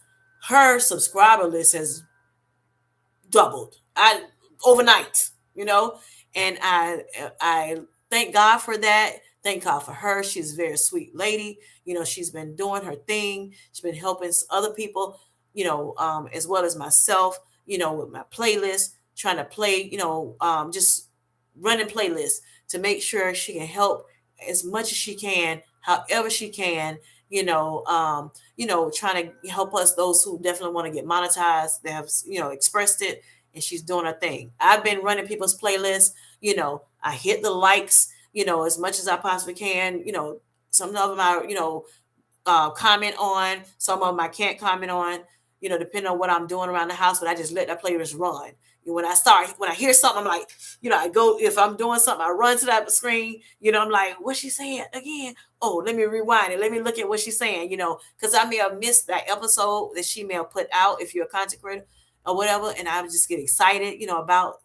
her subscriber list has doubled. Overnight, and I thank God for that. Thank God for her. She's a very sweet lady. She's been doing her thing. She's been helping other people, as well as myself, with my playlist, trying to play, just running playlists to make sure she can help as much as she can, however she can, trying to help us, those who definitely want to get monetized. They have, expressed it, and she's doing her thing. I've been running people's playlists. I hit the likes, as much as I possibly can. Some of them I, comment on. Some of them I can't comment on, depending on what I'm doing around the house. But I just let that playlist run. When I hear something, I'm like, I go, if I'm doing something, I run to that screen. I'm like, what's she saying again? Oh, let me rewind it. Let me look at what she's saying, because I may have missed that episode that she may have put out if you're a content creator or whatever. And I would just get excited, about,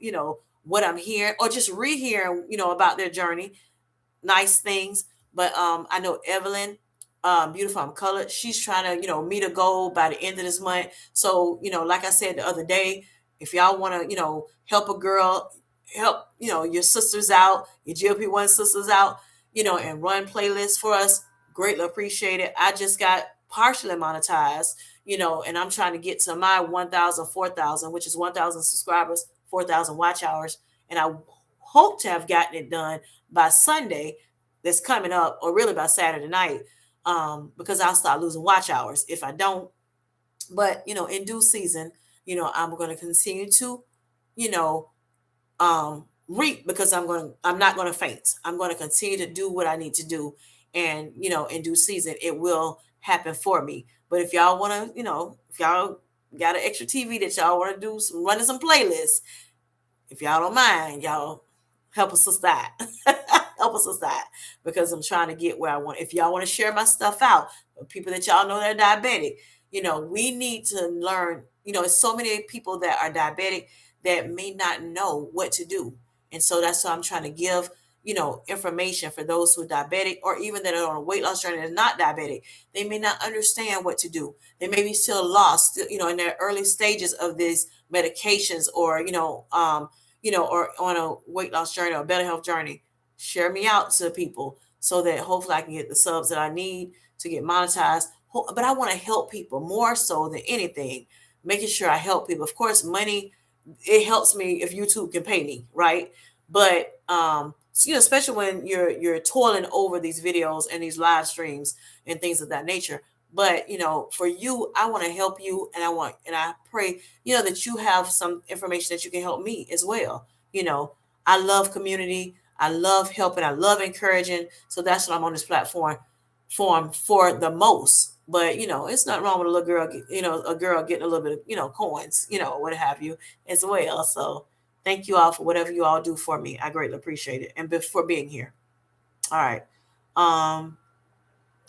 what I'm hearing, or just rehearing, about their journey, nice things. But I know Evelyn, Beautiful I'm Colored, she's trying to, meet a goal by the end of this month. So, like I said the other day, if y'all want to, help a girl, help, your sisters out, your GLP-1 sisters out, and run playlists for us, greatly appreciate it. I just got partially monetized, and I'm trying to get to my 1,000, 4,000, which is 1,000 subscribers, 4,000 watch hours. And I hope to have gotten it done by Sunday that's coming up, or really by Saturday night, because I'll start losing watch hours if I don't. But in due season, I'm going to continue to, you know, reap, because I'm not going to faint. I'm going to continue to do what I need to do, and in due season, it will happen for me. But if y'all want to, if y'all got an extra TV that y'all want to do some running some playlists, if y'all don't mind, y'all help us that. Help us that, because I'm trying to get where I want. If y'all want to share my stuff out, people that y'all know that are diabetic, we need to learn. It's so many people that are diabetic that may not know what to do. And so that's why I'm trying to give, information for those who are diabetic, or even that are on a weight loss journey that's not diabetic. They may not understand what to do. They may be still lost, in their early stages of these medications, or, or on a weight loss journey or better health journey. Share me out to people so that hopefully I can get the subs that I need to get monetized. But I want to help people more so than anything, making sure I help people. Of course, money, it helps me if YouTube can pay me, right? But especially when you're toiling over these videos and these live streams and things of that nature. But for you, I want to help you, and I pray, that you have some information that you can help me as well. I love community, I love helping, I love encouraging. So that's what I'm on this platform for the most. But it's not wrong with a little girl, a girl getting a little bit of, coins, what have you, as well. So thank you all for whatever you all do for me. I greatly appreciate it, and for being here. All right.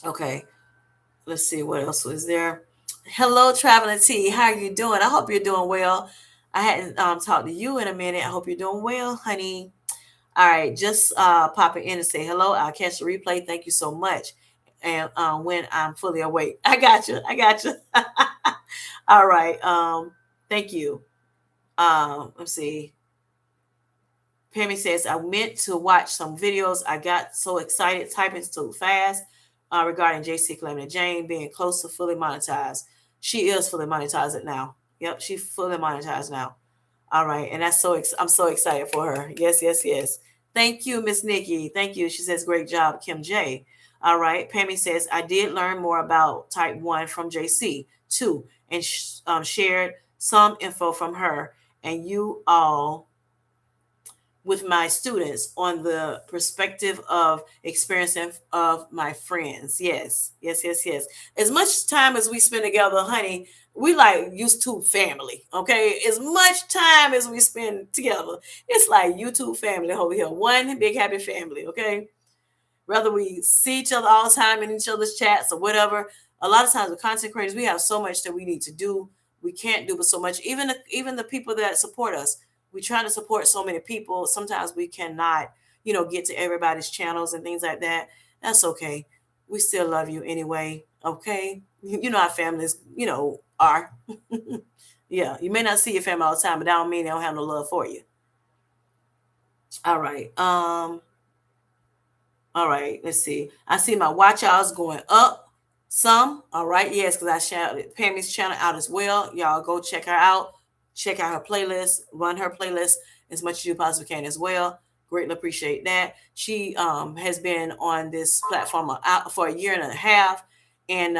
Okay. Let's see what else was there. Hello, Traveling T. How are you doing? I hope you're doing well. I hadn't talked to you in a minute. I hope you're doing well, honey. All right, just popping in and say hello. I'll catch the replay. Thank you so much. And when I'm fully awake, I got you. I got you. All right. Thank you. Let's see. Pammy says, I meant to watch some videos. I got so excited, typing so fast, regarding JC Calamity Jane being close to fully monetized. She is fully monetized now. Yep, she's fully monetized now. All right, and that's I'm so excited for her. Yes, yes, yes. Thank you, Miss Nikki. Thank you. She says, great job, Kim J. All right. Pammy says, I did learn more about type 1 from JC too, and shared some info from her. And you all with my students on the perspective of experiencing of my friends. Yes, yes, yes, yes. As much time as we spend together, honey, we like YouTube family. Okay, as much time as we spend together, it's like YouTube family over here, one big happy family. Okay, whether we see each other all the time in each other's chats or whatever. A lot of times with content creators, we have so much that we need to do. We can't do but so much. Even the people that support us, we try to support so many people. Sometimes we cannot, get to everybody's channels and things like that. That's okay. We still love you anyway. Okay. You know our families, are. Yeah. You may not see your family all the time, but that don't mean they don't have no love for you. All right. All right, let's see. I see my watch hours going up some. All right, yes, because I shouted Pammy's channel out as well. Y'all go check her out. Check out her playlist. Run her playlist as much as you possibly can as well. Greatly appreciate that. She has been on this platform out for a year and a half, and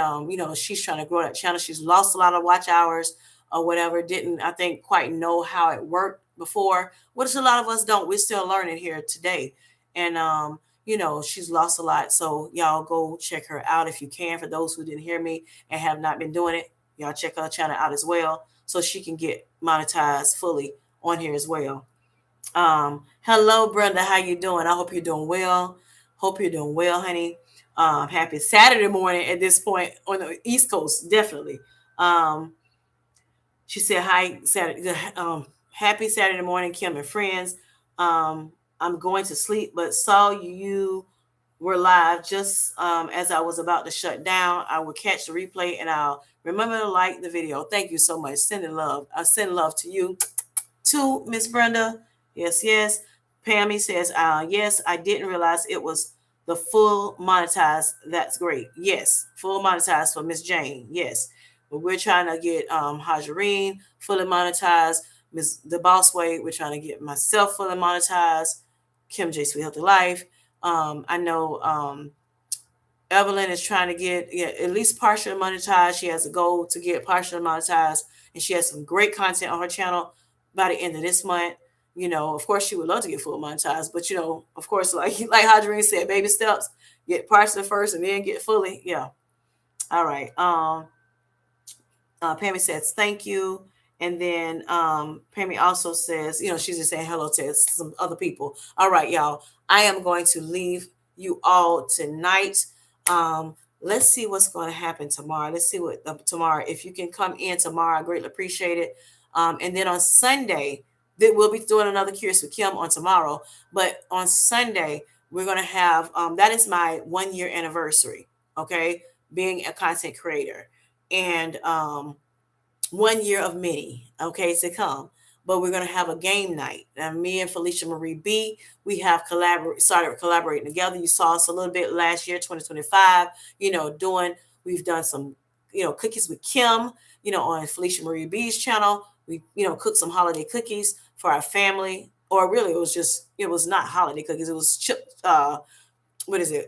she's trying to grow that channel. She's lost a lot of watch hours or whatever. Didn't I think quite know how it worked before, which a lot of us don't. We're still learning here today, and she's lost a lot. So y'all go check her out if you can. For those who didn't hear me and have not been doing it, y'all check her channel out as well so she can get monetized fully on here as well. Hello, Brenda. How you doing? I hope you're doing well. Hope you're doing well, honey. Happy Saturday morning at this point on the East Coast, definitely. She said, "Hi, Saturday. Happy Saturday morning, Kim and friends. I'm going to sleep, but saw you were live just as I was about to shut down. I will catch the replay and I'll remember to like the video. Thank you so much. Sending love. I send love to you too, Miss Brenda. Yes, yes. Pammy says, yes, I didn't realize it was the full monetized. That's great. Yes, full monetized for Miss Jane. Yes. But we're trying to get Hajarine fully monetized. Miss The Boss Way, we're trying to get myself fully monetized. Kim J. Sweet Healthy Life. I know Evelyn is trying to get at least partially monetized. She has a goal to get partially monetized, and she has some great content on her channel by the end of this month. Of course, she would love to get full monetized, but of course, like Hajarine said, baby steps. Get partially first, and then get fully. Yeah. All right. Pammy says thank you. And then Pammy also says, she's just saying hello to some other people. All right, y'all. I am going to leave you all tonight. Let's see what's going to happen tomorrow. Let's see what tomorrow. If you can come in tomorrow, I greatly appreciate it. And then on Sunday, we'll be doing another Curious with Kim on tomorrow. But on Sunday, we're going to have that is my 1 year anniversary. Okay, being a content creator. And 1 year of many, okay, to come. But we're going to have a game night. And me and Felicia Marie B, we have started collaborating together. You saw us a little bit last year, 2025, we've done some, cookies with Kim, on Felicia Marie B's channel. We, cooked some holiday cookies for our family. Or really, it was not holiday cookies. It was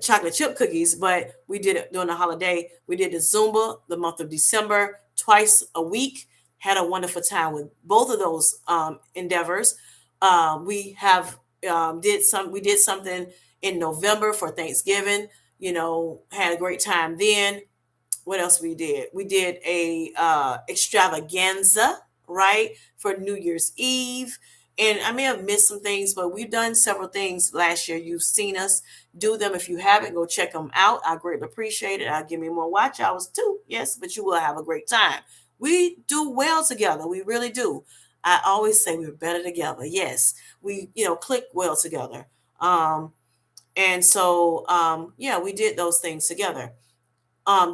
chocolate chip cookies, but we did it during the holiday. We did the Zumba the month of December twice a week. Had a wonderful time with both of those endeavors. We have we did something in November for Thanksgiving. Had a great time then. What else we did? We did a extravaganza, right, for New Year's Eve. And I may have missed some things, but we've done several things last year. You've seen us do them. If you haven't, go check them out. I greatly appreciate it. I'll give me more watch hours too. Yes, but you will have a great time. We do well together. We really do. I always say we're better together. Yes, we, click well together. And so, yeah, we did those things together.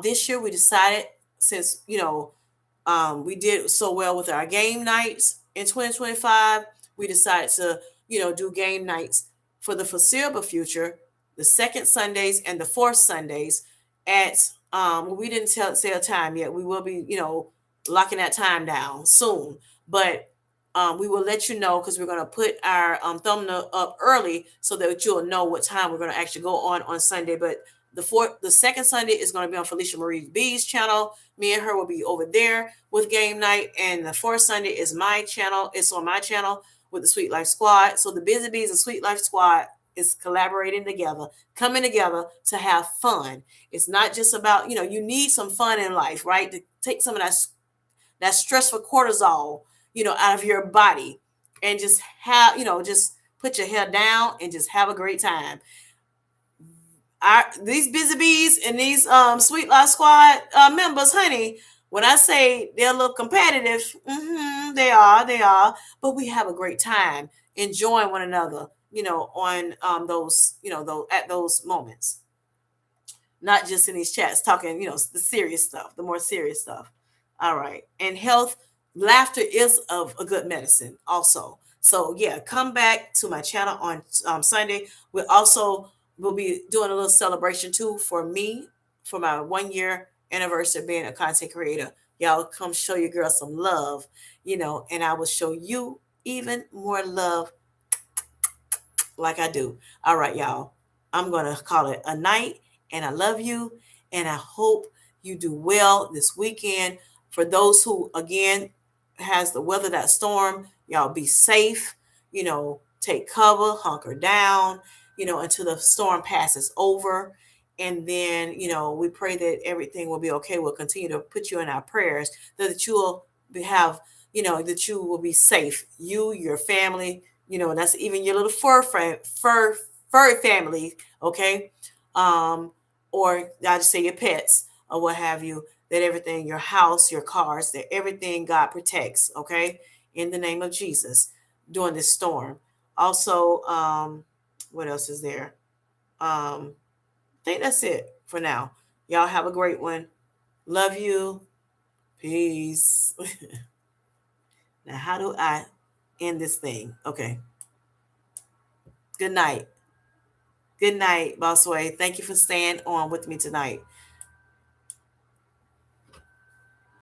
This year we decided, since we did so well with our game nights in 2025, we decided to do game nights for the foreseeable future, the second Sundays and the fourth Sundays at we didn't say a time yet. We will be locking that time down soon, but we will let you know, because we're going to put our thumbnail up early so that you'll know what time we're going to actually go on Sunday. But the second Sunday is going to be on Felicia Marie B's channel. Me and her will be over there with game night, and the fourth Sunday is my channel. It's on my channel with the Sweet Life Squad. So the Busy Bees and Sweet Life Squad is collaborating together, coming together to have fun. It's not just about, you need some fun in life, right? To take some of that stressful cortisol, out of your body, and just just put your hair down and just have a great time. These Busy Bees and these Sweet Life Squad members, honey, when I say they're a little competitive, they are, but we have a great time enjoying one another, on those, those at those moments, not just in these chats talking, the serious stuff, the more serious stuff. All right. And health, laughter is of a good medicine also. So yeah, come back to my channel on Sunday. We also will be doing a little celebration too for me for my 1 year anniversary of being a content creator. Y'all come show your girl some love, and I will show you even more love like I do. All right, y'all. I'm going to call it a night, and I love you, and I hope you do well this weekend. For those who, again, has the weather that storm, y'all be safe, take cover, hunker down, until the storm passes over. And then, we pray that everything will be okay. We'll continue to put you in our prayers that you will have, that you will be safe. You, your family, that's even your little fur family, okay? Or I just say your pets or what have you, that everything, your house, your cars, that everything God protects, okay? In the name of Jesus during this storm. Also, what else is there? I think that's it for now. Y'all have a great one. Love you. Peace. Now, how do I end this thing? Okay. Good night. Good night, Bossway. Thank you for staying on with me tonight.